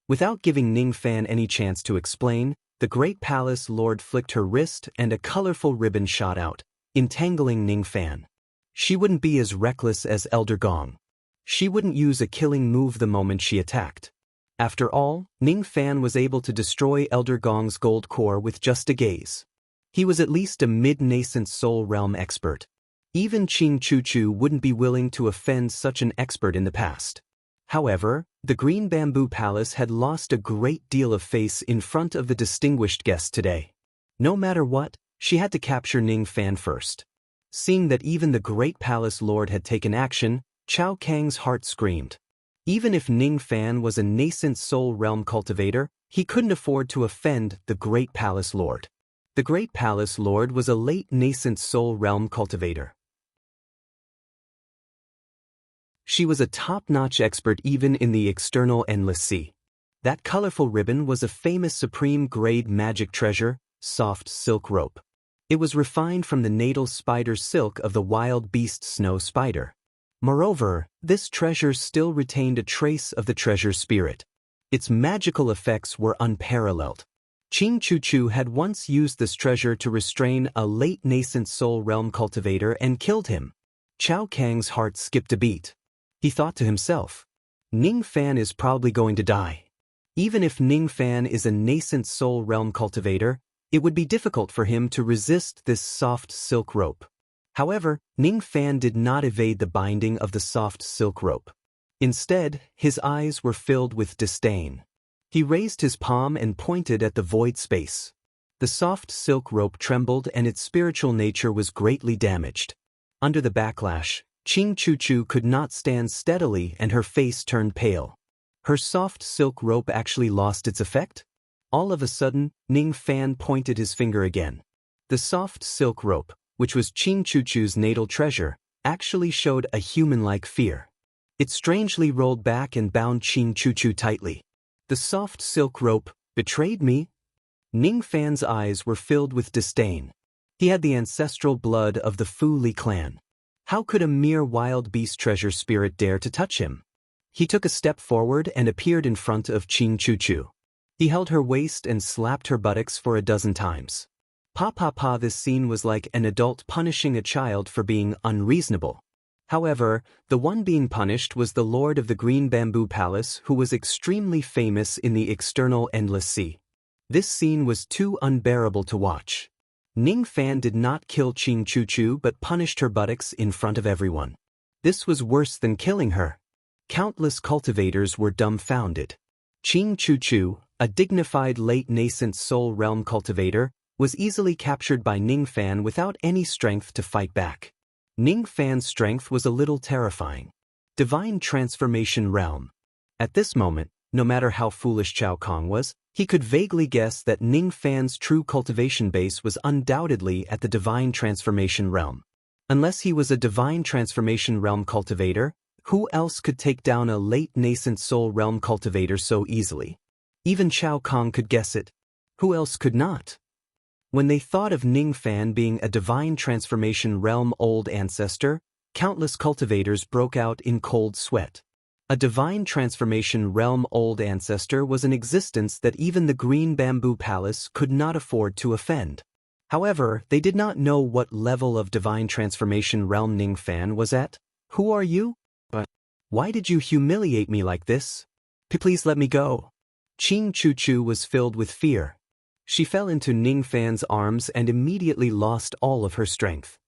Without giving Ning Fan any chance to explain, the great palace lord flicked her wrist and a colorful ribbon shot out, entangling Ning Fan. She wouldn't be as reckless as Elder Gong. She wouldn't use a killing move the moment she attacked. After all, Ning Fan was able to destroy Elder Gong's gold core with just a gaze. He was at least a mid-nascent soul realm expert. Even Ching Chu-Chu wouldn't be willing to offend such an expert in the past. However, the Green Bamboo Palace had lost a great deal of face in front of the distinguished guest today. No matter what, she had to capture Ning Fan first. Seeing that even the great palace lord had taken action, Chao Kang's heart screamed. Even if Ning Fan was a nascent soul realm cultivator, he couldn't afford to offend the great palace lord. The great palace lord was a late nascent soul realm cultivator. She was a top-notch expert even in the external endless sea. That colorful ribbon was a famous supreme-grade magic treasure, soft silk rope. It was refined from the natal spider silk of the wild beast snow spider. Moreover, this treasure still retained a trace of the treasure's spirit. Its magical effects were unparalleled. Ching Chu-Chu had once used this treasure to restrain a late nascent soul realm cultivator and killed him. Chao Kang's heart skipped a beat. He thought to himself, Ning Fan is probably going to die. Even if Ning Fan is a nascent soul realm cultivator, it would be difficult for him to resist this soft silk rope. However, Ning Fan did not evade the binding of the soft silk rope. Instead, his eyes were filled with disdain. He raised his palm and pointed at the void space. The soft silk rope trembled and its spiritual nature was greatly damaged. Under the backlash, Ching Chu-Chu could not stand steadily and her face turned pale. Her soft silk rope actually lost its effect? All of a sudden, Ning Fan pointed his finger again. The soft silk rope, which was Ching Chu-Chu's natal treasure, actually showed a human-like fear. It strangely rolled back and bound Ching Chu-Chu tightly. The soft silk rope betrayed me? Ning Fan's eyes were filled with disdain. He had the ancestral blood of the Fu Li clan. How could a mere wild beast treasure spirit dare to touch him? He took a step forward and appeared in front of Ching Chu-Chu. He held her waist and slapped her buttocks for a dozen times. Pa. This scene was like an adult punishing a child for being unreasonable. However, the one being punished was the Lord of the Green Bamboo Palace who was extremely famous in the external endless sea. This scene was too unbearable to watch. Ning Fan did not kill Ching Chu-Chu but punished her buttocks in front of everyone. This was worse than killing her. Countless cultivators were dumbfounded. Ching Chu-Chu, a dignified late nascent soul realm cultivator, was easily captured by Ning Fan without any strength to fight back. Ning Fan's strength was a little terrifying. Divine Transformation Realm. At this moment, no matter how foolish Chao Kang was, he could vaguely guess that Ning Fan's true cultivation base was undoubtedly at the Divine Transformation Realm. Unless he was a Divine Transformation Realm cultivator, who else could take down a late nascent soul realm cultivator so easily? Even Chao Kang could guess it. Who else could not? When they thought of Ning Fan being a Divine Transformation Realm old ancestor, countless cultivators broke out in cold sweat. A Divine Transformation Realm old ancestor was an existence that even the Green Bamboo Palace could not afford to offend. However, they did not know what level of Divine Transformation Realm Ning Fan was at. Who are you? But why did you humiliate me like this? Please let me go. Ching Chu was filled with fear. She fell into Ning Fan's arms and immediately lost all of her strength.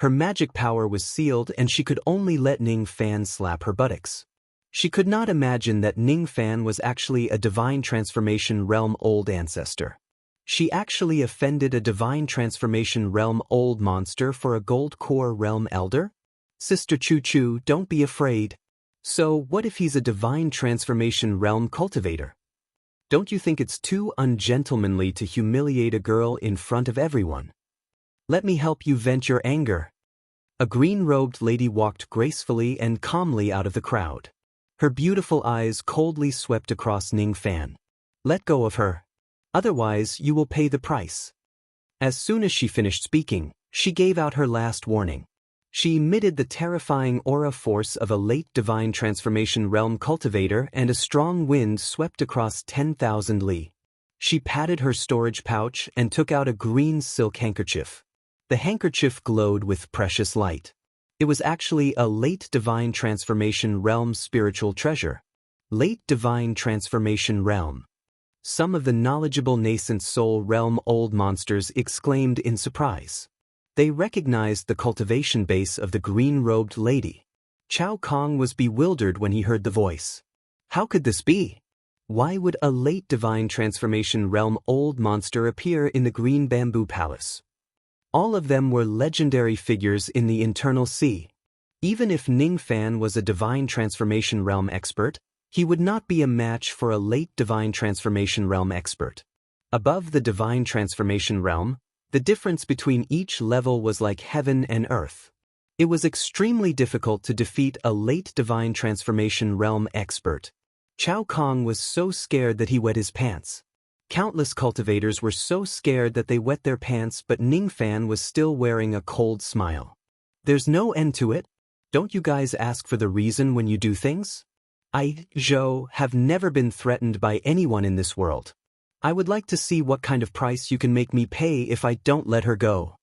Her magic power was sealed and she could only let Ning Fan slap her buttocks. She could not imagine that Ning Fan was actually a divine transformation realm old ancestor. She actually offended a divine transformation realm old monster for a gold core realm elder? Sister Chu, don't be afraid. So what if he's a divine transformation realm cultivator? Don't you think it's too ungentlemanly to humiliate a girl in front of everyone? Let me help you vent your anger. A green-robed lady walked gracefully and calmly out of the crowd. Her beautiful eyes coldly swept across Ning Fan. Let go of her. Otherwise, you will pay the price. As soon as she finished speaking, she gave out her last warning. She emitted the terrifying aura force of a late divine transformation realm cultivator and a strong wind swept across 10,000 li. She patted her storage pouch and took out a green silk handkerchief. The handkerchief glowed with precious light. It was actually a late divine transformation realm spiritual treasure. Late divine transformation realm. Some of the knowledgeable nascent soul realm old monsters exclaimed in surprise. They recognized the cultivation base of the green-robed lady. Chao Kong was bewildered when he heard the voice. How could this be? Why would a late divine transformation realm old monster appear in the Green Bamboo Palace? All of them were legendary figures in the Internal Sea. Even if Ning Fan was a divine transformation realm expert, he would not be a match for a late divine transformation realm expert. Above the divine transformation realm, the difference between each level was like heaven and earth. It was extremely difficult to defeat a late divine transformation realm expert. Chao Kong was so scared that he wet his pants. Countless cultivators were so scared that they wet their pants, but Ning Fan was still wearing a cold smile. There's no end to it. Don't you guys ask for the reason when you do things? I, Zhou, have never been threatened by anyone in this world. I would like to see what kind of price you can make me pay if I don't let her go.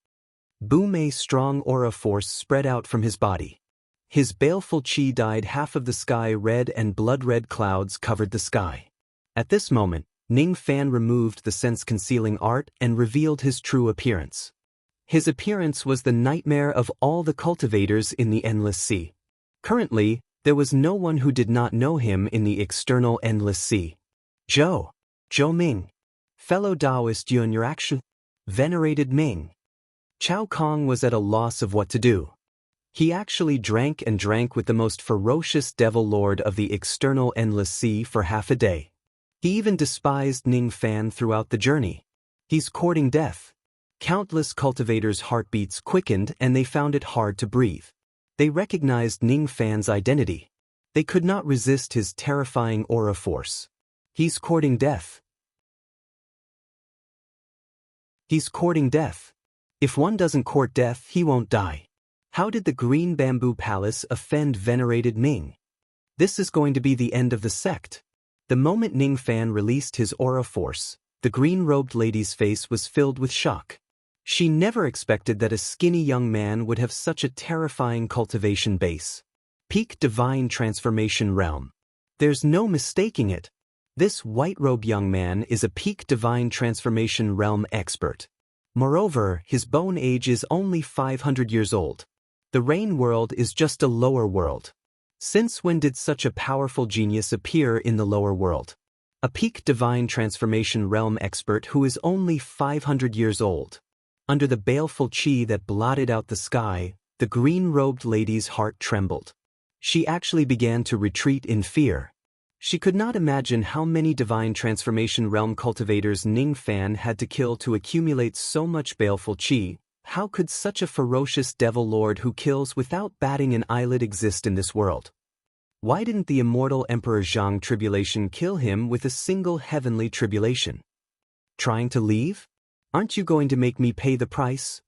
Bu Mei's strong aura force spread out from his body. His baleful qi dyed half of the sky red and blood-red clouds covered the sky. At this moment, Ning Fan removed the sense-concealing art and revealed his true appearance. His appearance was the nightmare of all the cultivators in the Endless Sea. Currently, there was no one who did not know him in the external Endless Sea. Zhou Ming. Fellow Taoist Yun, your action. Venerated Ming. Chao Kong was at a loss of what to do. He actually drank and drank with the most ferocious devil lord of the external Endless Sea for half a day. He even despised Ning Fan throughout the journey. He's courting death. Countless cultivators' heartbeats quickened and they found it hard to breathe. They recognized Ning Fan's identity. They could not resist his terrifying aura force. He's courting death. He's courting death. If one doesn't court death, he won't die. How did the Green Bamboo Palace offend venerated Ming? This is going to be the end of the sect. The moment Ning Fan released his aura force, the green-robed lady's face was filled with shock. She never expected that a skinny young man would have such a terrifying cultivation base. Peak divine transformation realm. There's no mistaking it. This white-robed young man is a peak divine transformation realm expert. Moreover, his bone age is only 500 years old. The Rain World is just a lower world. Since when did such a powerful genius appear in the lower world? A peak divine transformation realm expert who is only 500 years old. Under the baleful qi that blotted out the sky, the green-robed lady's heart trembled. She actually began to retreat in fear. She could not imagine how many divine transformation realm cultivators Ning Fan had to kill to accumulate so much baleful qi. How could such a ferocious devil lord who kills without batting an eyelid exist in this world? Why didn't the immortal Emperor Zhang Tribulation kill him with a single heavenly tribulation? Trying to leave? Aren't you going to make me pay the price?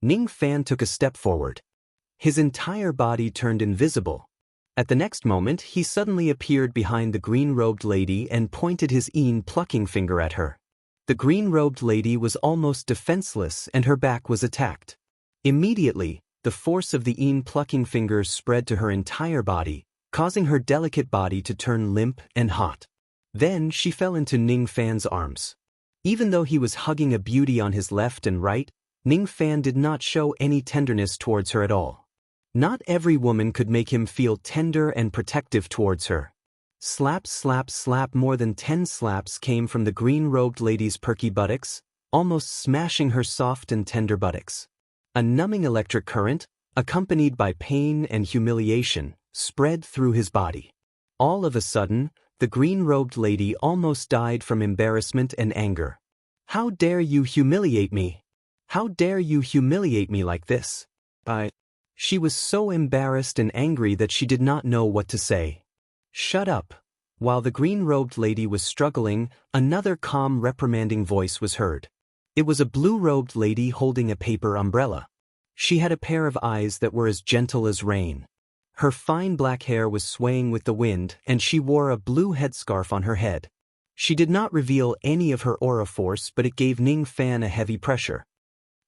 Ning Fan took a step forward. His entire body turned invisible. At the next moment, he suddenly appeared behind the green-robed lady and pointed his plucking finger at her. The green-robed lady was almost defenseless and her back was attacked. Immediately, the force of the plucking finger spread to her entire body, causing her delicate body to turn limp and hot. Then she fell into Ning Fan's arms. Even though he was hugging a beauty on his left and right, Ning Fan did not show any tenderness towards her at all. Not every woman could make him feel tender and protective towards her. Slap, slap, slap. More than 10 slaps came from the green-robed lady's perky buttocks, almost smashing her soft and tender buttocks. A numbing electric current, accompanied by pain and humiliation, spread through his body. All of a sudden, the green-robed lady almost died from embarrassment and anger. "How dare you humiliate me? How dare you humiliate me like this?" She was so embarrassed and angry that she did not know what to say. "Shut up." While the green-robed lady was struggling, another calm reprimanding voice was heard. It was a blue-robed lady holding a paper umbrella. She had a pair of eyes that were as gentle as rain. Her fine black hair was swaying with the wind, and she wore a blue headscarf on her head. She did not reveal any of her aura force, but it gave Ning Fan a heavy pressure.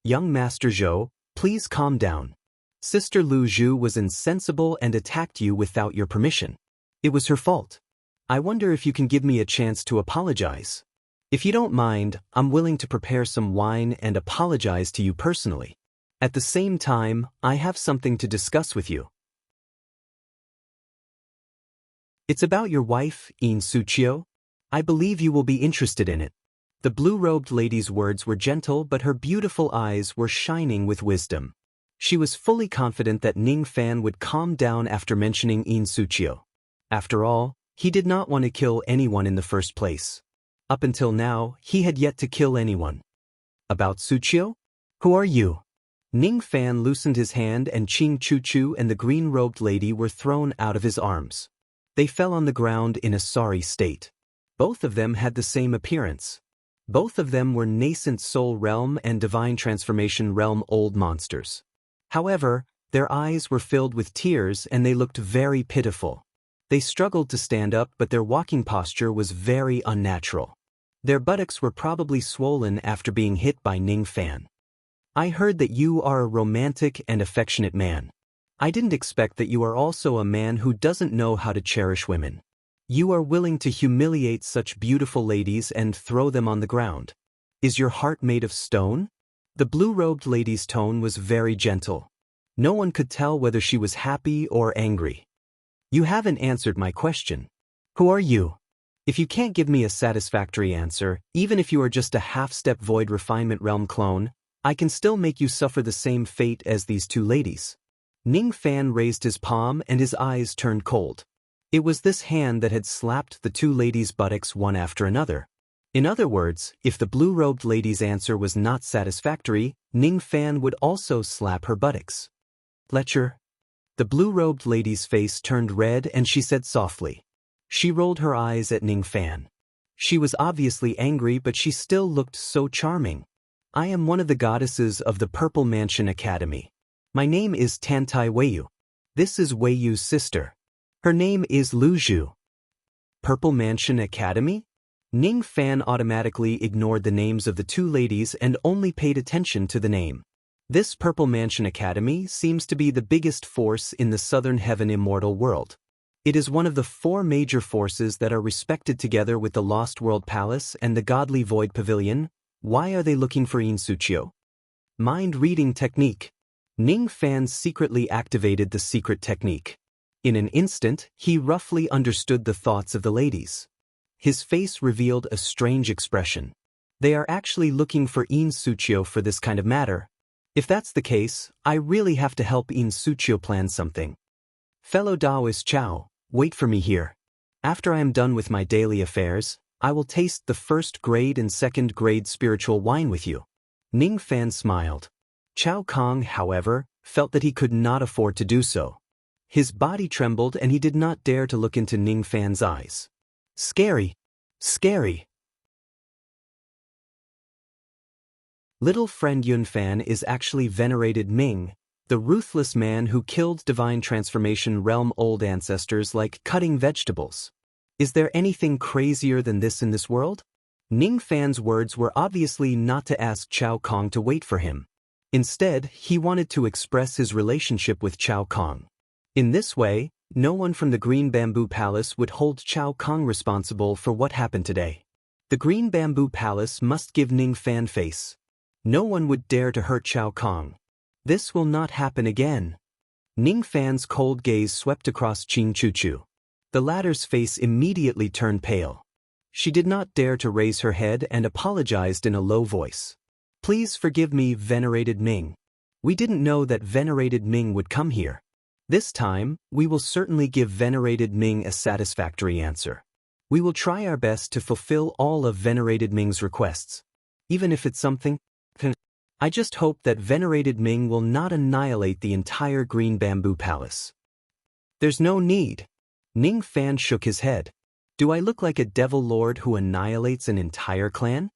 "Young Master Zhou, please calm down. Sister Lu Zhu was insensible and attacked you without your permission. It was her fault. I wonder if you can give me a chance to apologize. If you don't mind, I'm willing to prepare some wine and apologize to you personally. At the same time, I have something to discuss with you. It's about your wife, In Suchio. I believe you will be interested in it." The blue-robed lady's words were gentle, but her beautiful eyes were shining with wisdom. She was fully confident that Ning Fan would calm down after mentioning In Suchio. After all, he did not want to kill anyone in the first place. Up until now, he had yet to kill anyone. "About Suchio? Who are you?" Ning Fan loosened his hand, and Qing Chu-Chu and the green-robed lady were thrown out of his arms. They fell on the ground in a sorry state. Both of them had the same appearance. Both of them were nascent soul realm and divine transformation realm old monsters. However, their eyes were filled with tears and they looked very pitiful. They struggled to stand up, but their walking posture was very unnatural. Their buttocks were probably swollen after being hit by Ning Fan. "I heard that you are a romantic and affectionate man. I didn't expect that you are also a man who doesn't know how to cherish women. You are willing to humiliate such beautiful ladies and throw them on the ground. Is your heart made of stone?" The blue-robed lady's tone was very gentle. No one could tell whether she was happy or angry. "You haven't answered my question. Who are you? If you can't give me a satisfactory answer, even if you are just a half-step void refinement realm clone, I can still make you suffer the same fate as these two ladies." Ning Fan raised his palm and his eyes turned cold. It was this hand that had slapped the two ladies' buttocks one after another. In other words, if the blue-robed lady's answer was not satisfactory, Ning Fan would also slap her buttocks. "Fletcher?" The blue-robed lady's face turned red and she said softly. She rolled her eyes at Ning Fan. She was obviously angry, but she still looked so charming. "I am one of the goddesses of the Purple Mansion Academy. My name is Tantai Weiyu. This is Weiyu's sister. Her name is Lu Zhu." "Purple Mansion Academy?" Ning Fan automatically ignored the names of the two ladies and only paid attention to the name. This Purple Mansion Academy seems to be the biggest force in the Southern Heaven Immortal world. It is one of the 4 major forces that are respected together with the Lost World Palace and the Godly Void Pavilion. Why are they looking for In Suchio? Mind-reading technique. Ning Fan secretly activated the secret technique. In an instant, he roughly understood the thoughts of the ladies. His face revealed a strange expression. They are actually looking for In Suchio for this kind of matter. If that's the case, I really have to help In Suchio plan something. "Fellow Taoist Chao, wait for me here. After I am done with my daily affairs, I will taste the 1st grade and 2nd grade spiritual wine with you." Ning Fan smiled. Chao Kong, however, felt that he could not afford to do so. His body trembled and he did not dare to look into Ning Fan's eyes. Scary. Scary. Little friend Yun Fan is actually venerated Ming, the ruthless man who killed divine transformation realm old ancestors like cutting vegetables. Is there anything crazier than this in this world? Ning Fan's words were obviously not to ask Chao Kong to wait for him. Instead, he wanted to express his relationship with Chao Kong. In this way, No one from the Green Bamboo Palace would hold Chao Kong responsible for what happened today. The Green Bamboo Palace must give Ning Fan face. No one would dare to hurt Chao Kong. This will not happen again. Ning Fan's cold gaze swept across Qing Chuchu. The latter's face immediately turned pale. She did not dare to raise her head and apologized in a low voice. Please forgive me, venerated Ming. We didn't know that venerated Ming would come here. This time, we will certainly give venerated Ming a satisfactory answer. We will try our best to fulfill all of venerated Ming's requests. Even if it's something. I just hope that venerated Ming will not annihilate the entire Green Bamboo Palace. There's no need. Ning Fan shook his head. Do I look like a devil lord who annihilates an entire clan?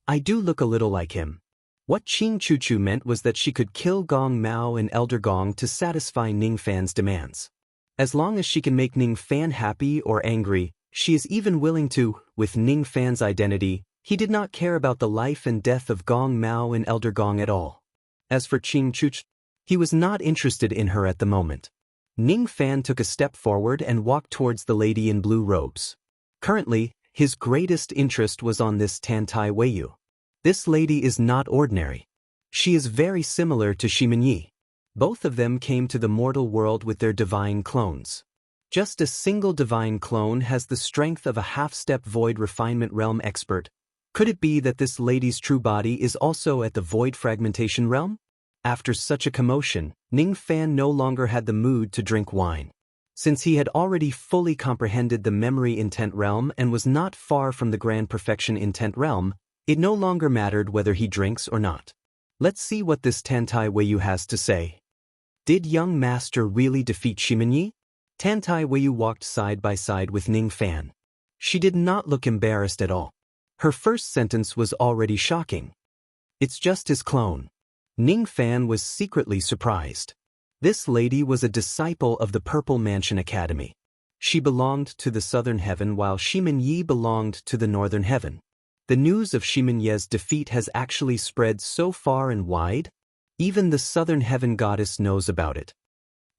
I do look a little like him. What Qing Chuchu meant was that she could kill Gong Mao and Elder Gong to satisfy Ning Fan's demands. As long as she can make Ning Fan happy or angry, she is even willing to. With Ning Fan's identity, he did not care about the life and death of Gong Mao and Elder Gong at all. As for Qing Chuchu, he was not interested in her at the moment. Ning Fan took a step forward and walked towards the lady in blue robes. Currently, his greatest interest was on this Tantai Weiyu. This lady is not ordinary. She is very similar to Shimen Yi. Both of them came to the mortal world with their divine clones. Just a single divine clone has the strength of a half-step void refinement realm expert. Could it be that this lady's true body is also at the void fragmentation realm? After such a commotion, Ning Fan no longer had the mood to drink wine. Since he had already fully comprehended the memory intent realm and was not far from the grand perfection intent realm, it no longer mattered whether he drinks or not. Let's see what this Tantai Weiyu has to say. Did young master really defeat Shimen Yi? Tantai Weiyu walked side by side with Ning Fan. She did not look embarrassed at all. Her first sentence was already shocking. It's just his clone. Ning Fan was secretly surprised. This lady was a disciple of the Purple Mansion Academy. She belonged to the Southern Heaven while Shimen Yi belonged to the Northern Heaven. The news of Shimen Yi's defeat has actually spread so far and wide, even the Southern Heaven goddess knows about it.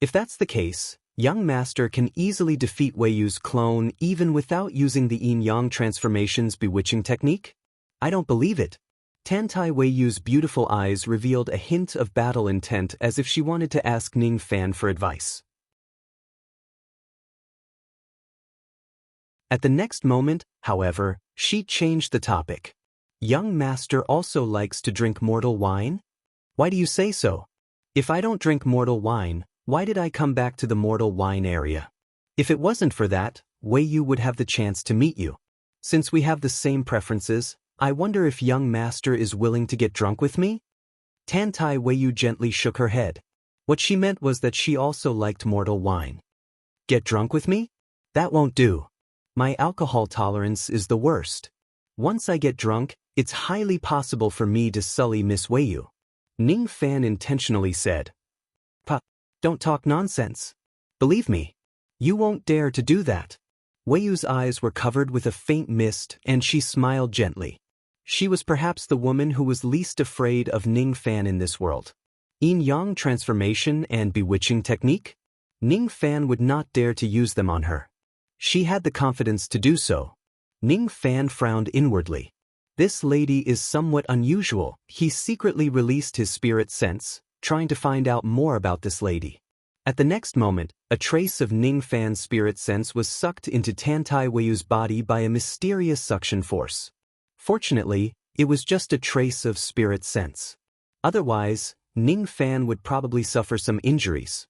If that's the case, young master can easily defeat Weiyu's clone even without using the yin-yang transformation's bewitching technique? I don't believe it. Tantai Weiyu's beautiful eyes revealed a hint of battle intent as if she wanted to ask Ning Fan for advice. At the next moment, however, she changed the topic. Young master also likes to drink mortal wine? Why do you say so? If I don't drink mortal wine, why did I come back to the mortal wine area? If it wasn't for that, Weiyu would have the chance to meet you. Since we have the same preferences, I wonder if young master is willing to get drunk with me? Tantai Weiyu gently shook her head. What she meant was that she also liked mortal wine. Get drunk with me? That won't do. My alcohol tolerance is the worst. Once I get drunk, it's highly possible for me to sully Miss Weiyu. Ning Fan intentionally said. Don't talk nonsense. Believe me. You won't dare to do that. Weiyu's eyes were covered with a faint mist and she smiled gently. She was perhaps the woman who was least afraid of Ning Fan in this world. Yin-yang transformation and bewitching technique? Ning Fan would not dare to use them on her. She had the confidence to do so. Ning Fan frowned inwardly. This lady is somewhat unusual. He secretly released his spirit sense, trying to find out more about this lady. At the next moment, a trace of Ning Fan's spirit sense was sucked into Tantai Weiyu's body by a mysterious suction force. Fortunately, it was just a trace of spirit sense. Otherwise, Ning Fan would probably suffer some injuries.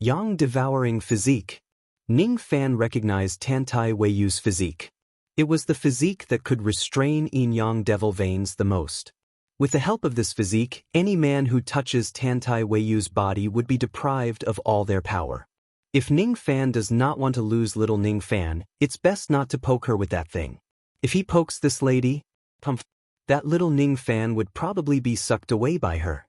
Yang devouring physique. Ning Fan recognized Tantai Weiyu's physique. It was the physique that could restrain yin-yang devil veins the most. With the help of this physique, any man who touches Tantai Weiyu's body would be deprived of all their power. If Ning Fan does not want to lose little Ning Fan, it's best not to poke her with that thing. If he pokes this lady, that little Ning Fan would probably be sucked away by her.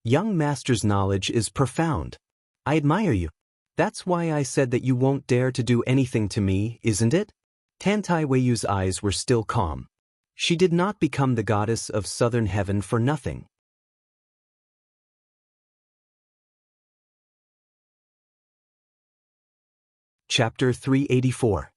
Young master's knowledge is profound. I admire you. That's why I said that you won't dare to do anything to me, isn't it? Tantai Weiyu's eyes were still calm. She did not become the goddess of Southern Heaven for nothing. Chapter 384.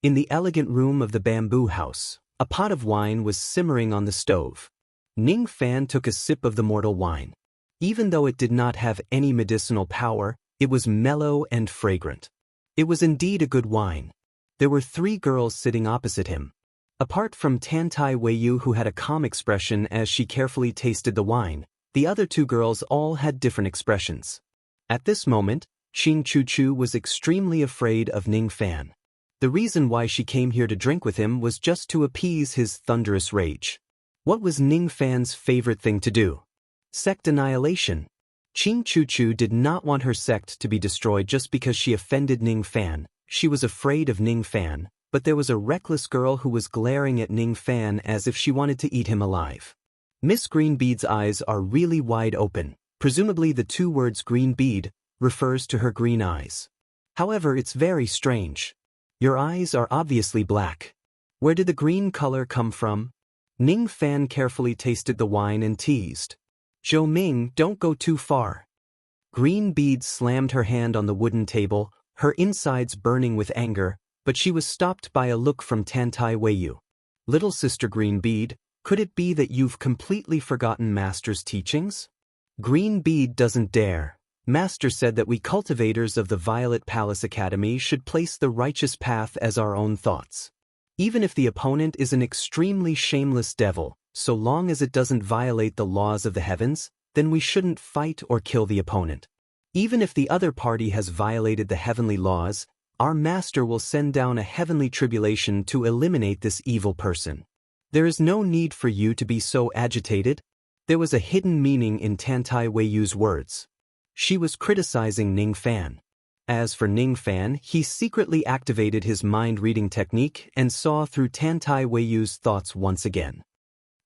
In the elegant room of the bamboo house, a pot of wine was simmering on the stove. Ning Fan took a sip of the mortal wine. Even though it did not have any medicinal power, it was mellow and fragrant. It was indeed a good wine. There were 3 girls sitting opposite him. Apart from Tantai Weiyu, who had a calm expression as she carefully tasted the wine, the other 2 girls all had different expressions. At this moment, Qing Chuchu was extremely afraid of Ning Fan. The reason why she came here to drink with him was just to appease his thunderous rage. What was Ning Fan's favorite thing to do? Sect annihilation. Qing Chuchu did not want her sect to be destroyed just because she offended Ning Fan. She was afraid of Ning Fan, but there was a reckless girl who was glaring at Ning Fan as if she wanted to eat him alive. Miss Greenbead's eyes are really wide open. Presumably the 2 words green bead refers to her green eyes. However, it's very strange. Your eyes are obviously black. Where did the green color come from? Ning Fan carefully tasted the wine and teased. Zhou Ming, don't go too far. Green Bead slammed her hand on the wooden table, her insides burning with anger, but she was stopped by a look from Tantai Weiyu. Little sister Green Bead, could it be that you've completely forgotten Master's teachings? Green Bead doesn't dare. Master said that we cultivators of the Violet Palace Academy should place the righteous path as our own thoughts. Even if the opponent is an extremely shameless devil, so long as it doesn't violate the laws of the heavens, then we shouldn't fight or kill the opponent. Even if the other party has violated the heavenly laws, our master will send down a heavenly tribulation to eliminate this evil person. There is no need for you to be so agitated. There was a hidden meaning in Tantai Weiyu's words. She was criticizing Ning Fan. As for Ning Fan, he secretly activated his mind-reading technique and saw through Tantai Weiyu's thoughts once again.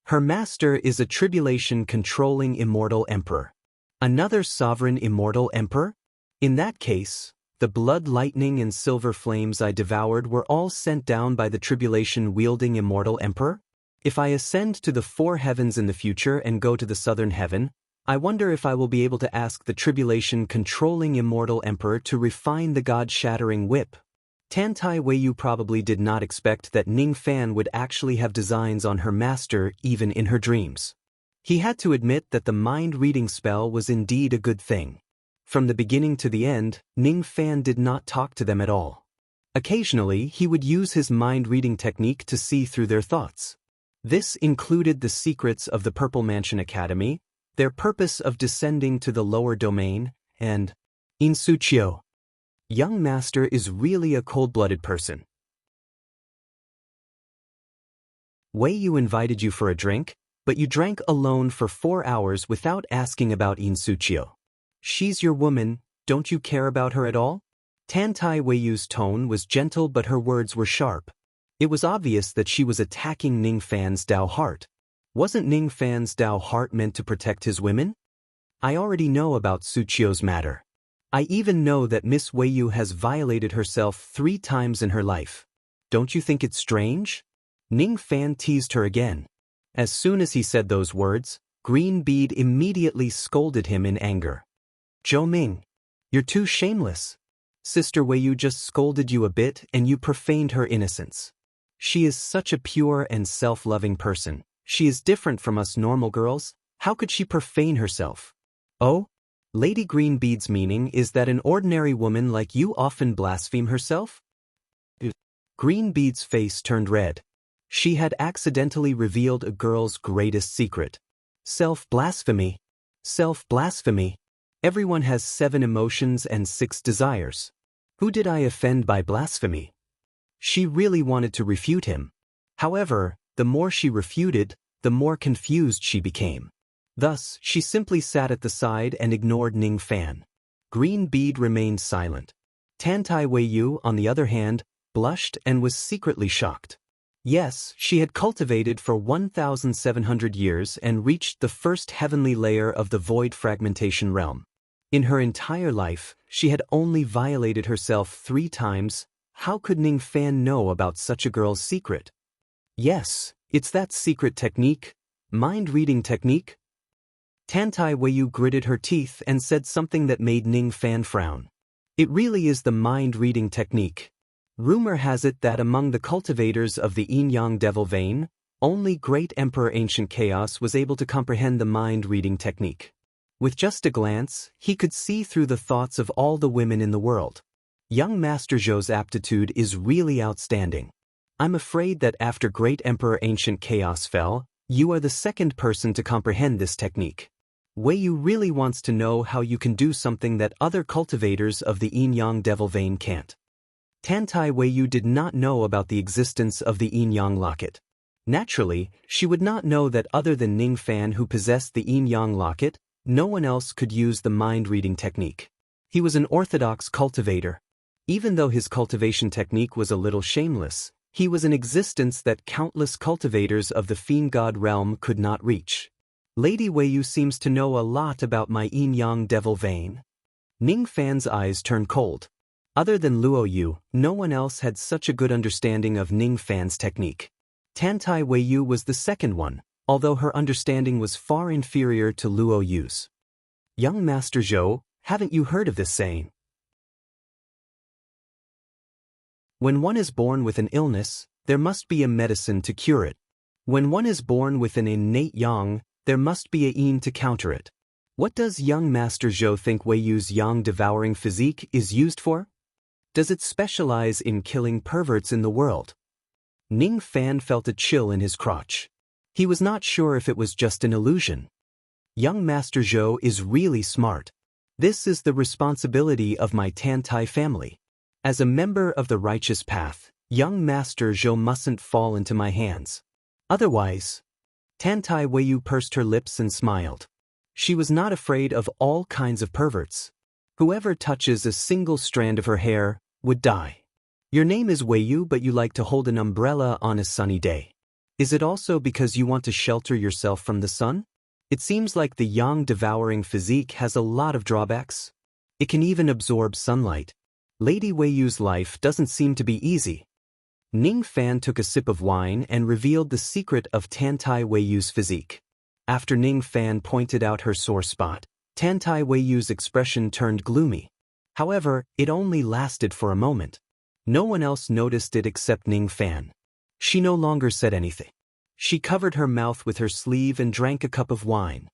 Her master is a tribulation-controlling immortal emperor. Another sovereign immortal emperor? In that case, the blood lightning and silver flames I devoured were all sent down by the tribulation-wielding immortal emperor? If I ascend to the 4 heavens in the future and go to the southern heaven, I wonder if I will be able to ask the tribulation-controlling immortal emperor to refine the god-shattering whip. Tantai Weiyu probably did not expect that Ning Fan would actually have designs on her master even in her dreams. He had to admit that the mind-reading spell was indeed a good thing. From the beginning to the end, Ning Fan did not talk to them at all. Occasionally, he would use his mind-reading technique to see through their thoughts. This included the secrets of the Purple Mansion Academy, their purpose of descending to the lower domain, and Insuchio. Young master is really a cold-blooded person. Weiyu invited you for a drink, but you drank alone for 4 hours without asking about Insuchio. She's your woman, don't you care about her at all? Tantai Weiyu's tone was gentle but her words were sharp. It was obvious that she was attacking Ning Fan's Dao heart. Wasn't Ning Fan's Dao heart meant to protect his women? I already know about Suchio's matter. I even know that Miss Weiyu has violated herself 3 times in her life. Don't you think it's strange? Ning Fan teased her again. As soon as he said those words, Green Bead immediately scolded him in anger. Zhou Ming, you're too shameless. Sister Weiyu just scolded you a bit and you profaned her innocence. She is such a pure and self-loving person. She is different from us normal girls. How could she profane herself? Oh? Lady Greenbead's meaning is that an ordinary woman like you often blaspheme herself? Greenbead's face turned red. She had accidentally revealed a girl's greatest secret. Self-blasphemy. Self-blasphemy. Everyone has 7 emotions and 6 desires. Who did I offend by blasphemy? She really wanted to refute him. However, the more she refuted, the more confused she became. Thus, she simply sat at the side and ignored Ning Fan. Green Bead remained silent. Tantai Weiyu, on the other hand, blushed and was secretly shocked. Yes, she had cultivated for 1,700 years and reached the first heavenly layer of the void fragmentation realm. In her entire life, she had only violated herself 3 times. How could Ning Fan know about such a girl's secret? Yes, it's that secret technique, mind-reading technique. Tantai Weiyu gritted her teeth and said something that made Ning Fan frown. It really is the mind-reading technique. Rumor has it that among the cultivators of the yin-yang devil vein, only great Emperor Ancient Chaos was able to comprehend the mind-reading technique. With just a glance, he could see through the thoughts of all the women in the world. Young Master Zhou's aptitude is really outstanding. I'm afraid that after Great Emperor Ancient Chaos fell, you are the second person to comprehend this technique. Wei Yu really wants to know how you can do something that other cultivators of the yin-yang devil vein can't. Tantai Wei Yu did not know about the existence of the yin-yang locket. Naturally, she would not know that other than Ning Fan, who possessed the yin-yang locket, no one else could use the mind-reading technique. He was an orthodox cultivator. Even though his cultivation technique was a little shameless, he was an existence that countless cultivators of the fiend god realm could not reach. Lady Wei Yu seems to know a lot about my yin-yang devil vein. Ning Fan's eyes turned cold. Other than Luo Yu, no one else had such a good understanding of Ning Fan's technique. Tantai Wei Yu was the second one, although her understanding was far inferior to Luo Yu's. Young Master Zhou, haven't you heard of this saying? When one is born with an illness, there must be a medicine to cure it. When one is born with an innate yang, there must be a yin to counter it. What does young Master Zhou think Wei Yu's yang-devouring physique is used for? Does it specialize in killing perverts in the world? Ning Fan felt a chill in his crotch. He was not sure if it was just an illusion. Young Master Zhou is really smart. This is the responsibility of my Tantai family. As a member of the righteous path, young Master Zhou mustn't fall into my hands. Otherwise, Tantai Wei Yu pursed her lips and smiled. She was not afraid of all kinds of perverts. Whoever touches a single strand of her hair would die. Your name is Wei Yu, but you like to hold an umbrella on a sunny day. Is it also because you want to shelter yourself from the sun? It seems like the yang-devouring physique has a lot of drawbacks. It can even absorb sunlight. Lady Wei Yu's life doesn't seem to be easy. Ning Fan took a sip of wine and revealed the secret of Tantai Wei Yu's physique. After Ning Fan pointed out her sore spot, Tantai Wei Yu's expression turned gloomy. However, it only lasted for a moment. No one else noticed it except Ning Fan. She no longer said anything. She covered her mouth with her sleeve and drank a cup of wine.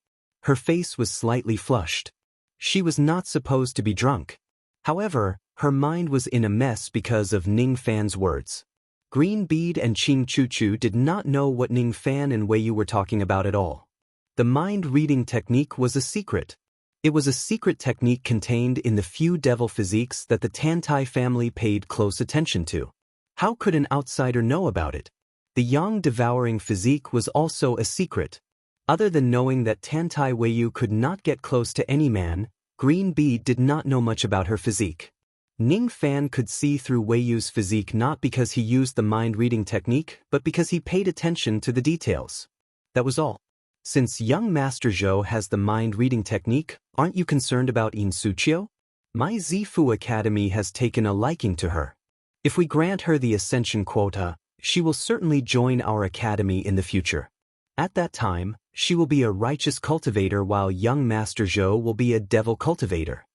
Her face was slightly flushed. She was not supposed to be drunk. However, her mind was in a mess because of Ning Fan's words. Green Bead and Qing Chuchu did not know what Ning Fan and Wei Yu were talking about at all. The mind-reading technique was a secret. It was a secret technique contained in the few devil physiques that the Tantai family paid close attention to. How could an outsider know about it? The yang-devouring physique was also a secret. Other than knowing that Tantai Wei Yu could not get close to any man, Green Bead did not know much about her physique. Ning Fan could see through Wei Yu's physique not because he used the mind-reading technique, but because he paid attention to the details. That was all. Since young Master Zhou has the mind-reading technique, aren't you concerned about Yin Suqiu? My Zifu Academy has taken a liking to her. If we grant her the ascension quota, she will certainly join our academy in the future. At that time, she will be a righteous cultivator while young Master Zhou will be a devil cultivator.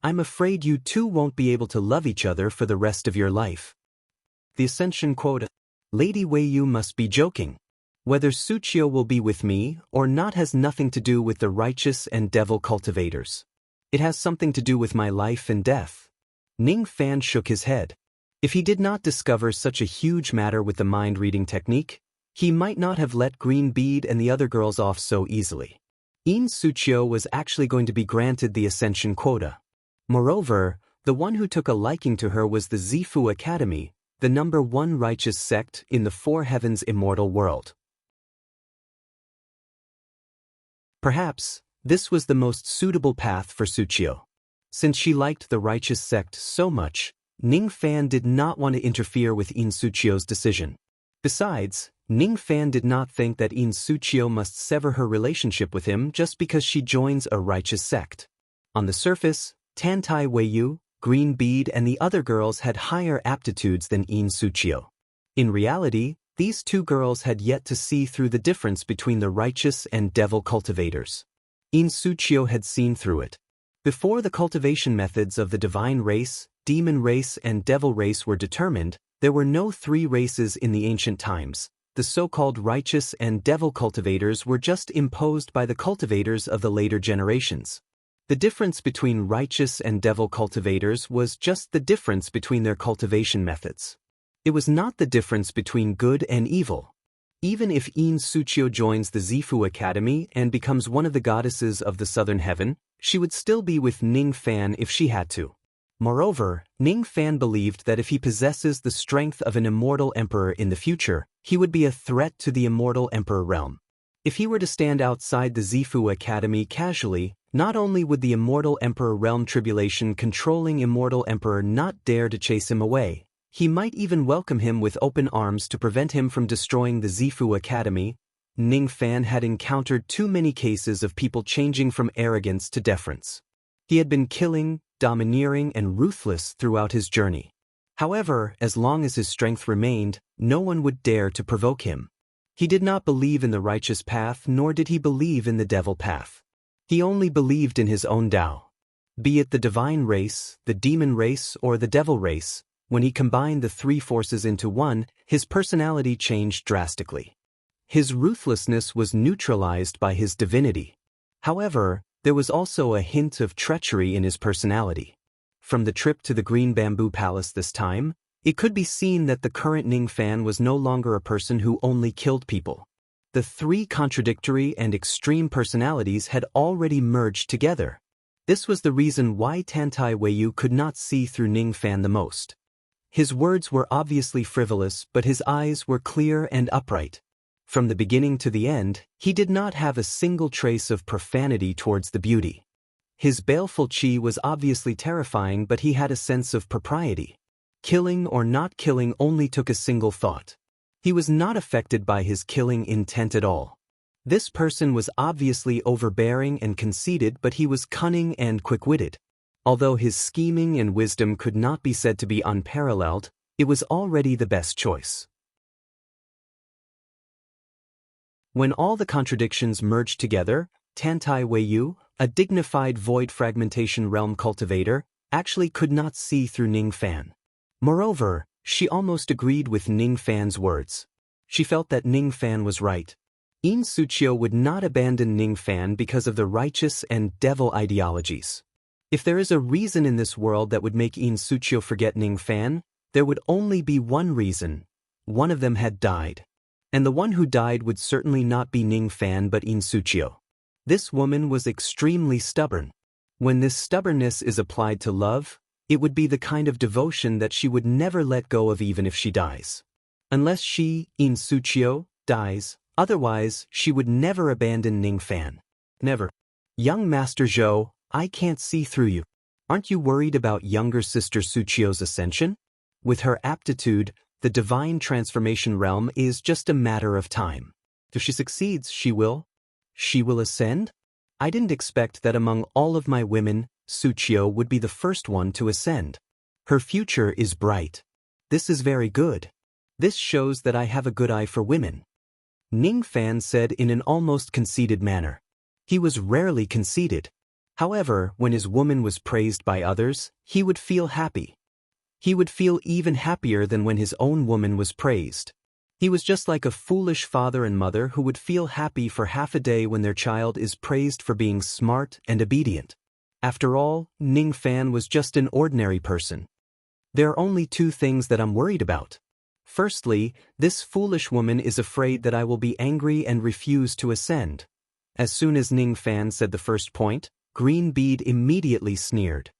I'm afraid you two won't be able to love each other for the rest of your life. The ascension quota. Lady Wei Yu must be joking. Whether Suqiu will be with me or not has nothing to do with the righteous and devil cultivators. It has something to do with my life and death. Ning Fan shook his head. If he did not discover such a huge matter with the mind-reading technique, he might not have let Green Bead and the other girls off so easily. Yin Suqiu was actually going to be granted the ascension quota. Moreover, the one who took a liking to her was the Zifu Academy, the #1 righteous sect in the Four Heavens immortal world. Perhaps, this was the most suitable path for Suqiu. Since she liked the righteous sect so much, Ning Fan did not want to interfere with Yin Suqiu's decision. Besides, Ning Fan did not think that Yin Suqiu must sever her relationship with him just because she joins a righteous sect. On the surface, Tantai Wei Yu, Green Bead and the other girls had higher aptitudes than Yin Suqiu. In reality, these two girls had yet to see through the difference between the righteous and devil cultivators. Yin Suqiu had seen through it. Before the cultivation methods of the divine race, demon race and devil race were determined, there were no three races in the ancient times. The so-called righteous and devil cultivators were just imposed by the cultivators of the later generations. The difference between righteous and devil cultivators was just the difference between their cultivation methods. It was not the difference between good and evil. Even if In Suchio joins the Zifu Academy and becomes one of the goddesses of the southern heaven, she would still be with Ning Fan if she had to. Moreover, Ning Fan believed that if he possesses the strength of an immortal emperor in the future, he would be a threat to the immortal emperor realm. If he were to stand outside the Zifu Academy casually, not only would the immortal emperor realm tribulation controlling immortal emperor not dare to chase him away, he might even welcome him with open arms to prevent him from destroying the Zifu Academy. Ning Fan had encountered too many cases of people changing from arrogance to deference. He had been killing, domineering and ruthless throughout his journey. However, as long as his strength remained, no one would dare to provoke him. He did not believe in the righteous path, nor did he believe in the devil path. He only believed in his own Tao. Be it the divine race, the demon race or the devil race, when he combined the three forces into one, his personality changed drastically. His ruthlessness was neutralized by his divinity. However, there was also a hint of treachery in his personality. From the trip to the Green Bamboo Palace this time, it could be seen that the current Ning Fan was no longer a person who only killed people. The three contradictory and extreme personalities had already merged together. This was the reason why Tantai Weiyu could not see through Ning Fan the most. His words were obviously frivolous, but his eyes were clear and upright. From the beginning to the end, he did not have a single trace of profanity towards the beauty. His baleful chi was obviously terrifying, but he had a sense of propriety. Killing or not killing only took a single thought. He was not affected by his killing intent at all. This person was obviously overbearing and conceited, but he was cunning and quick-witted. Although his scheming and wisdom could not be said to be unparalleled, it was already the best choice. When all the contradictions merged together, Tantai Weiyu, a dignified void fragmentation realm cultivator, actually could not see through Ning Fan. Moreover, she almost agreed with Ning Fan's words. She felt that Ning Fan was right. In Suchio would not abandon Ning Fan because of the righteous and devil ideologies. If there is a reason in this world that would make In Suchio forget Ning Fan, there would only be one reason. One of them had died. And the one who died would certainly not be Ning Fan but In Suchio. This woman was extremely stubborn. When this stubbornness is applied to love, it would be the kind of devotion that she would never let go of even if she dies. Unless she, In Suchio, dies, otherwise she would never abandon Ning Fan. Never. Young Master Zhou, I can't see through you. Aren't you worried about younger sister Suchio's ascension? With her aptitude, the divine transformation realm is just a matter of time. If she succeeds, she will ascend? I didn't expect that among all of my women, Suchio would be the first one to ascend. Her future is bright. This is very good. This shows that I have a good eye for women. Ning Fan said in an almost conceited manner. He was rarely conceited. However, when his woman was praised by others, he would feel happy. He would feel even happier than when his own woman was praised. He was just like a foolish father and mother who would feel happy for half a day when their child is praised for being smart and obedient. After all, Ning Fan was just an ordinary person. There are only two things that I'm worried about. Firstly, this foolish woman is afraid that I will be angry and refuse to ascend. As soon as Ning Fan said the first point, Green Bead immediately sneered.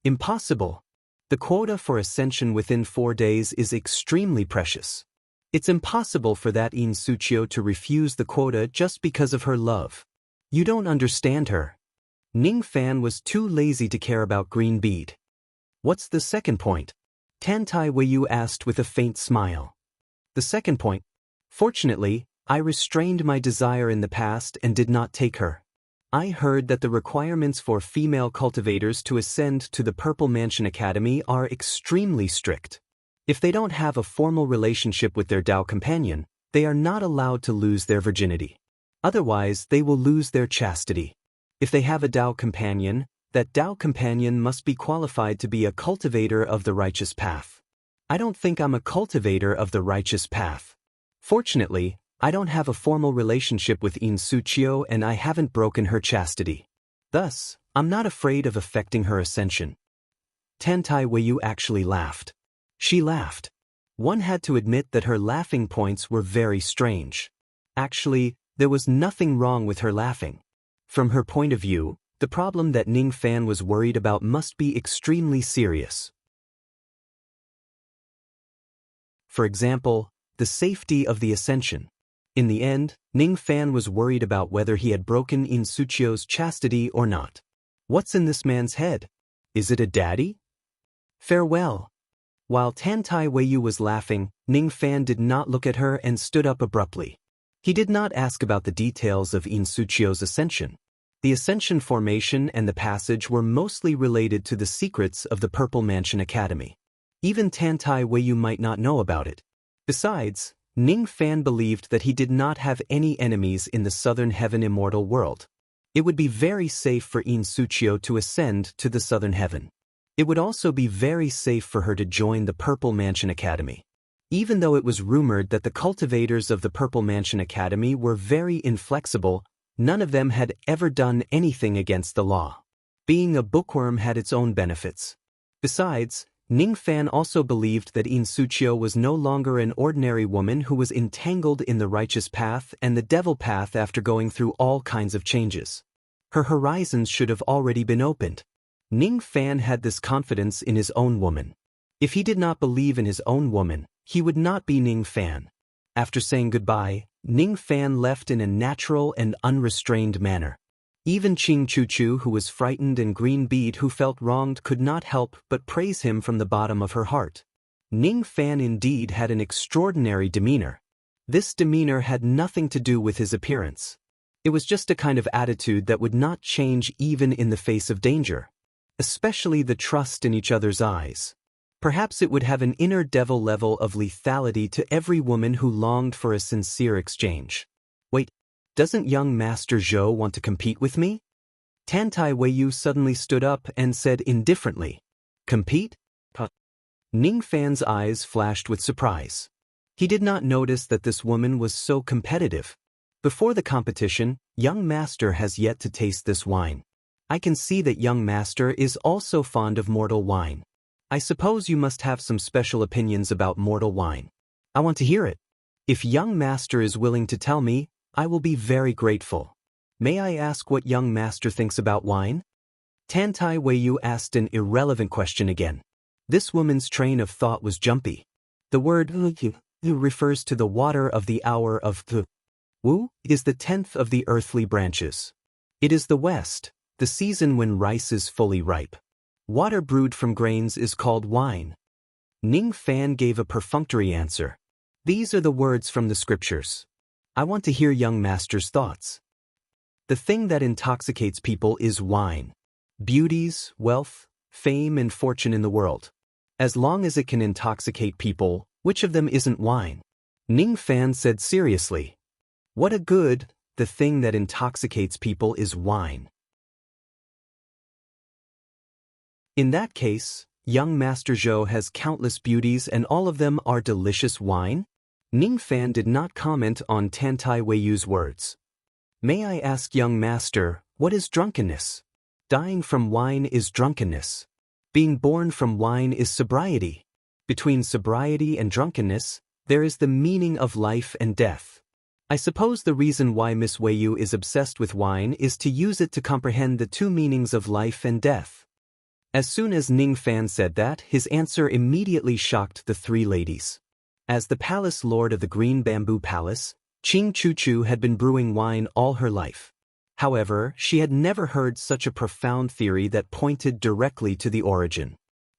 Impossible. The quota for ascension within 4 days is extremely precious. It's impossible for that In Suchio to refuse the quota just because of her love. You don't understand her. Ning Fan was too lazy to care about Green Bead. What's the second point? Tantai Weiyu asked with a faint smile. The second point. Fortunately, I restrained my desire in the past and did not take her. I heard that the requirements for female cultivators to ascend to the Purple Mansion Academy are extremely strict. If they don't have a formal relationship with their Tao companion, they are not allowed to lose their virginity. Otherwise, they will lose their chastity. If they have a Tao companion, that Tao companion must be qualified to be a cultivator of the righteous path. I don't think I'm a cultivator of the righteous path. Fortunately, I don't have a formal relationship with In Suchio and I haven't broken her chastity. Thus, I'm not afraid of affecting her ascension. Tantai Weiyu actually laughed. She laughed. One had to admit that her laughing points were very strange. Actually, there was nothing wrong with her laughing. From her point of view, the problem that Ning Fan was worried about must be extremely serious. For example, the safety of the ascension. In the end, Ning Fan was worried about whether he had broken In Suchio's chastity or not. What's in this man's head? Is it a daddy? Farewell. While Tantai Weiyu was laughing, Ning Fan did not look at her and stood up abruptly. He did not ask about the details of In Suchio's ascension. The ascension formation and the passage were mostly related to the secrets of the Purple Mansion Academy. Even Tantai Weiyu might not know about it. Besides, Ning Fan believed that he did not have any enemies in the Southern Heaven immortal world. It would be very safe for In Suchio to ascend to the Southern Heaven. It would also be very safe for her to join the Purple Mansion Academy. Even though it was rumored that the cultivators of the Purple Mansion Academy were very inflexible, none of them had ever done anything against the law. Being a bookworm had its own benefits. Besides, Ning Fan also believed that In Suchio was no longer an ordinary woman who was entangled in the righteous path and the devil path after going through all kinds of changes. Her horizons should have already been opened. Ning Fan had this confidence in his own woman. If he did not believe in his own woman, he would not be Ning Fan. After saying goodbye, Ning Fan left in a natural and unrestrained manner. Even Ching Chu-Chu, who was frightened, and Green Bead, who felt wronged, could not help but praise him from the bottom of her heart. Ning Fan indeed had an extraordinary demeanor. This demeanor had nothing to do with his appearance. It was just a kind of attitude that would not change even in the face of danger. Especially the trust in each other's eyes. Perhaps it would have an inner devil level of lethality to every woman who longed for a sincere exchange. Wait. Doesn't young Master Zhou want to compete with me? Tantai Weiyu suddenly stood up and said indifferently, "Compete?" Ning Fan's eyes flashed with surprise. He did not notice that this woman was so competitive. Before the competition, young Master has yet to taste this wine. I can see that young Master is also fond of mortal wine. I suppose you must have some special opinions about mortal wine. I want to hear it. If young Master is willing to tell me, I will be very grateful. May I ask what young Master thinks about wine? Tantai Weiyu asked an irrelevant question again. This woman's train of thought was jumpy. The word refers to the water of the hour of Wu is the 10th of the earthly branches. It is the west, the season when rice is fully ripe. Water brewed from grains is called wine. Ning Fan gave a perfunctory answer. These are the words from the scriptures. I want to hear young Master's thoughts. The thing that intoxicates people is wine. Beauties, wealth, fame and fortune in the world. As long as it can intoxicate people, which of them isn't wine? Ning Fan said seriously. What a good, the thing that intoxicates people is wine. In that case, young Master Zhou has countless beauties and all of them are delicious wine? Ning Fan did not comment on Tantai Weiyu's words. May I ask young Master, what is drunkenness? Dying from wine is drunkenness. Being born from wine is sobriety. Between sobriety and drunkenness, there is the meaning of life and death. I suppose the reason why Miss Weiyu is obsessed with wine is to use it to comprehend the two meanings of life and death. As soon as Ning Fan said that, his answer immediately shocked the three ladies. As the palace lord of the Green Bamboo Palace, Ching Chu-Chu had been brewing wine all her life. However, she had never heard such a profound theory that pointed directly to the origin.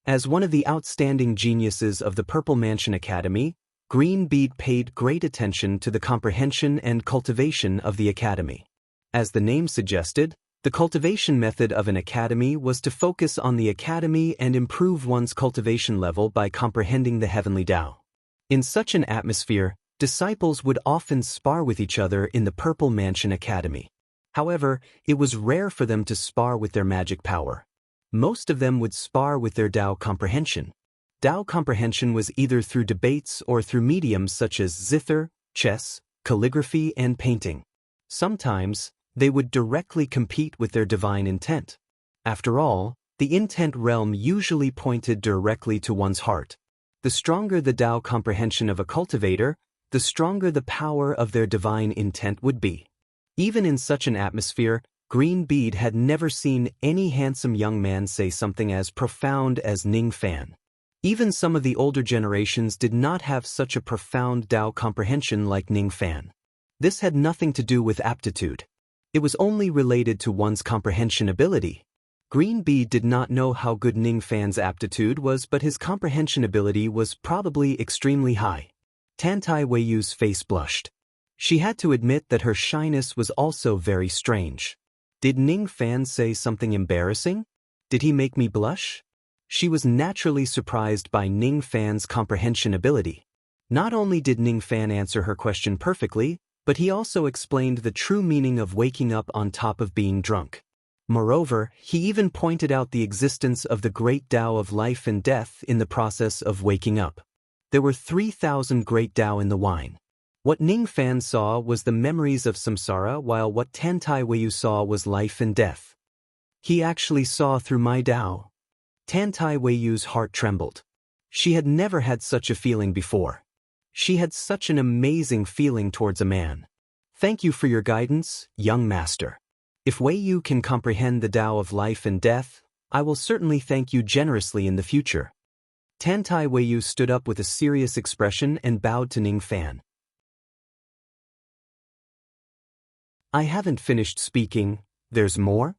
As one of the outstanding geniuses of the Purple Mansion Academy, Green Bead paid great attention to the comprehension and cultivation of the academy. As the name suggested, the cultivation method of an academy was to focus on the academy and improve one's cultivation level by comprehending the heavenly Tao. In such an atmosphere, disciples would often spar with each other in the Purple Mansion Academy. However, it was rare for them to spar with their magic power. Most of them would spar with their Tao comprehension. Tao comprehension was either through debates or through mediums such as zither, chess, calligraphy, and painting. Sometimes, they would directly compete with their divine intent. After all, the intent realm usually pointed directly to one's heart. The stronger the Tao comprehension of a cultivator, the stronger the power of their divine intent would be. Even in such an atmosphere, Green Bead had never seen any handsome young man say something as profound as Ning Fan. Even some of the older generations did not have such a profound Tao comprehension like Ning Fan. This had nothing to do with aptitude. It was only related to one's comprehension ability. Green Bead did not know how good Ning Fan's aptitude was, but his comprehension ability was probably extremely high. Tantai Weiyu's face blushed. She had to admit that her shyness was also very strange. Did Ning Fan say something embarrassing? Did he make me blush? She was naturally surprised by Ning Fan's comprehension ability. Not only did Ning Fan answer her question perfectly, but he also explained the true meaning of waking up on top of being drunk. Moreover, he even pointed out the existence of the great Tao of life and death in the process of waking up. There were 3,000 great Tao in the wine. What Ning Fan saw was the memories of samsara, while what Tantai Weiyu saw was life and death. He actually saw through my Tao. Tantai Weiyu's heart trembled. She had never had such a feeling before. She had such an amazing feeling towards a man. Thank you for your guidance, young master. If Weiyu can comprehend the Tao of life and death, I will certainly thank you generously in the future. Tantai Weiyu stood up with a serious expression and bowed to Ning Fan. I haven't finished speaking, there's more?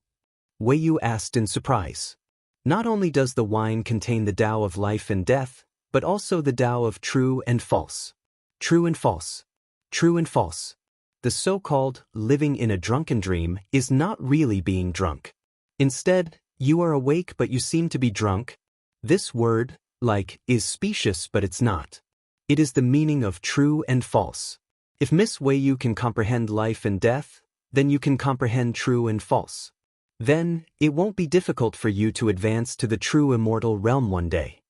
Weiyu asked in surprise. Not only does the wine contain the Tao of life and death, but also the Tao of true and false. True and false. True and false. The so-called living in a drunken dream is not really being drunk. Instead, you are awake but you seem to be drunk. This word, like, is specious but it's not. It is the meaning of true and false. If Miss Weiyu can comprehend life and death, then you can comprehend true and false. Then, it won't be difficult for you to advance to the true immortal realm one day.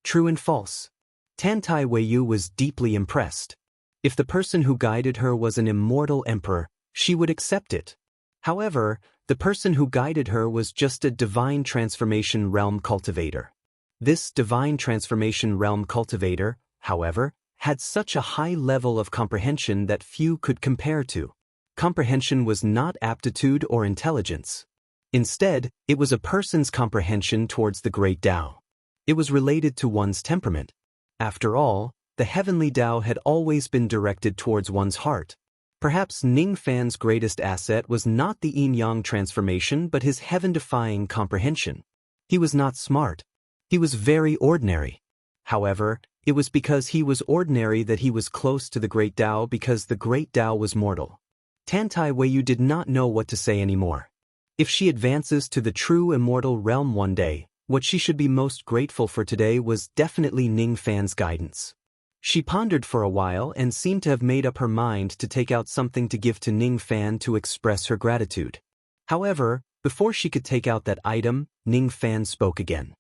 True and false. Tantai Weiyu was deeply impressed. If the person who guided her was an immortal emperor, she would accept it. However, the person who guided her was just a divine transformation realm cultivator. This divine transformation realm cultivator, however, had such a high level of comprehension that few could compare to. Comprehension was not aptitude or intelligence. Instead, it was a person's comprehension towards the great Tao. It was related to one's temperament. After all, the heavenly Tao had always been directed towards one's heart. Perhaps Ning Fan's greatest asset was not the yin-yang transformation but his heaven-defying comprehension. He was not smart. He was very ordinary. However, it was because he was ordinary that he was close to the great Tao, because the great Tao was mortal. Tantai Weiyu did not know what to say anymore. If she advances to the true immortal realm one day, what she should be most grateful for today was definitely Ning Fan's guidance. She pondered for a while and seemed to have made up her mind to take out something to give to Ning Fan to express her gratitude. However, before she could take out that item, Ning Fan spoke again.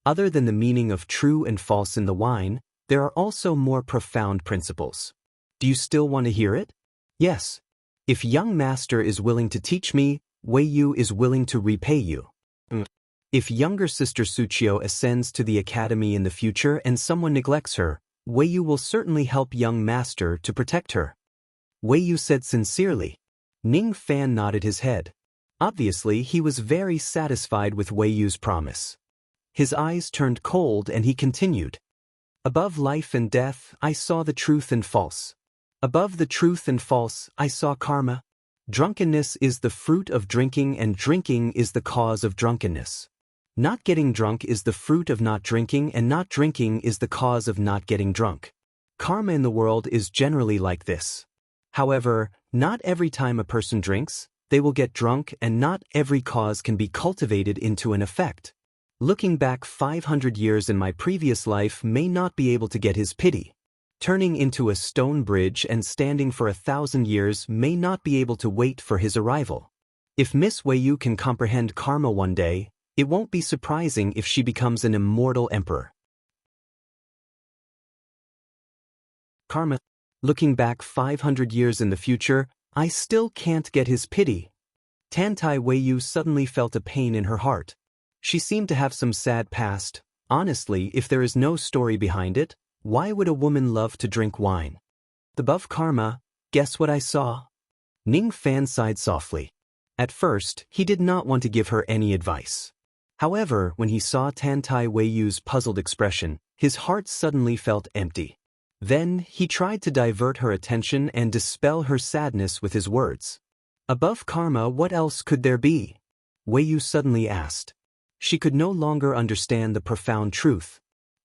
Other than the meaning of true and false in the wine, there are also more profound principles. Do you still want to hear it? Yes. If young master is willing to teach me, Weiyu is willing to repay you. If younger sister Suchio ascends to the academy in the future and someone neglects her, Weiyu will certainly help young master to protect her. Weiyu said sincerely. Ning Fan nodded his head. Obviously, he was very satisfied with Weiyu's promise. His eyes turned cold and he continued. Above life and death, I saw the truth and false. Above the truth and false, I saw karma. Drunkenness is the fruit of drinking and drinking is the cause of drunkenness. Not getting drunk is the fruit of not drinking and not drinking is the cause of not getting drunk. Karma in the world is generally like this. However, not every time a person drinks, they will get drunk, and not every cause can be cultivated into an effect. Looking back 500 years in my previous life may not be able to get his pity. turning into a stone bridge and standing for 1,000 years may not be able to wait for his arrival. If Miss Weiyu can comprehend karma one day, it won't be surprising if she becomes an immortal emperor. Karma. Looking back 500 years in the future, I still can't get his pity. Tantai Weiyu suddenly felt a pain in her heart. She seemed to have some sad past. Honestly, if there is no story behind it, why would a woman love to drink wine? Above karma, guess what I saw? Ning Fan sighed softly. At first, he did not want to give her any advice. However, when he saw Tantai Weiyu's puzzled expression, his heart suddenly felt empty. Then, he tried to divert her attention and dispel her sadness with his words. Above karma, what else could there be? Weiyu suddenly asked. She could no longer understand the profound truth.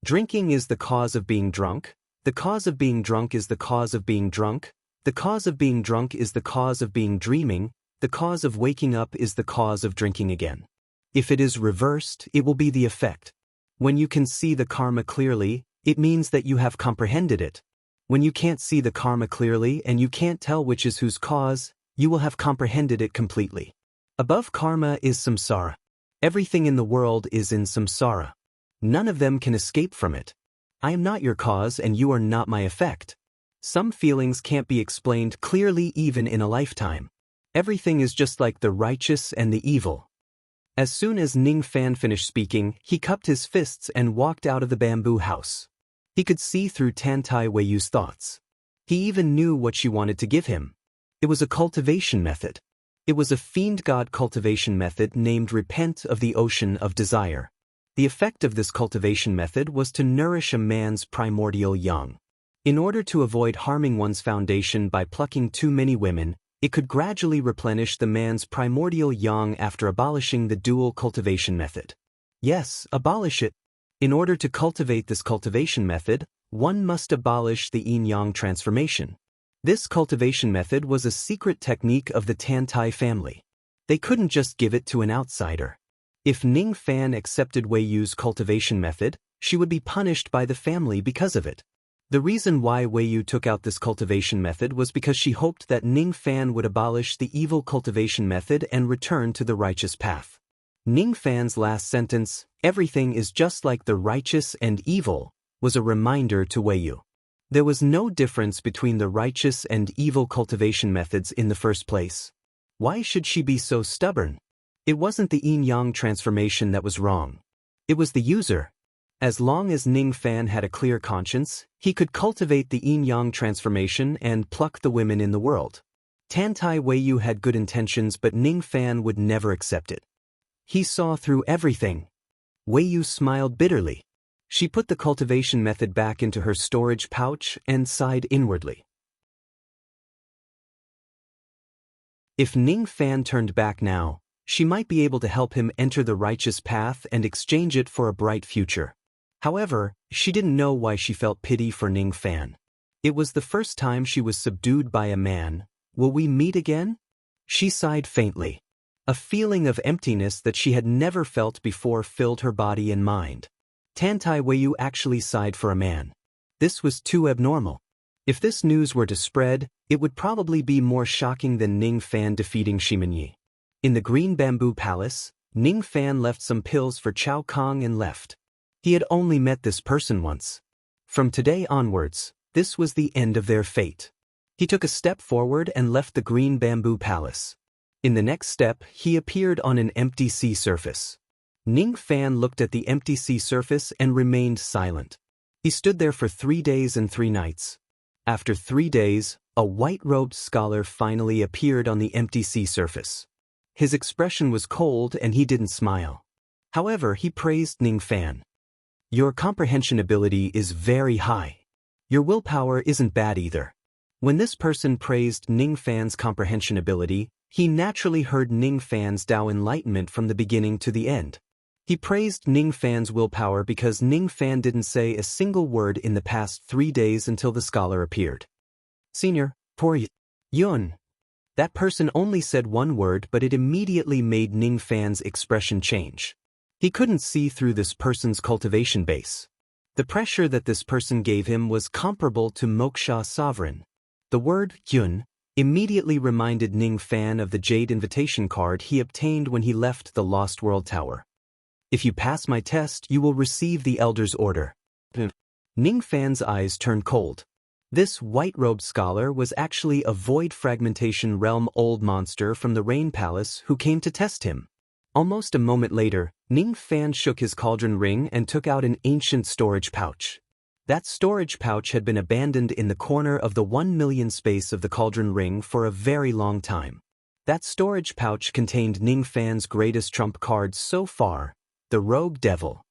Drinking is the cause of being drunk, the cause of being drunk is the cause of being drunk, the cause of being drunk is the cause of being dreaming, the cause of waking up is the cause of drinking again. If it is reversed, it will be the effect. When you can see the karma clearly, it means that you have comprehended it. When you can't see the karma clearly and you can't tell which is whose cause, you will have comprehended it completely. Above karma is samsara. Everything in the world is in samsara. None of them can escape from it. I am not your cause and you are not my effect. Some feelings can't be explained clearly even in a lifetime. Everything is just like the righteous and the evil. As soon as Ning Fan finished speaking, he cupped his fists and walked out of the bamboo house. He could see through Tantai Weiyu's thoughts. He even knew what she wanted to give him. It was a cultivation method. It was a fiend god cultivation method named Repent of the Ocean of Desire. The effect of this cultivation method was to nourish a man's primordial yang. In order to avoid harming one's foundation by plucking too many women, it could gradually replenish the man's primordial yang after abolishing the dual cultivation method. Yes, abolish it. In order to cultivate this cultivation method, one must abolish the yin-yang transformation. This cultivation method was a secret technique of the Tantai family. They couldn't just give it to an outsider. If Ning Fan accepted Weiyu's cultivation method, she would be punished by the family because of it. The reason why Weiyu took out this cultivation method was because she hoped that Ning Fan would abolish the evil cultivation method and return to the righteous path. Ning Fan's last sentence, "Everything is just like the righteous and evil," was a reminder to Weiyu. There was no difference between the righteous and evil cultivation methods in the first place. Why should she be so stubborn? It wasn't the yin-yang transformation that was wrong. It was the user. As long as Ning Fan had a clear conscience, he could cultivate the yin-yang transformation and pluck the women in the world. Tantai Weiyu had good intentions, but Ning Fan would never accept it. He saw through everything. Weiyu smiled bitterly. She put the cultivation method back into her storage pouch and sighed inwardly. If Ning Fan turned back now, she might be able to help him enter the righteous path and exchange it for a bright future. However, she didn't know why she felt pity for Ning Fan. It was the first time she was subdued by a man. Will we meet again? She sighed faintly. A feeling of emptiness that she had never felt before filled her body and mind. Tantai Weiyu actually sighed for a man. This was too abnormal. If this news were to spread, it would probably be more shocking than Ning Fan defeating Shimenyi. In the Green Bamboo Palace, Ning Fan left some pills for Chao Kong and left. He had only met this person once. From today onwards, this was the end of their fate. He took a step forward and left the Green Bamboo Palace. In the next step, he appeared on an empty sea surface. Ning Fan looked at the empty sea surface and remained silent. He stood there for 3 days and 3 nights. After 3 days, a white-robed scholar finally appeared on the empty sea surface. His expression was cold and he didn't smile. However, he praised Ning Fan. Your comprehension ability is very high. Your willpower isn't bad either. When this person praised Ning Fan's comprehension ability, he naturally heard Ning Fan's Tao enlightenment from the beginning to the end. He praised Ning Fan's willpower because Ning Fan didn't say a single word in the past 3 days until the scholar appeared. Senior, poor Yun. That person only said one word, but it immediately made Ning Fan's expression change. He couldn't see through this person's cultivation base. The pressure that this person gave him was comparable to Moksha sovereign. The word Yun immediately reminded Ning Fan of the jade invitation card he obtained when he left the Lost World Tower. If you pass my test, you will receive the Elder's Order. Ning Fan's eyes turned cold. This white-robed scholar was actually a void fragmentation realm old monster from the Rain Palace who came to test him. Almost a moment later, Ning Fan shook his cauldron ring and took out an ancient storage pouch. That storage pouch had been abandoned in the corner of the 1 million space of the cauldron ring for a very long time. That storage pouch contained Ning Fan's greatest trump card so far, the Rogue Devil.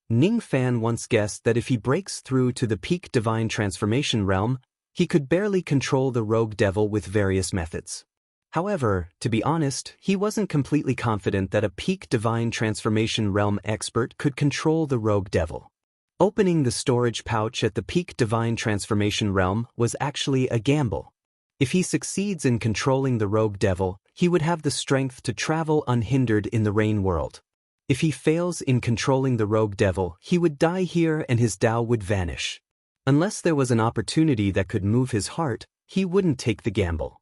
Ning Fan once guessed that if he breaks through to the peak divine transformation realm, he could barely control the Rogue Devil with various methods. However, to be honest, he wasn't completely confident that a peak divine transformation realm expert could control the Rogue Devil. Opening the storage pouch at the peak divine transformation realm was actually a gamble. If he succeeds in controlling the Rogue Devil, he would have the strength to travel unhindered in the Rain World. If he fails in controlling the Rogue Devil, he would die here and his Tao would vanish. Unless there was an opportunity that could move his heart, he wouldn't take the gamble.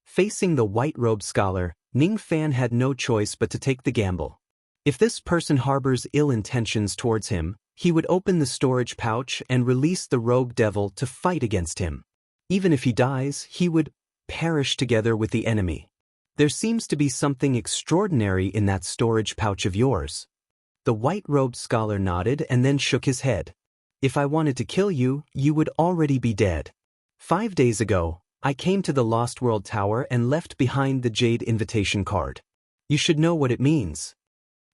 Facing the white-robed scholar, Ning Fan had no choice but to take the gamble. If this person harbors ill intentions towards him, he would open the storage pouch and release the Rogue Devil to fight against him. Even if he dies, he would perish together with the enemy. There seems to be something extraordinary in that storage pouch of yours. The white-robed scholar nodded and then shook his head. If I wanted to kill you, you would already be dead. 5 days ago, I came to the Lost World Tower and left behind the Jade Invitation card. You should know what it means.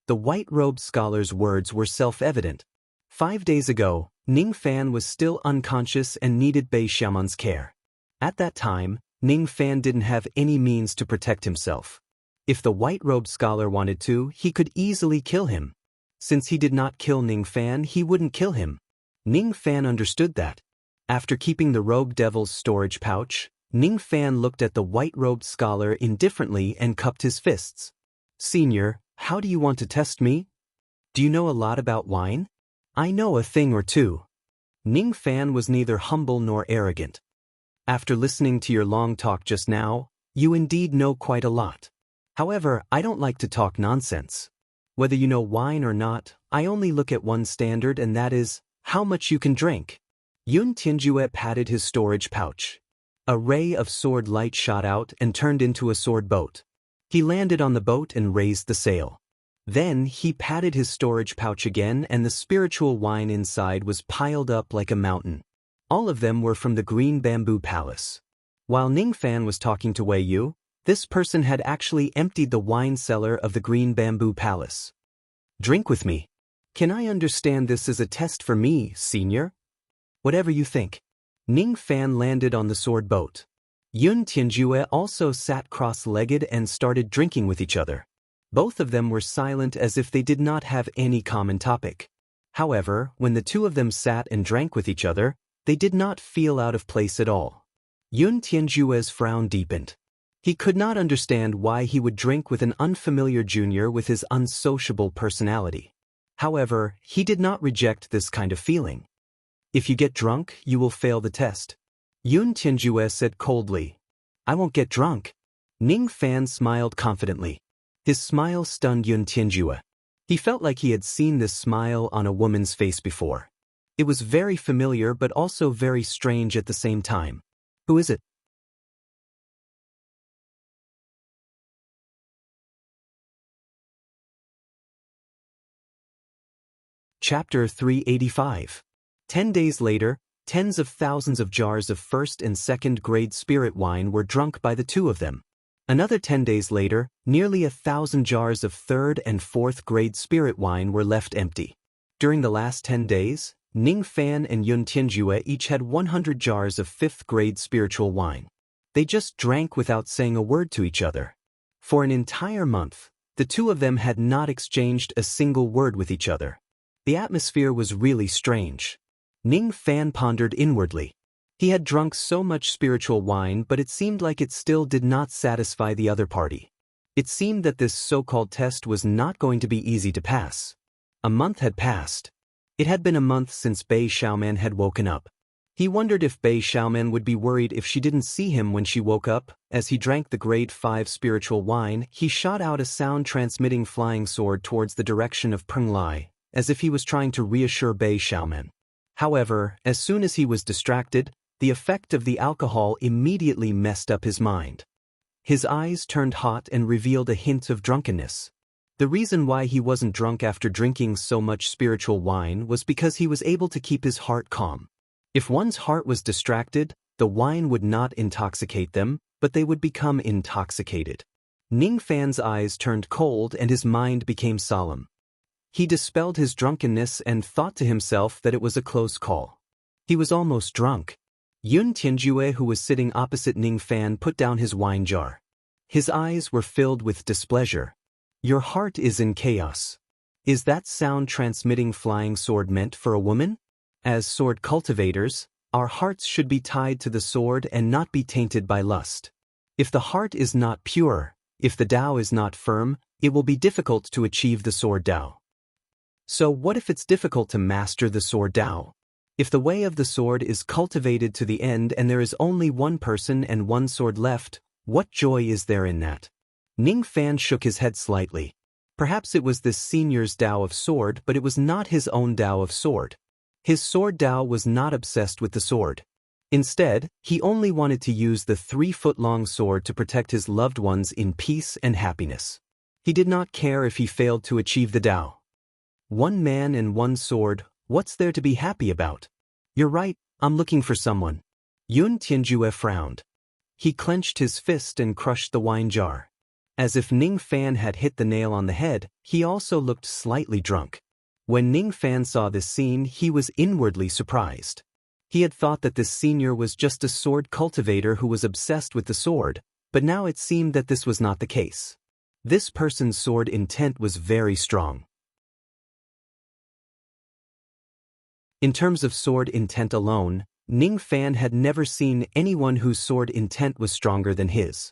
The white-robed scholar's words were self-evident. 5 days ago, Ning Fan was still unconscious and needed Bei Xiaoman's care. At that time, Ning Fan didn't have any means to protect himself. If the white-robed scholar wanted to, he could easily kill him. Since he did not kill Ning Fan, he wouldn't kill him. Ning Fan understood that. After keeping the Rogue Devil's storage pouch, Ning Fan looked at the white-robed scholar indifferently and cupped his fists. Senior, how do you want to test me? Do you know a lot about wine? I know a thing or two. Ning Fan was neither humble nor arrogant. After listening to your long talk just now, you indeed know quite a lot. However, I don't like to talk nonsense. Whether you know wine or not, I only look at one standard and that is, how much you can drink. Yun Tianjue patted his storage pouch. A ray of sword light shot out and turned into a sword boat. He landed on the boat and raised the sail. Then he patted his storage pouch again and the spiritual wine inside was piled up like a mountain. All of them were from the Green Bamboo Palace. While Ning Fan was talking to Wei Yu, this person had actually emptied the wine cellar of the Green Bamboo Palace. Drink with me. Can I understand this as a test for me, senior? Whatever you think. Ning Fan landed on the sword boat. Yun Tianjue also sat cross-legged and started drinking with each other. Both of them were silent as if they did not have any common topic. However, when the two of them sat and drank with each other, they did not feel out of place at all. Yun Tianjue's frown deepened. He could not understand why he would drink with an unfamiliar junior with his unsociable personality. However, he did not reject this kind of feeling. If you get drunk, you will fail the test. Yun Tianjue said coldly. I won't get drunk. Ning Fan smiled confidently. His smile stunned Yun Tianjue. He felt like he had seen this smile on a woman's face before. It was very familiar but also very strange at the same time. Who is it? Chapter 385. 10 days later, tens of thousands of jars of first and second grade spirit wine were drunk by the two of them. Another 10 days later, nearly 1,000 jars of third and fourth grade spirit wine were left empty. During the last 10 days, Ning Fan and Yun Tianjue each had 100 jars of fifth grade spiritual wine. They just drank without saying a word to each other. For an entire month, the two of them had not exchanged a single word with each other. The atmosphere was really strange. Ning Fan pondered inwardly. He had drunk so much spiritual wine, but it seemed like it still did not satisfy the other party. It seemed that this so-called test was not going to be easy to pass. A month had passed. It had been a month since Bei Xiaoman had woken up. He wondered if Bei Xiaoman would be worried if she didn't see him when she woke up. As he drank the grade 5 spiritual wine, he shot out a sound-transmitting flying sword towards the direction of Penglai, as if he was trying to reassure Bei Xiaoman. However, as soon as he was distracted, the effect of the alcohol immediately messed up his mind. His eyes turned hot and revealed a hint of drunkenness. The reason why he wasn't drunk after drinking so much spiritual wine was because he was able to keep his heart calm. If one's heart was distracted, the wine would not intoxicate them, but they would become intoxicated. Ning Fan's eyes turned cold and his mind became solemn. He dispelled his drunkenness and thought to himself that it was a close call. He was almost drunk. Yun Tianjue, who was sitting opposite Ning Fan, put down his wine jar. His eyes were filled with displeasure. Your heart is in chaos. Is that sound-transmitting flying sword meant for a woman? As sword cultivators, our hearts should be tied to the sword and not be tainted by lust. If the heart is not pure, if the Tao is not firm, it will be difficult to achieve the sword Tao. So what if it's difficult to master the sword Tao? If the way of the sword is cultivated to the end and there is only one person and one sword left, what joy is there in that? Ning Fan shook his head slightly. Perhaps it was this senior's Tao of sword, but it was not his own Tao of sword. His sword Tao was not obsessed with the sword. Instead, he only wanted to use the 3-foot-long sword to protect his loved ones in peace and happiness. He did not care if he failed to achieve the Tao. One man and one sword, what's there to be happy about? You're right, I'm looking for someone. Yun Tianjue frowned. He clenched his fist and crushed the wine jar. As if Ning Fan had hit the nail on the head, he also looked slightly drunk. When Ning Fan saw this scene, he was inwardly surprised. He had thought that this senior was just a sword cultivator who was obsessed with the sword, but now it seemed that this was not the case. This person's sword intent was very strong. In terms of sword intent alone, Ning Fan had never seen anyone whose sword intent was stronger than his.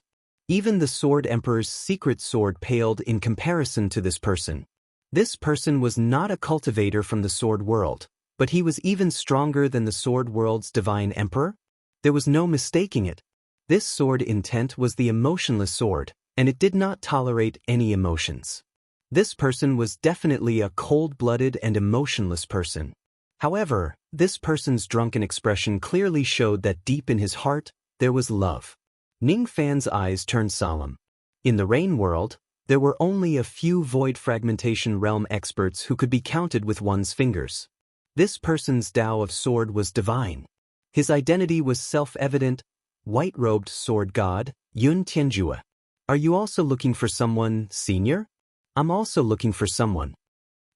Even the Sword Emperor's secret sword paled in comparison to this person. This person was not a cultivator from the sword world, but he was even stronger than the sword world's divine emperor. There was no mistaking it. This sword intent was the emotionless sword, and it did not tolerate any emotions. This person was definitely a cold-blooded and emotionless person. However, this person's drunken expression clearly showed that deep in his heart, there was love. Ning Fan's eyes turned solemn. In the Rain world, there were only a few void fragmentation realm experts who could be counted with one's fingers. This person's Tao of sword was divine. His identity was self-evident, white-robed sword god, Yun Tianjue. Are you also looking for someone, senior? I'm also looking for someone.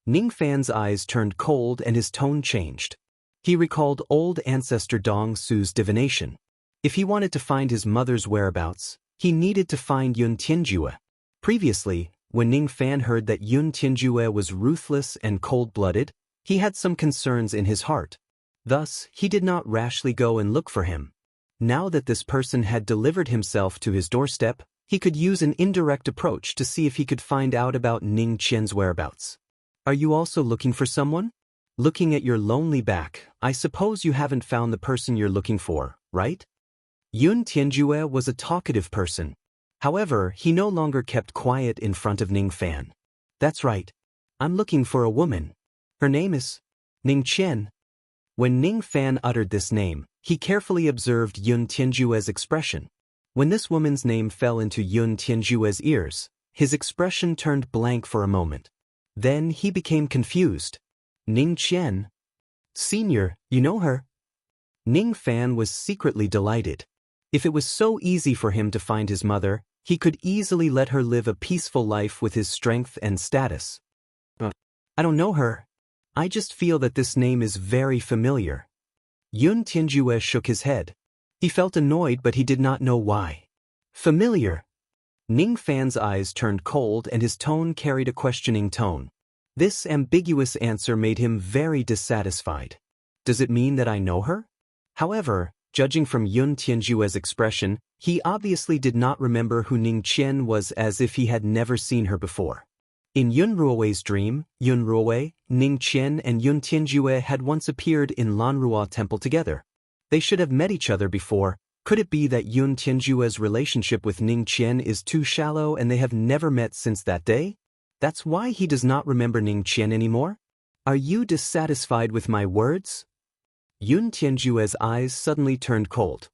Ning Fan's eyes turned cold and his tone changed. He recalled old ancestor Dong Su's divination. If he wanted to find his mother's whereabouts, he needed to find Yun Tianjue. Previously, when Ning Fan heard that Yun Tianjue was ruthless and cold-blooded, he had some concerns in his heart. Thus, he did not rashly go and look for him. Now that this person had delivered himself to his doorstep, he could use an indirect approach to see if he could find out about Ning Qian's whereabouts. Are you also looking for someone? Looking at your lonely back, I suppose you haven't found the person you're looking for, right? Yun Tianjue was a talkative person. However, he no longer kept quiet in front of Ning Fan. That's right. I'm looking for a woman. Her name is Ning Qian. When Ning Fan uttered this name, he carefully observed Yun Tianjue's expression. When this woman's name fell into Yun Tianjue's ears, his expression turned blank for a moment. Then he became confused. Ning Qian? Senior, you know her? Ning Fan was secretly delighted. If it was so easy for him to find his mother, he could easily let her live a peaceful life with his strength and status. I don't know her. I just feel that this name is very familiar. Yun Tianjue shook his head. He felt annoyed, but he did not know why. Familiar? Ning Fan's eyes turned cold and his tone carried a questioning tone. This ambiguous answer made him very dissatisfied. Does it mean that I know her? However, judging from Yun Tianjue's expression, he obviously did not remember who Ning Qian was, as if he had never seen her before. In Yun Ruowei's dream, Yun Ruowei, Ning Qian and Yun Tianjue had once appeared in Lanruo Temple together. They should have met each other before. Could it be that Yun Tianjue's relationship with Ning Qian is too shallow and they have never met since that day? That's why he does not remember Ning Qian anymore? Are you dissatisfied with my words? Yun Tianjue's eyes suddenly turned cold.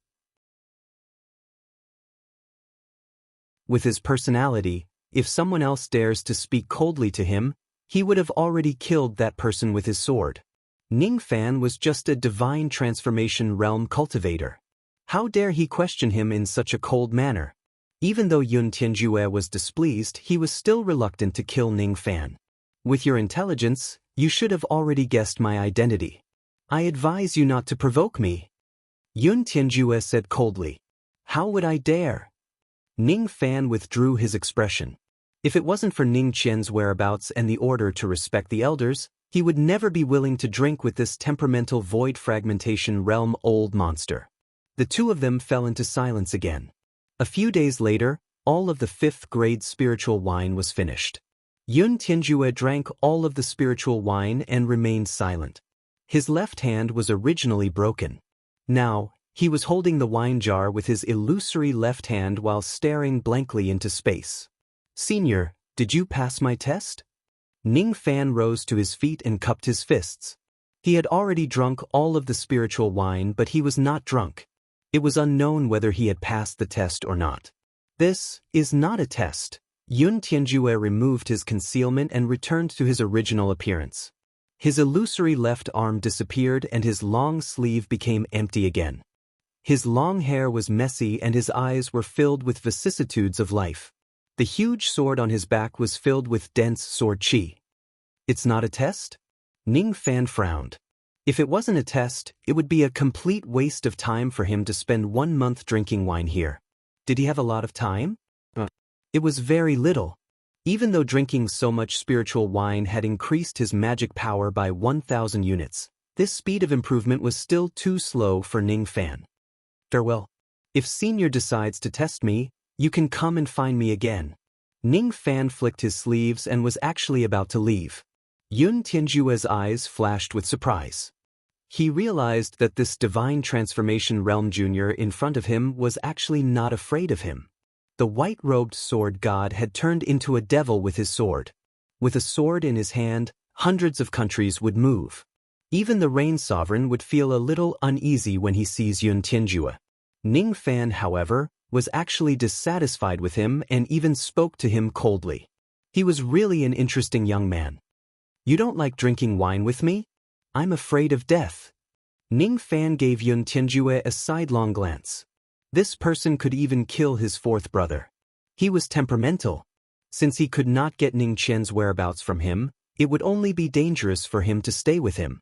With his personality, if someone else dares to speak coldly to him, he would have already killed that person with his sword. Ning Fan was just a divine transformation realm cultivator. How dare he question him in such a cold manner? Even though Yun Tianjue was displeased, he was still reluctant to kill Ning Fan. With your intelligence, you should have already guessed my identity. I advise you not to provoke me. Yun Tianjue said coldly. How would I dare? Ning Fan withdrew his expression. If it wasn't for Ning Qian's whereabouts and the order to respect the elders, he would never be willing to drink with this temperamental void fragmentation realm old monster. The two of them fell into silence again. A few days later, all of the 5th grade spiritual wine was finished. Yun Tianjue drank all of the spiritual wine and remained silent. His left hand was originally broken. Now, he was holding the wine jar with his illusory left hand while staring blankly into space. Senior, did you pass my test? Ning Fan rose to his feet and cupped his fists. He had already drunk all of the spiritual wine, but he was not drunk. It was unknown whether he had passed the test or not. This is not a test. Yun Tianjue removed his concealment and returned to his original appearance. His illusory left arm disappeared and his long sleeve became empty again. His long hair was messy and his eyes were filled with vicissitudes of life. The huge sword on his back was filled with dense sword qi. It's not a test? Ning Fan frowned. If it wasn't a test, it would be a complete waste of time for him to spend 1 month drinking wine here. Did he have a lot of time? It was very little. Even though drinking so much spiritual wine had increased his magic power by 1,000 units, this speed of improvement was still too slow for Ning Fan. Farewell. If Senior decides to test me, you can come and find me again. Ning Fan flicked his sleeves and was actually about to leave. Yun Tianjue's eyes flashed with surprise. He realized that this divine transformation realm junior in front of him was actually not afraid of him. The white-robed sword god had turned into a devil with his sword. With a sword in his hand, hundreds of countries would move. Even the Rain Sovereign would feel a little uneasy when he sees Yun Tianjue. Ning Fan, however, was actually dissatisfied with him and even spoke to him coldly. He was really an interesting young man. You don't like drinking wine with me? I'm afraid of death. Ning Fan gave Yun Tianjue a sidelong glance. This person could even kill his 4th brother. He was temperamental. Since he could not get Ning Qian's whereabouts from him, it would only be dangerous for him to stay with him.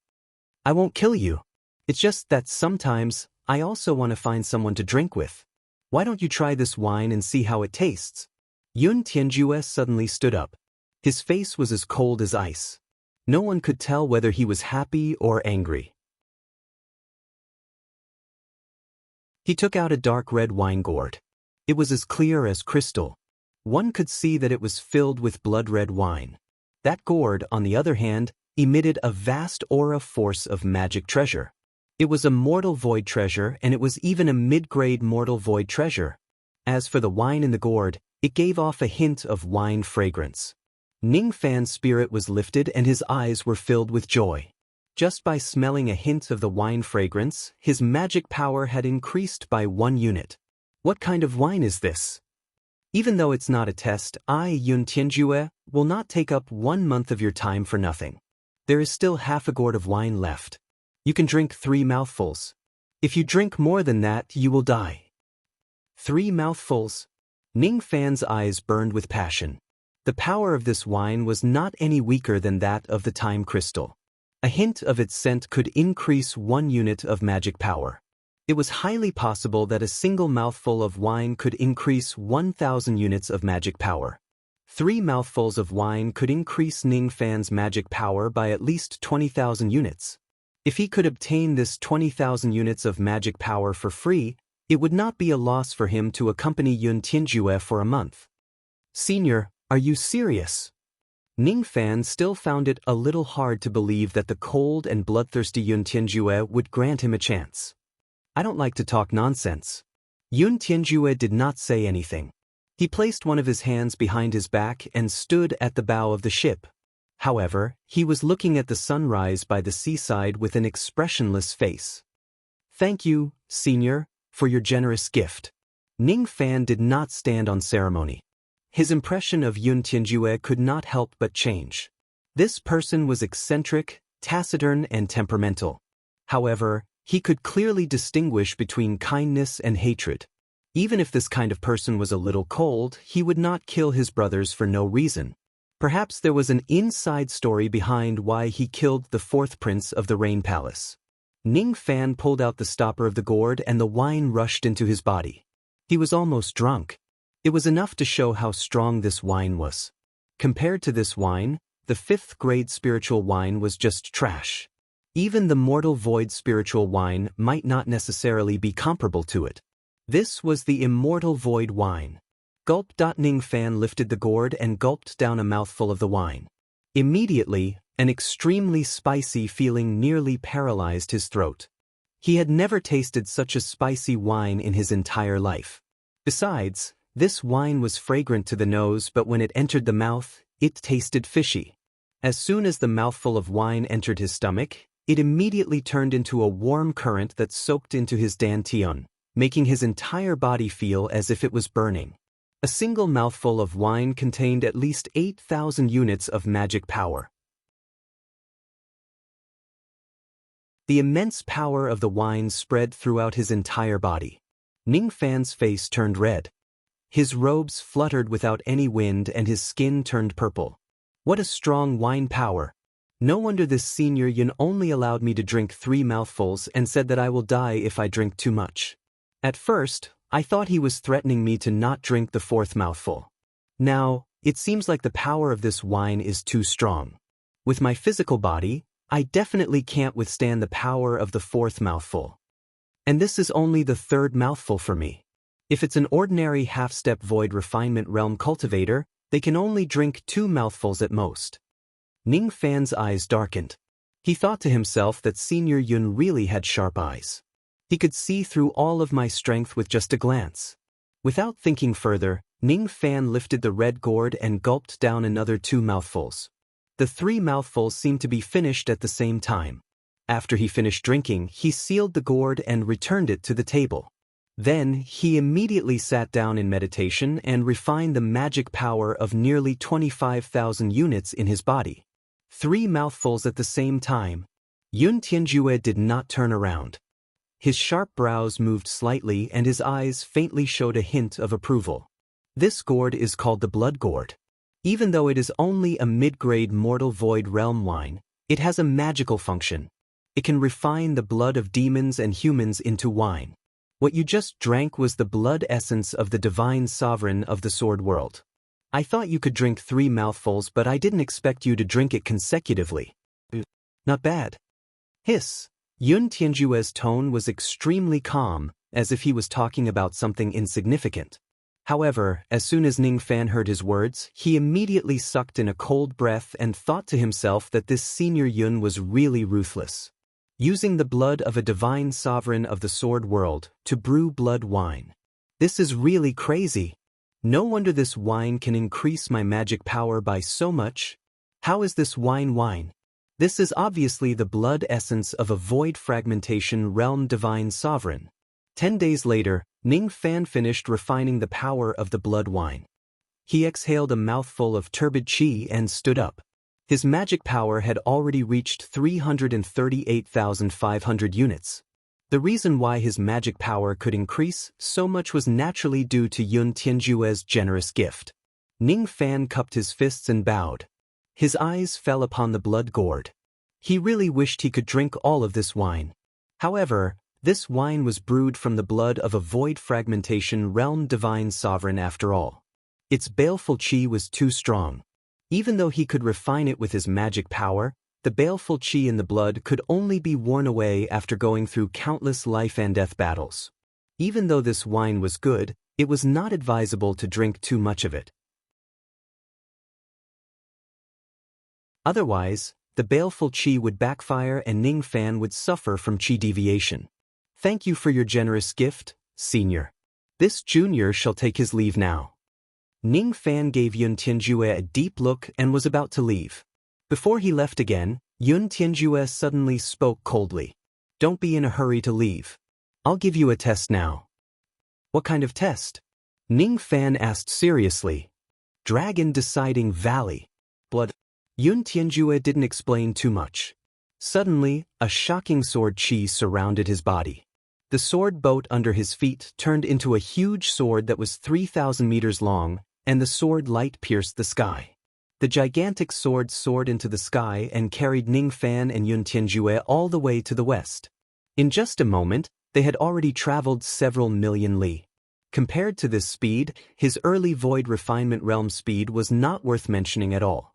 I won't kill you. It's just that sometimes, I also want to find someone to drink with. Why don't you try this wine and see how it tastes? Yun Tianjue suddenly stood up. His face was as cold as ice. No one could tell whether he was happy or angry. He took out a dark red wine gourd. It was as clear as crystal. One could see that it was filled with blood-red wine. That gourd, on the other hand, emitted a vast aura force of magic treasure. It was a mortal void treasure, and it was even a mid-grade mortal void treasure. As for the wine in the gourd, it gave off a hint of wine fragrance. Ning Fan's spirit was lifted and his eyes were filled with joy. Just by smelling a hint of the wine fragrance, his magic power had increased by 1 unit. What kind of wine is this? Even though it's not a test, I, Yun Tianjue, will not take up 1 month of your time for nothing. There is still half a gourd of wine left. You can drink 3 mouthfuls. If you drink more than that, you will die. 3 mouthfuls? Ning Fan's eyes burned with passion. The power of this wine was not any weaker than that of the time crystal. A hint of its scent could increase 1 unit of magic power. It was highly possible that a single mouthful of wine could increase 1,000 units of magic power. 3 mouthfuls of wine could increase Ning Fan's magic power by at least 20,000 units. If he could obtain this 20,000 units of magic power for free, it would not be a loss for him to accompany Yun Tianjue for a month. Senior, are you serious? Ning Fan still found it a little hard to believe that the cold and bloodthirsty Yun Tianjue would grant him a chance. I don't like to talk nonsense. Yun Tianjue did not say anything. He placed one of his hands behind his back and stood at the bow of the ship. However, he was looking at the sunrise by the seaside with an expressionless face. Thank you, Senior, for your generous gift. Ning Fan did not stand on ceremony. His impression of Yun Tianjue could not help but change. This person was eccentric, taciturn, and temperamental. However, he could clearly distinguish between kindness and hatred. Even if this kind of person was a little cold, he would not kill his brothers for no reason. Perhaps there was an inside story behind why he killed the fourth prince of the Rain Palace. Ning Fan pulled out the stopper of the gourd and the wine rushed into his body. He was almost drunk. It was enough to show how strong this wine was. Compared to this wine, the fifth-grade spiritual wine was just trash. Even the mortal void spiritual wine might not necessarily be comparable to it. This was the immortal void wine. Gulp. Ning Fan lifted the gourd and gulped down a mouthful of the wine. Immediately, an extremely spicy feeling nearly paralyzed his throat. He had never tasted such a spicy wine in his entire life. Besides, this wine was fragrant to the nose, but when it entered the mouth, it tasted fishy. As soon as the mouthful of wine entered his stomach, it immediately turned into a warm current that soaked into his dantian, making his entire body feel as if it was burning. A single mouthful of wine contained at least 8,000 units of magic power. The immense power of the wine spread throughout his entire body. Ning Fan's face turned red. His robes fluttered without any wind and his skin turned purple. What a strong wine power! No wonder this Senior Yun only allowed me to drink 3 mouthfuls and said that I will die if I drink too much. At first, I thought he was threatening me to not drink the 4th mouthful. Now, it seems like the power of this wine is too strong. With my physical body, I definitely can't withstand the power of the 4th mouthful. And this is only the 3rd mouthful for me. If it's an ordinary half-step void refinement realm cultivator, they can only drink 2 mouthfuls at most. Ning Fan's eyes darkened. He thought to himself that Senior Yun really had sharp eyes. He could see through all of my strength with just a glance. Without thinking further, Ning Fan lifted the red gourd and gulped down another 2 mouthfuls. The 3 mouthfuls seemed to be finished at the same time. After he finished drinking, he sealed the gourd and returned it to the table. Then, he immediately sat down in meditation and refined the magic power of nearly 25,000 units in his body. 3 mouthfuls at the same time. Yun Tianjue did not turn around. His sharp brows moved slightly and his eyes faintly showed a hint of approval. This gourd is called the Blood Gourd. Even though it is only a mid-grade mortal void realm wine, it has a magical function. It can refine the blood of demons and humans into wine. What you just drank was the blood essence of the divine sovereign of the sword world. I thought you could drink 3 mouthfuls, but I didn't expect you to drink it consecutively. Not bad. Hiss. Yun Tianjue's tone was extremely calm, as if he was talking about something insignificant. However, as soon as Ning Fan heard his words, he immediately sucked in a cold breath and thought to himself that this Senior Yun was really ruthless. Using the blood of a divine sovereign of the sword world to brew blood wine. This is really crazy. No wonder this wine can increase my magic power by so much. How is this wine? This is obviously the blood essence of a void fragmentation realm divine sovereign. 10 days later, Ning Fan finished refining the power of the blood wine. He exhaled a mouthful of turbid qi and stood up. His magic power had already reached 338,500 units. The reason why his magic power could increase so much was naturally due to Yun Tianjue's generous gift. Ning Fan cupped his fists and bowed. His eyes fell upon the blood gourd. He really wished he could drink all of this wine. However, this wine was brewed from the blood of a void fragmentation realm divine sovereign after all. Its baleful qi was too strong. Even though he could refine it with his magic power, the baleful qi in the blood could only be worn away after going through countless life and death battles. Even though this wine was good, it was not advisable to drink too much of it. Otherwise, the baleful qi would backfire and Ning Fan would suffer from qi deviation. Thank you for your generous gift, senior. This junior shall take his leave now. Ning Fan gave Yun Tianjue a deep look and was about to leave. Before he left again, Yun Tianjue suddenly spoke coldly. Don't be in a hurry to leave. I'll give you a test now. What kind of test? Ning Fan asked seriously. Dragon Deciding Valley. Blood. Yun Tianjue didn't explain too much. Suddenly, a shocking sword qi surrounded his body. The sword boat under his feet turned into a huge sword that was 3,000 meters long, and the sword light pierced the sky. The gigantic sword soared into the sky and carried Ning Fan and Yun Tianjue all the way to the west. In just a moment, they had already traveled several million li. Compared to this speed, his early Void Refinement Realm speed was not worth mentioning at all.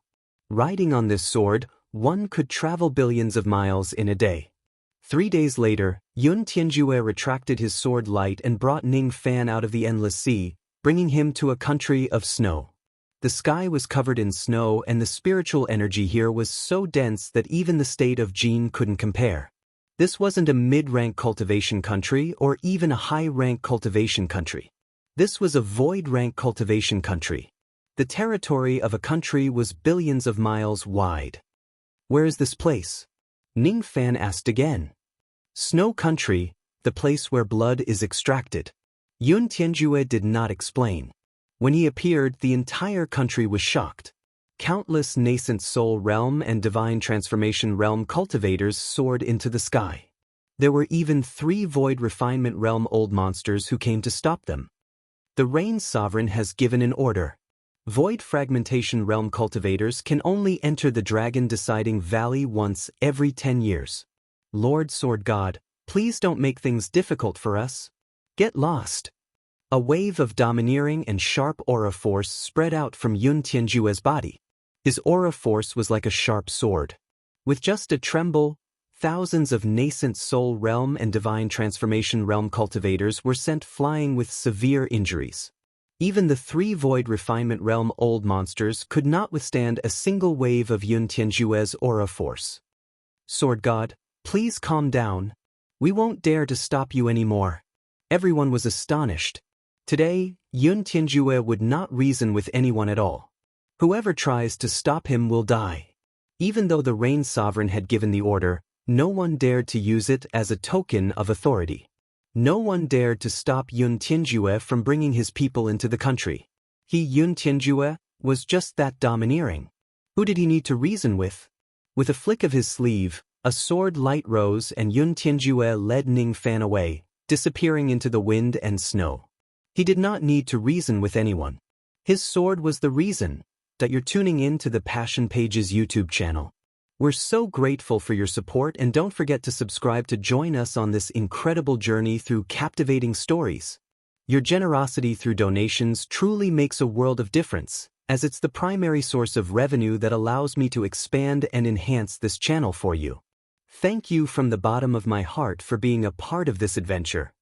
Riding on this sword, one could travel billions of miles in a day. 3 days later, Yun Tianjue retracted his sword light and brought Ning Fan out of the endless sea, bringing him to a country of snow. The sky was covered in snow and the spiritual energy here was so dense that even the state of Jin couldn't compare. This wasn't a mid-rank cultivation country or even a high-rank cultivation country. This was a void-rank cultivation country. The territory of a country was billions of miles wide. Where is this place? Ning Fan asked again. Snow Country, the place where blood is extracted. Yun Tianjue did not explain. When he appeared, the entire country was shocked. Countless nascent soul realm and divine transformation realm cultivators soared into the sky. There were even 3 void refinement realm old monsters who came to stop them. The Rain Sovereign has given an order. Void fragmentation realm cultivators can only enter the Dragon Deciding Valley once every 10 years. Lord Sword God, please don't make things difficult for us. Get lost. A wave of domineering and sharp aura force spread out from Yun Tianjue's body. His aura force was like a sharp sword. With just a tremble, thousands of nascent soul realm and divine transformation realm cultivators were sent flying with severe injuries. Even the 3 Void Refinement Realm old monsters could not withstand a single wave of Yun Tianjue's aura force. Sword God, please calm down. We won't dare to stop you anymore. Everyone was astonished. Today, Yun Tianjue would not reason with anyone at all. Whoever tries to stop him will die. Even though the Rain Sovereign had given the order, no one dared to use it as a token of authority. No one dared to stop Yun Tianjue from bringing his people into the country. He, Yun Tianjue, was just that domineering. Who did he need to reason with? With a flick of his sleeve, a sword light rose and Yun Tianjue led Ning Fan away, disappearing into the wind and snow. He did not need to reason with anyone. His sword was the reason that you're tuning in to the Passion Pages YouTube channel. We're so grateful for your support and don't forget to subscribe to join us on this incredible journey through captivating stories. Your generosity through donations truly makes a world of difference, as it's the primary source of revenue that allows me to expand and enhance this channel for you. Thank you from the bottom of my heart for being a part of this adventure.